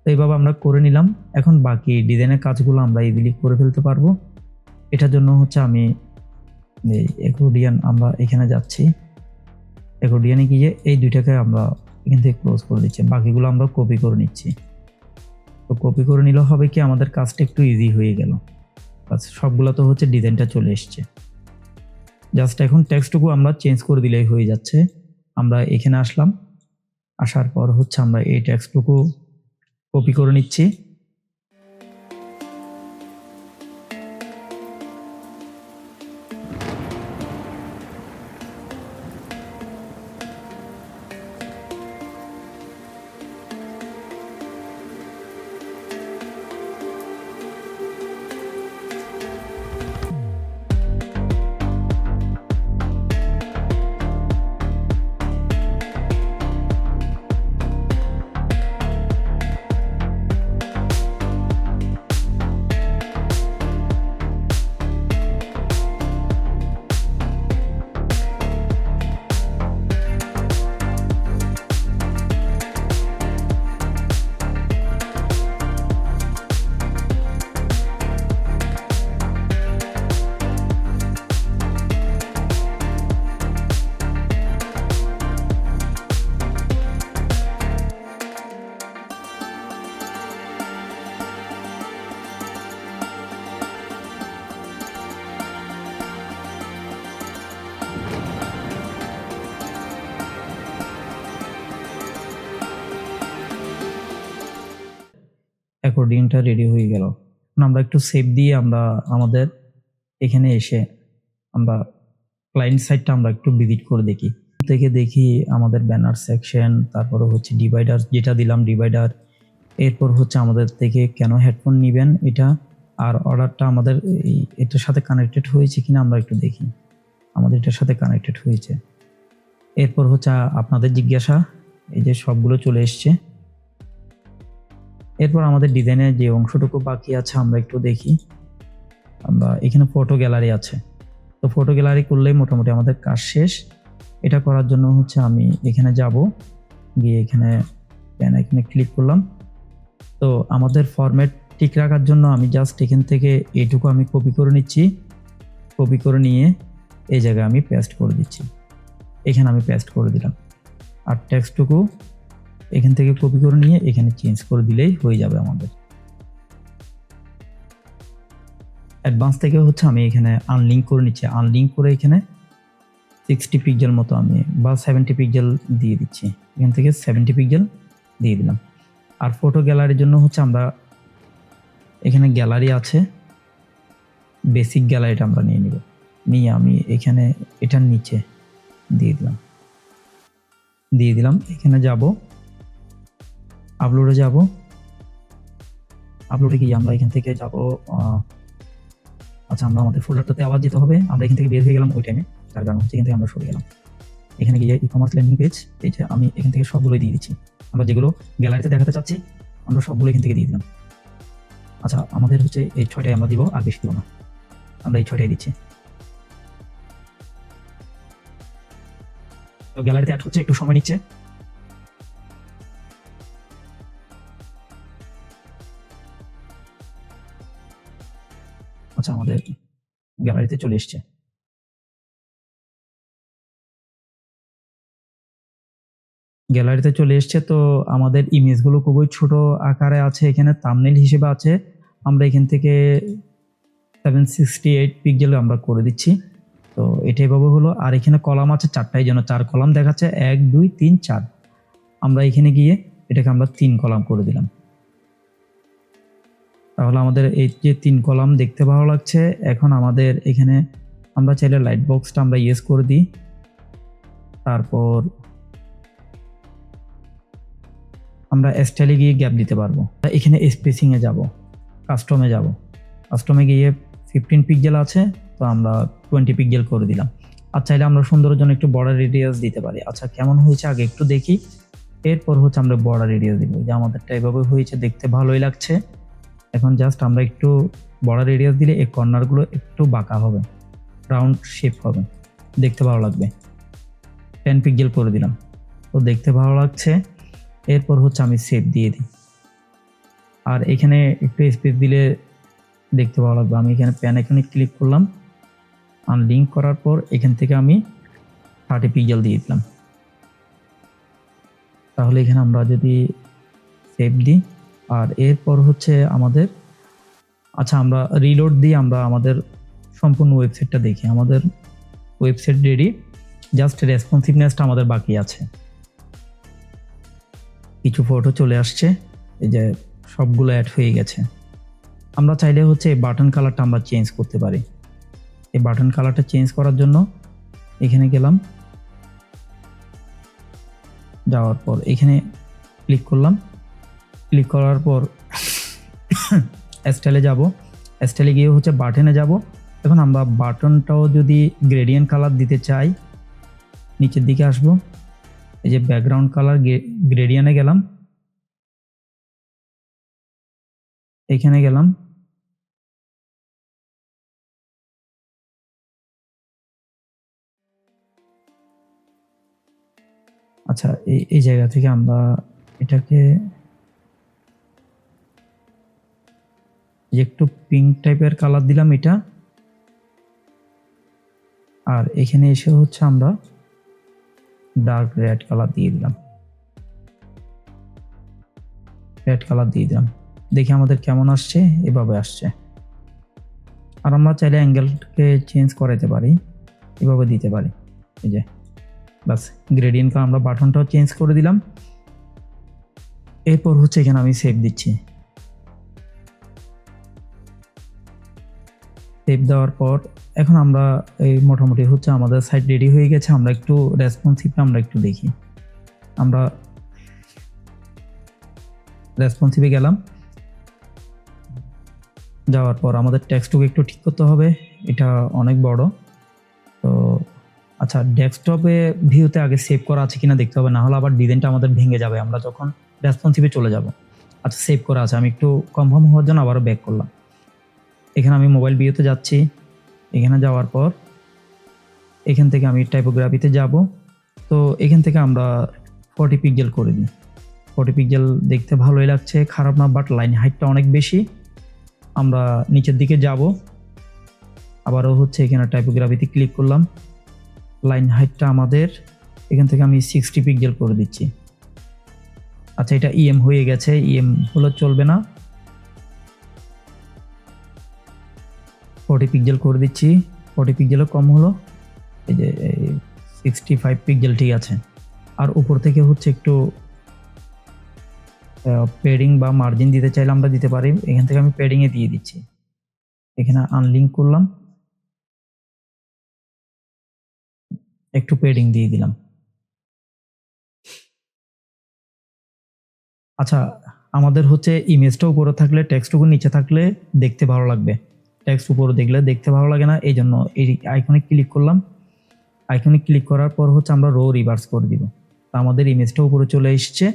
তো এইভাবে আমরা করে নিলাম। এখন বাকি ডিজাইনের কাজগুলো আমরা ইজিলি করে ফেলতে পারবো। এটার জন্য হচ্ছে আমি এই অ্যাকর্ডিয়ান, আমরা এখানে যাচ্ছি, অ্যাকর্ডিয়ানে গিয়ে এই দুইটাকে আমরা এখান থেকে ক্লোজ করে দিচ্ছি, বাকিগুলো আমরা কপি করে নিচ্ছি। তো কপি করে নিলে হবে কি আমাদের কাজটা একটু ইজি হয়ে গেল, সবগুলো তো হচ্ছে ডিজাইনটা চলে এসছে। জাস্ট এখন টেক্সটটুকু আমরা চেঞ্জ করে দিলেই হয়ে যাচ্ছে। আমরা এখানে আসলাম, আসার পর হচ্ছে আমরা এই টেক্সটটুকু কপি করে নিচ্ছি। অ্যাকর্ডিংটা রেডি হয়ে গেল। আমরা একটু সেভ দিয়ে আমরা আমাদের এখানে এসে আমরা ক্লায়েন্ট সাইটটা আমরা একটু ভিজিট করে দেখি আমাদের ব্যানার সেকশন, তারপরে হচ্ছে ডিভাইডার যেটা দিলাম ডিভাইডার, এরপর হচ্ছে আমাদের থেকে কেন হেডফোন নেবেন এটা, আর অর্ডারটা আমাদের এটার সাথে কানেক্টেড হয়েছে কিনা আমরা একটু দেখি, আমাদের এটার সাথে কানেক্টেড হয়েছে। এরপর হচ্ছে আপনাদের জিজ্ঞাসা, এই যে সবগুলো চলে এসছে। এরপর আমাদের ডিজাইনের যে অংশটুকু বাকি আছে আমরা একটু দেখি। আমরা এখানে ফটো গ্যালারি আছে, তো ফটো গ্যালারি করলেই মোটামুটি আমাদের কাজ শেষ। এটা করার জন্য হচ্ছে আমি এখানে যাব, গিয়ে এখানে ক্লিক করলাম। তো আমাদের ফরম্যাট ঠিক রাখার জন্য আমি জাস্ট এখান থেকে এইটুকু আমি কপি করে নিচ্ছি, কপি করে নিয়ে এই জায়গায় আমি পেস্ট করে দিচ্ছি, এখানে আমি পেস্ট করে দিলাম। আর টেক্সটটুকু এখান থেকে কপি করে নিয়ে এখানে চেঞ্জ করে দিলেই হয়ে যাবে আমাদের। অ্যাডভান্স থেকে হচ্ছে আমি এখানে আনলিঙ্ক করে নিচ্ছি, আনলিঙ্ক করে এখানে 60 পিক্সেল মতো আমি বা 70 পিক্সেল দিয়ে দিচ্ছি, এখান থেকে 70 পিক্সেল দিয়ে দিলাম। আর ফটো গ্যালারির জন্য হচ্ছে আমরা এখানে গ্যালারি আছে, বেসিক গ্যালারিটা আমরা নিয়ে আমি এখানে এটার নিচে দিয়ে দিলাম। এখানে যাব, আপলোডে যাব, আপলোডে গিয়ে আমরা এখান থেকে যাব। আচ্ছা, আমরা আমাদের ফোল্ডারটাতে আবার যেতে হবে, আমরা এখান থেকে বের হয়ে গেলাম ওই টাইমে, তার কারণ হচ্ছে এখান থেকে আমরা সরে গেলাম। এখানে গিয়ে ই কমার্স ল্যান্ডিং পেজ, এইটা আমি এখান থেকে সবগুলোই দিয়ে দিচ্ছি। আমরা যেগুলো গ্যালারিতে দেখাতে চাচ্ছি আমরা সবগুলো এখান থেকে দিয়ে দিলাম। আচ্ছা, আমাদের হচ্ছে এই 6টাই আমরা দিব, আর বেশি দিব না, আমরা এই 6টাই দিচ্ছি। তো গ্যালারিতে অ্যাড হচ্ছে, একটু সময় নিচ্ছে। আচ্ছা, আমাদের গ্যালারিতে চলে এসছে। গ্যালারিতে চলে এসছে। তো আমাদের ইমেজগুলো খুবই ছোট আকারে আছে, এখানে থাম্বনেইল হিসেবে আছে। আমরা এখান থেকে 768 পিক্সেল আমরা করে দিচ্ছি। তো এটা এভাবে হলো। আর এখানে কলাম আছে 4টাই, যেন 4 কলাম দেখাচ্ছে, 1 2 3 4। আমরা এখানে গিয়ে এটাকে আমরা 3 কলাম করে দিলাম। তাহলে আমাদের এই যে 3 কলাম দেখতে ভালো লাগছে। এখন আমাদের এখানে আমরা চাইলে লাইট বক্সটা আমরা ইয়েস করে দিই। তারপর আমরা স্টাইলে গিয়ে গ্যাপ দিতে পারবো। এখানে স্পেসিং এ যাব, কাস্টমে যাব। কাস্টমে গিয়ে 15 পিক্সেল আছে, তো আমরা 20 পিক্সেল করে দিলাম। আর চাইলে আমরা সুন্দরের জন্য একটু বর্ডার রেডিয়াস দিতে পারি। আচ্ছা, কেমন হয়েছে আগে একটু দেখি, এরপর হচ্ছে আমরা বর্ডার রেডিয়াস দিব। যে আমাদেরটা এভাবে হয়েছে, দেখতে ভালোই লাগছে। এখন জাস্ট আমরা একটু বর্ডার রেডিয়াস দিলে এই কর্নারগুলো একটু বাঁকা হবে, রাউন্ড শেপ হবে, দেখতে ভালো লাগবে। 10 পিক্সেল করে দিলাম, তো দেখতে ভালো লাগছে। এরপর হচ্ছে আমি সেভ দিয়ে দিই। আর এখানে একটু স্পেস দিলে দেখতে ভালো লাগবে। আমি এখানে প্যান আইকনে ক্লিক করলাম, আনলিঙ্ক করার পর এখান থেকে আমি 30 পিক্সেল দিয়ে দিলাম। তাহলে এখানে আমরা যদি সেভ দিই, আর এরপর হচ্ছে আমাদের, আচ্ছা আমরা রিলোড দিই, আমরা আমাদের সম্পূর্ণ ওয়েবসাইটটা দেখি। আমাদের ওয়েবসাইট রেডি, জাস্ট রেসপন্সিভনেসটা আমাদের বাকি আছে। কিছু ফটো চলে আসছে, এই যে সবগুলো অ্যাড হয়ে গেছে। আমরা চাইলে হচ্ছে এই বাটন কালারটা আমরা চেঞ্জ করতে পারি। এই বাটন কালারটা চেঞ্জ করার জন্য এখানে গেলাম, যাওয়ার পর এখানে ক্লিক করলাম। ক্লিক করার পর স্টাইলে যাব, স্টাইলে গিয়ে হচ্ছে বাটনে যাব। এখন আমরা বাটনটাও যদি গ্রেডিয়েন্ট কালার দিতে চাই, নিচের দিকে আসব, এই যে ব্যাকগ্রাউন্ড কালার গ্রেডিয়েন্টে গেলাম, এখানে গেলাম। আচ্ছা, এই জায়গা থেকে আমরা এটাকে একটু পিঙ্ক টাইপের কালার দিলাম এটা। আর এখানে এসে হচ্ছে আমরা ডার্ক রেড কালার দিয়ে দিলাম, রেড কালার দিয়ে দিলাম। দেখি আমাদের কেমন আসছে, এভাবে আসছে। আর আমরা চাইলে অ্যাঙ্গেলকে চেঞ্জ করাতে পারি, এভাবে দিতে পারি। এই যে বাস গ্রেডিয়েন্ট কালার, আমরা বাটনটাও চেঞ্জ করে দিলাম। এরপর হচ্ছে এখানে আমি সেভ দিচ্ছি। সেভ দেওয়ার পর এখন আমরা এই মোটামুটি হচ্ছে আমাদের সাইট রেডি হয়ে গেছে। আমরা একটু রেসপন্সিভটা আমরা একটু দেখি। আমরা রেসপন্সিভে গেলাম, যাওয়ার পর আমাদের টেক্সটটুকু একটু ঠিক করতে হবে, এটা অনেক বড়। তো আচ্ছা, ডেস্কটপে ভিউতে আগে সেভ করা আছে কিনা দেখতে হবে, না হলে আবার ডিজাইনটা আমাদের ভেঙে যাবে আমরা যখন রেসপন্সিভে চলে যাব। আচ্ছা, সেভ করা আছে, আমি একটু কনফার্ম হওয়ার জন্য আবারও ব্যাক করলাম। এখানে আমি মোবাইল ভিউতে যাচ্ছি, এখানে যাওয়ার পর এখান থেকে আমি টাইপোগ্রাফিতে যাব। তো এখান থেকে আমরা 40 পিক্সেল করে দিই। 40 পিক্সেল দেখতে ভালোই লাগছে, খারাপ না, বাট লাইন হাইটটা অনেক বেশি। আমরা নিচের দিকে যাব, আবারও হচ্ছে এখানে টাইপোগ্রাফিতে ক্লিক করলাম। লাইন হাইটটা আমাদের এখান থেকে আমি 60 পিক্সেল করে দিচ্ছি। আচ্ছা, এটা ইএম হয়ে গেছে, ইএম হলে চলবে না। 40 পিক্সেল করে দিচ্ছি, 40 পিক্সেলও কম হলো। এই যে 65 পিক্সেল ঠিক আছে। আর উপর থেকে হচ্ছে একটু প্যাডিং বা মার্জিন দিতে চাইলে আমরা দিতে পারি। এখান থেকে আমি প্যাডিংয়ে দিয়ে দিচ্ছি। এখানে আনলিঙ্ক করলাম, একটু প্যাডিং দিয়ে দিলাম। আচ্ছা, আমাদের হচ্ছে ইমেজটা উপরে থাকলে টেক্সটটুকু নিচে থাকলে দেখতে ভালো লাগবে। টেক্সট উপরে দেখলে দেখতে ভালো লাগে না, এই জন্য এই আইকনে ক্লিক করলাম। আইকনে ক্লিক করার পর হচ্ছে আমরা রো রিভার্স করে দিব। তো আমাদের ইমেজটা উপরে চলে এসছে,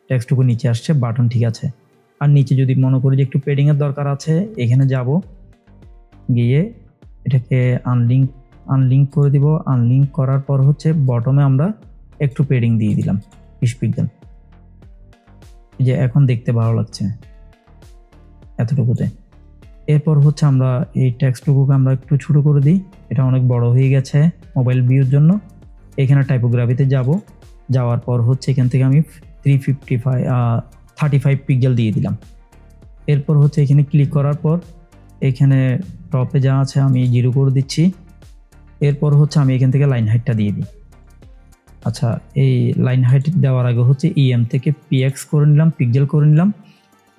টেক্সটটুকু নিচে আসছে, বাটন ঠিক আছে। আর নিচে যদি মনে করি যে একটু প্যাডিংয়ের দরকার আছে, এখানে যাব, গিয়ে এটাকে আনলিঙ্ক করে দিব। আনলিঙ্ক করার পর হচ্ছে বটমে আমরা একটু প্যাডিং দিয়ে দিলাম 20 পিক্সেল। যে এখন দেখতে ভালো লাগছে এতটুকুতে। এরপর হচ্ছে আমরা এই টেক্সটটুকুকে আমরা একটু ছোট করে দিই, এটা অনেক বড় হয়ে গেছে মোবাইল ভিউর জন্য। এখানে টাইপোগ্রাফিতে যাব, যাওয়ার পর হচ্ছে এখান থেকে আমি 35 পিক্সেল দিয়ে দিলাম। এরপর হচ্ছে এখানে ক্লিক করার পর এখানে টপে যা আছে আমি 0 করে দিচ্ছি। এরপর হচ্ছে আমি এখান থেকে লাইন হাইটটা দিয়ে দিই। আচ্ছা, এই লাইন হাইট দেওয়ার আগে হচ্ছে ইএম থেকে পিএক্স করে নিলাম, পিক্সেল করে নিলাম।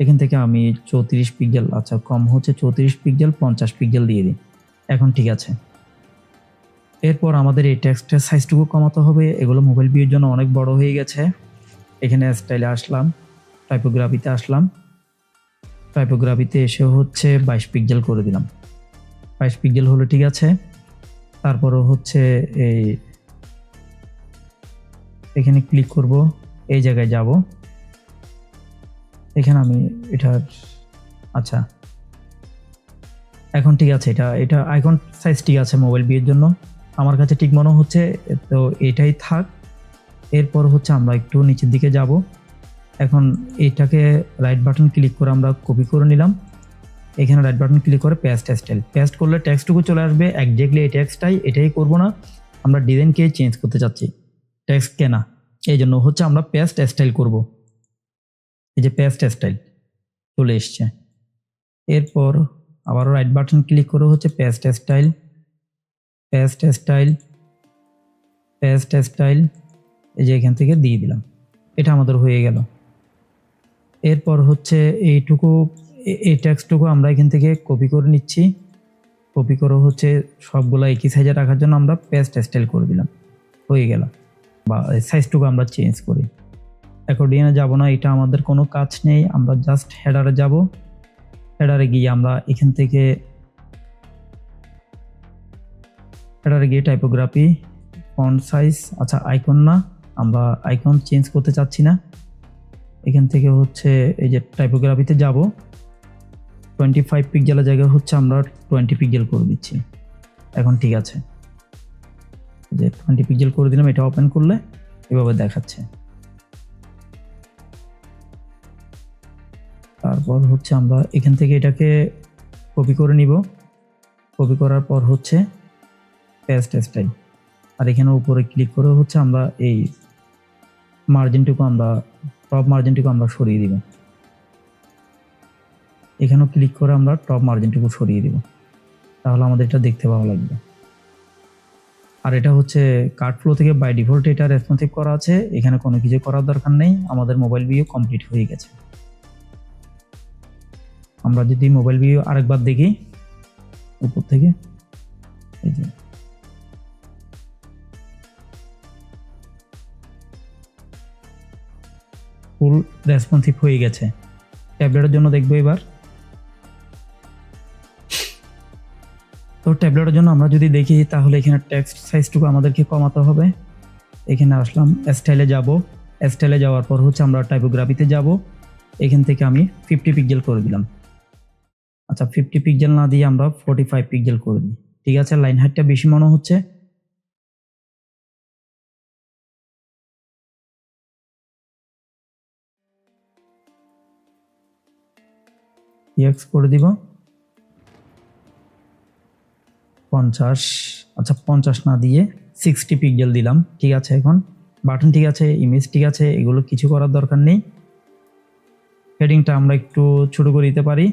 এখান থেকে আমি 34 পিক্সেল, আচ্ছা কম হচ্ছে 34 পিক্সেল, 50 পিক্সেল দিয়ে দিই। এখন ঠিক আছে। এরপর আমাদের এই টেক্সটের সাইজটুকু কমাতে হবে, এগুলো মোবাইল ভিউর জন্য অনেক বড় হয়ে গেছে। এখানে স্টাইলে আসলাম, টাইপোগ্রাফিতে আসলাম, টাইপোগ্রাফিতে এসে হচ্ছে 22 পিক্সেল করে দিলাম। 22 পিক্সেল হলে ঠিক আছে। তারপরও হচ্ছে এই এখানে ক্লিক করব, এই জায়গায় যাব, এখানে আমি এটার, আচ্ছা এখন ঠিক আছে। এটা আইকন সাইজ ঠিক আছে মোবাইল ভিউর জন্য, আমার কাছে ঠিক মনে হচ্ছে, তো এটাই থাক। এরপর হচ্ছে আমরা একটু নিচের দিকে যাব, এখন এটাকে রাইট বাটন ক্লিক করে আমরা কপি করে নিলাম। এখানে রাইট বাটন ক্লিক করে পেস্ট স্টাইল, পেস্ট করলে টেক্সটটুকু চলে আসবে একজ্যাক্টলি এই টেক্সটটাই। এটাই করব না, আমরা ডিজাইনকে চেঞ্জ করতে চাচ্ছি, টেক্সটকে না। এই জন্য হচ্ছে আমরা পেস্ট স্টাইল করব। এই যে পেস্ট স্টাইল চলে এসছে। এরপর আবার রাইট বাটন ক্লিক করে হচ্ছে paste style, paste style, paste style, এই যে এখান থেকে দিয়ে দিলাম। এটা আমাদের হয়ে গেল। এরপর হচ্ছে এইটুকু, এই টেক্সটটুকু আমরা এখান থেকে কপি করে নিচ্ছি। কপি করে হচ্ছে সবগুলো একই সাইজে রাখার জন্য আমরা পেস্ট স্টাইল করে দিলাম, হয়ে গেল। বা সাইজটুকু আমরা চেঞ্জ করি। অ্যাকর্ডিয়নে যাব না, এটা আমাদের কোনো কাজ নেই। আমরা জাস্ট হেডারে যাব, হেডারে গিয়ে আমরা এখান থেকে হেডারে গিয়ে টাইপোগ্রাফি, ফন্ট সাইজ, আচ্ছা আইকন না, আমরা আইকন চেঞ্জ করতে চাচ্ছি না। এখান থেকে হচ্ছে এই যে টাইপোগ্রাফিতে যাব, 25 পিক্সেলের জায়গায় হচ্ছে আমরা 20 পিক্সেল করে দিচ্ছি। এখন ঠিক আছে, যে 20 পিক্সেল করে দিলাম। এটা ওপেন করলে এভাবে দেখাচ্ছে। তারপর হচ্ছে আমরা এখান থেকে এটাকে কপি করে নিব, কপি করার পর হচ্ছে পেস্ট স্টাইল, আর এখানে উপরে ক্লিক করে হচ্ছে আমরা এই মার্জিনটুকু, আমরা টপ মার্জিনটুকু আমরা সরিয়ে দিব। এখানেও ক্লিক করে আমরা টপ মার্জিনটুকু সরিয়ে দিব, তাহলে আমাদের এটা দেখতে ভালো লাগবে। আর এটা হচ্ছে কার্ড ফ্লো থেকে বাই ডিফল্ট এটা রেসপন্সিভ করা আছে, এখানে কোনো কিছু করার দরকার নেই। আমাদের মোবাইল ভিউ কমপ্লিট হয়ে গেছে। আমরা যদি মোবাইল ভিউ আরেকবার দেখি উপর থেকে, এই যে ফুল রেসপন্সিভ হয়ে গেছে। ট্যাবলেটের জন্য দেখবো এবার। তো ট্যাবলেটের জন্য আমরা যদি দেখি, তাহলে এখানে টেক্সট সাইজটুকু আমাদেরকে কমাতে হবে। এখানে আসলাম, স্টাইলে যাব, স্টাইলে যাওয়ার পর হচ্ছে আমরা টাইপোগ্রাফিতে যাব। এখান থেকে আমি 50 পিক্সেল করে দিলাম। আচ্ছা 50 পিক্সেল না দিয়ে আমরা 45 পিক্সেল করে দিই, ঠিক আছে। লাইন হাইটটা বেশি মনে হচ্ছে, এক্স করে দিব 50, আচ্ছা 50 না দিয়ে 60 পিক্সেল দিলাম, ঠিক আছে। এখন বাটন ঠিক আছে, ইমেজ ঠিক আছে, এগুলো কিছু করার দরকার নেই। হেডিংটা আমরা একটু ছোট করে দিতে পারি,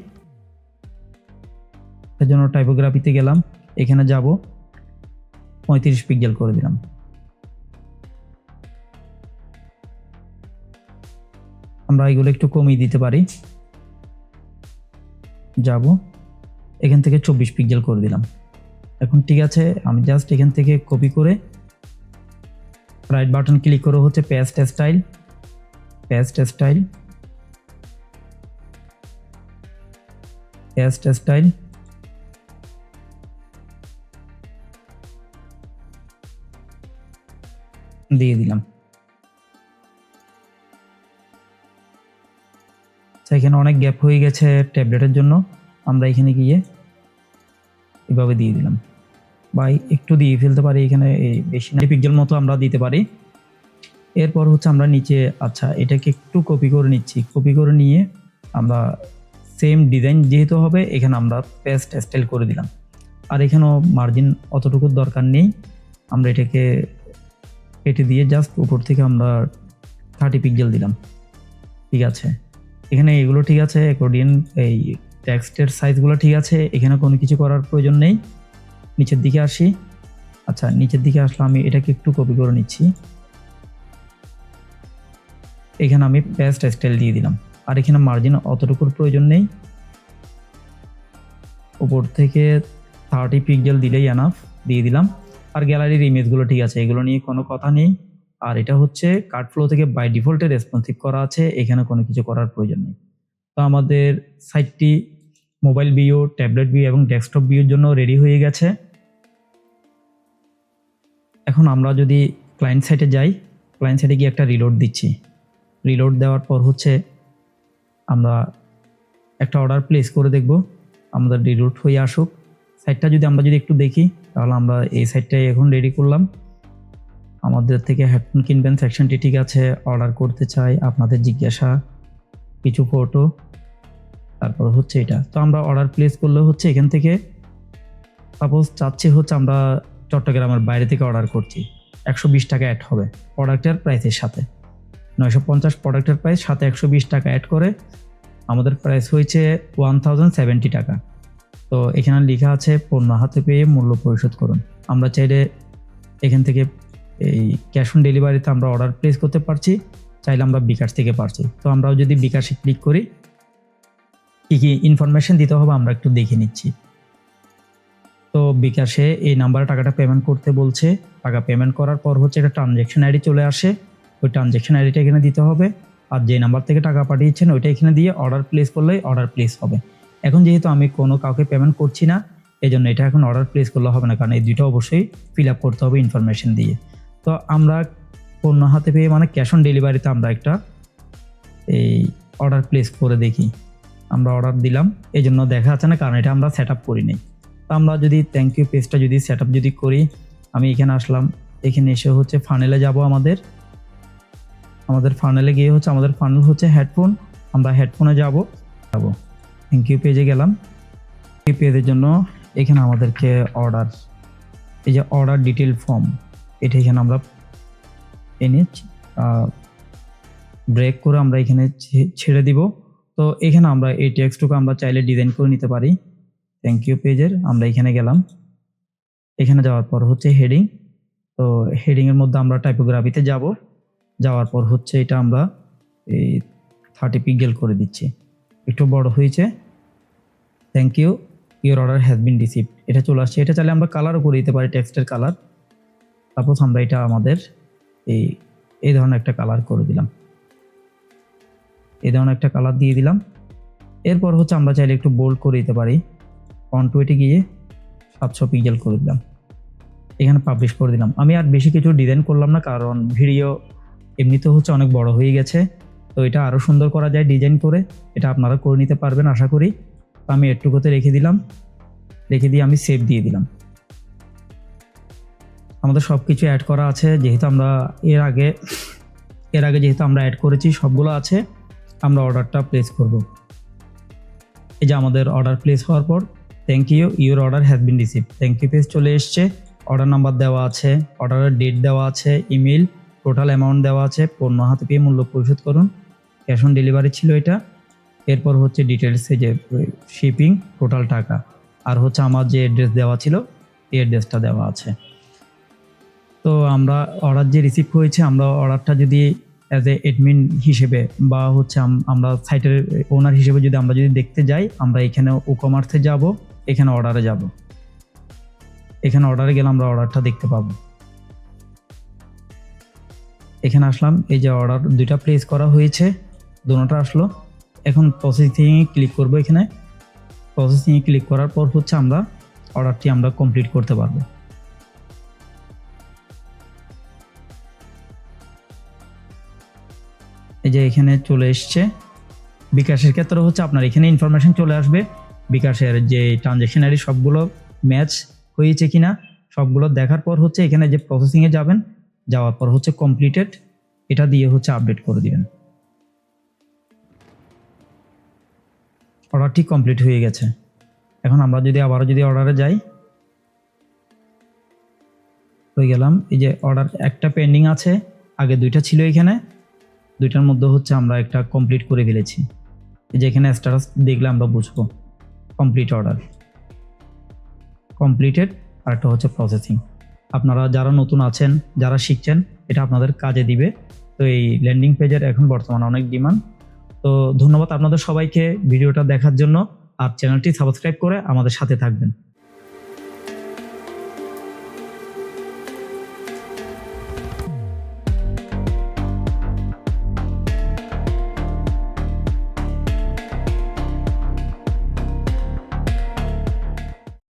এর জন্য টাইপোগ্রাফিতে গেলাম, এখানে যাব, 35 পিক্সেল করে দিলাম। আমরা এগুলো একটু কমিয়ে দিতে পারি, যাব, এখান থেকে 24 পিক্সেল করে দিলাম। এখন ঠিক আছে। আমি জাস্ট এখান থেকে কপি করে রাইট বাটন ক্লিক করে হচ্ছে paste style, paste style, paste style, দিয়ে দিলাম। এখানে অনেক গ্যাপ হয়ে গেছে ট্যাবলেটের জন্য, আমরা এখানে গিয়ে এভাবে দিয়ে দিলাম, বা একটু দিয়ে ফেলতে পারি, এখানে বেশি 9 পিক্সেল মতো আমরা দিতে পারি। এরপর হচ্ছে আমরা নিচে, আচ্ছা এটাকে একটু কপি করে নিচ্ছি, কপি করে নিয়ে আমরা সেম ডিজাইন যেহেতু হবে, এখানে আমরা পেস্ট স্টাইল করে দিলাম। আর এখানেও মার্জিন অতটুকু দরকার নেই, আমরা এটাকে কেটে দিয়ে জাস্ট উপর থেকে আমরা 30 পিক্সেল দিলাম, ঠিক আছে। এখানে এগুলো ঠিক আছে, অ্যাকর্ডিয়ন এই টেক্সটের সাইজগুলো ঠিক আছে, এখানে কোনো কিছু করার প্রয়োজন নেই। নিচের দিকে আসি, আচ্ছা নিচের দিকে আসলে আমি এটাকে একটু কপি করে নিচ্ছি, এখানে আমি পেস্ট স্টাইল দিয়ে দিলাম। আর এখানে মার্জিন অতটুকুর প্রয়োজন নেই, উপর থেকে 30 পিক্সেল দিলেই এনাফ, দিয়ে দিলাম। আর গ্যালারির ইমেজগুলো ঠিক আছে, এগুলো নিয়ে কোনো কথা নেই। আর এটা হচ্ছে কার্ড ফ্লো থেকে বাই ডিফল্টে রেসপন্সিভ করা আছে, এখানে কোনো কিছু করার প্রয়োজন নেই। তো আমাদের সাইটটি মোবাইল ভিউ, ট্যাবলেট ভিউ এবং ডেস্কটপ ভিউর জন্য রেডি হয়ে গেছে। এখন আমরা যদি ক্লায়েন্ট সাইটে যাই, ক্লায়েন্ট সাইটে গিয়ে একটা রিলোড দিচ্ছি। রিলোড দেওয়ার পর হচ্ছে আমরা একটা অর্ডার প্লেস করে দেখব, আমাদের রিলোড হয়ে আসুক। সাইটটা আমরা যদি একটু দেখি, তাহলে আমরা এই সাইটটাই এখন রেডি করলাম। আমাদের থেকে হেডফোন কিনবেন সেকশনটি ঠিক আছে, অর্ডার করতে চাই, আপনাদের জিজ্ঞাসা, কিছু ফটো, তারপর হচ্ছে এটা। তো আমরা অর্ডার প্লেস করলে হচ্ছে এখান থেকে সাপোজ চাচ্ছি হচ্ছে আমরা চট্টগ্রামের বাইরে থেকে অর্ডার করছি, 120 টাকা অ্যাড হবে প্রোডাক্টের প্রাইসের সাথে। 950 প্রোডাক্টের প্রাইস, সাথে 120 টাকা অ্যাড করে আমাদের প্রাইস হয়েছে 1070 টাকা। তো এখানে লেখা আছে পণ্য হাতে পেয়ে মূল্য পরিশোধ করুন। আমরা চাইলে এখান থেকে এই ক্যাশ অন ডেলিভারিতে আমরা অর্ডার প্লেস করতে পারছি, চাইলে আমরা বিকাশ থেকে পারছি। তো আমরাও যদি বিকাশে ক্লিক করি, কী কী ইনফরমেশন দিতে হবে আমরা একটু দেখে নিচ্ছি। তো বিকাশে এই নাম্বারে টাকাটা পেমেন্ট করতে বলছে। টাকা পেমেন্ট করার পর হচ্ছে একটা ট্রানজ্যাকশন আইডি চলে আসে, ওই ট্রানজ্যাকশন আইডিটা এখানে দিতে হবে। আর যে নাম্বার থেকে টাকা পাঠিয়েছেন ওইটা এখানে দিয়ে অর্ডার প্লেস করলেই অর্ডার প্লেস হবে। এখন যেহেতু আমি কোনো কাউকে পেমেন্ট করছি না, এই জন্য এটা এখন অর্ডার প্লেস করলে হবে না, কারণ এই দুটো অবশ্যই ফিল আপ করতে হবে ইনফরমেশন দিয়ে। তো আমরা পণ্য হাতে পেয়ে মানে ক্যাশ অন ডেলিভারিতে আমরা একটা এই অর্ডার প্লেস করে দেখি। আমরা অর্ডার দিলাম, এই জন্য দেখা যাচ্ছে না, কারণ এটা আমরা সেট আপ করি নাই। তো আমরা যদি থ্যাংক ইউ পেজটা যদি সেট আপ যদি করি, আমি এখানে আসলাম, এখানে এসে হচ্ছে ফানেলে যাব। আমাদের ফানেলে গিয়ে হচ্ছে আমাদের ফানেল হচ্ছে হেডফোন, আমরা হেডফোনে যাব। থ্যাংক ইউ পেজে গেলাম। এই পেজের জন্য এখানে আমাদেরকে অর্ডার, এই যে অর্ডার ডিটেল ফর্ম, এটা এখানে আমরা এনে ব্রেক করে আমরা এখানে ছেড়ে দিব। তো এখানে আমরা এই টেক্সটটুকু আমরা চাইলে ডিজাইন করে নিতে পারি। থ্যাংক ইউ পেজের আমরা এখানে গেলাম, এখানে যাওয়ার পর হচ্ছে হেডিং। তো হেডিংয়ের মধ্যে আমরা টাইপোগ্রাফিতে যাওয়ার পর হচ্ছে এটা আমরা এই 30 পিক্সেল করে দিচ্ছি, একটু বড় হয়েছে। Thank you, your order has been received, এটা চলে আসছে। এটা চাইলে আমরা কালারও করে দিতে পারি, টেক্সটের কালার। সাপোজ আমরা এটা আমাদের এই ধরনের একটা কালার করে দিলাম, এই ধরনের একটা কালার দিয়ে দিলাম। এরপর হচ্ছে আমরা চাইলে একটু বোল্ড করে দিতে পারি, ফন্ট ওয়েটে গিয়ে 700 পিক্সেল করে দিলাম, এখানে পাবলিশ করে দিলাম। আমি আর বেশি কিছু ডিজাইন করলাম না, কারণ ভিডিও এমনিতে হচ্ছে অনেক বড় হয়ে গেছে। তো এটা আরও সুন্দর করা যায় ডিজাইন করে, এটা আপনারা করে নিতে পারবেন আশা করি। তো আমি এটুকুতে রেখে দিয়ে আমি সেভ দিয়ে দিলাম। আমাদের সব কিছু অ্যাড করা আছে, যেহেতু আমরা এর আগে যেহেতু আমরা অ্যাড করেছি, সবগুলো আছে। আমরা অর্ডারটা প্লেস করব। এই যে আমাদের অর্ডার প্লেস হওয়ার পর thank you, your order has been received, thank you page চলে এসছে। অর্ডার নাম্বার দেওয়া আছে, অর্ডারের ডেট দেওয়া আছে, ইমেল, টোটাল অ্যামাউন্ট দেওয়া আছে, পণ্য হাতে পেয়ে মূল্য পরিশোধ করুন, ক্যাশ অন ডেলিভারি ছিল এটা। এরপর হচ্ছে ডিটেলসে যে শিপিং, টোটাল টাকা, আর হচ্ছে আমার যে অ্যাড্রেস দেওয়া ছিল এই অ্যাড্রেসটা দেওয়া আছে। তো আমরা অর্ডার যে রিসিভ হয়েছে, আমরা অর্ডারটা যদি অ্যাজ এ অ্যাডমিন হিসেবে বা হচ্ছে আমরা সাইটের ওনার হিসেবে আমরা যদি দেখতে যাই, আমরা এখানে ই কমার্সে যাব, এখানে অর্ডারে যাব, এখানে অর্ডারে গেলে আমরা অর্ডারটা দেখতে পাবো। এখানে আসলাম, এই যে অর্ডার দুইটা প্লেস করা হয়েছে, দুটোটা আসলো। এখন প্রসেসিংয়ে ক্লিক করব। এখানে প্রসেসিংয়ে ক্লিক করার পর হচ্ছে আমরা অর্ডারটি আমরা কমপ্লিট করতে পারবো। এই যে এখানে চলে এসছে। বিকাশের ক্ষেত্রে হচ্ছে আপনার এখানে ইনফরমেশন চলে আসবে, বিকাশের যে ট্রানজ্যাকশন আইডি সবগুলো ম্যাচ হয়েছে কিনা, সবগুলো দেখার পর হচ্ছে এখানে যে প্রসেসিংয়ে যাবেন, যাওয়ার পর হচ্ছে কমপ্লিটেড, এটা দিয়ে হচ্ছে আপডেট করে দিবেন। অর্ডারটি কমপ্লিট হয়ে গেছে। এখন আমরা যদি আবারও অর্ডারে যাই, হয়ে গেলাম। এই যে অর্ডার একটা পেন্ডিং আছে, আগে দুইটা ছিল, এখানে দুইটার মধ্যে হচ্ছে আমরা একটা কমপ্লিট করে ফেলেছি। এই যে এখানে স্ট্যাটাস দেখলে আমরা বুঝবো কমপ্লিট অর্ডার, কমপ্লিটেড, আর একটা হচ্ছে প্রসেসিং। আপনারা যারা নতুন আছেন, যারা শিখছেন, এটা আপনাদের কাজে দিবে। তো এই ল্যান্ডিং পেজের এখন বর্তমানে অনেক ডিমান্ড। তো ধন্যবাদ আপনাদের সবাইকে ভিডিওটা দেখার জন্য, আর চ্যানেলটি সাবস্ক্রাইব করে আমাদের সাথে থাকবেন।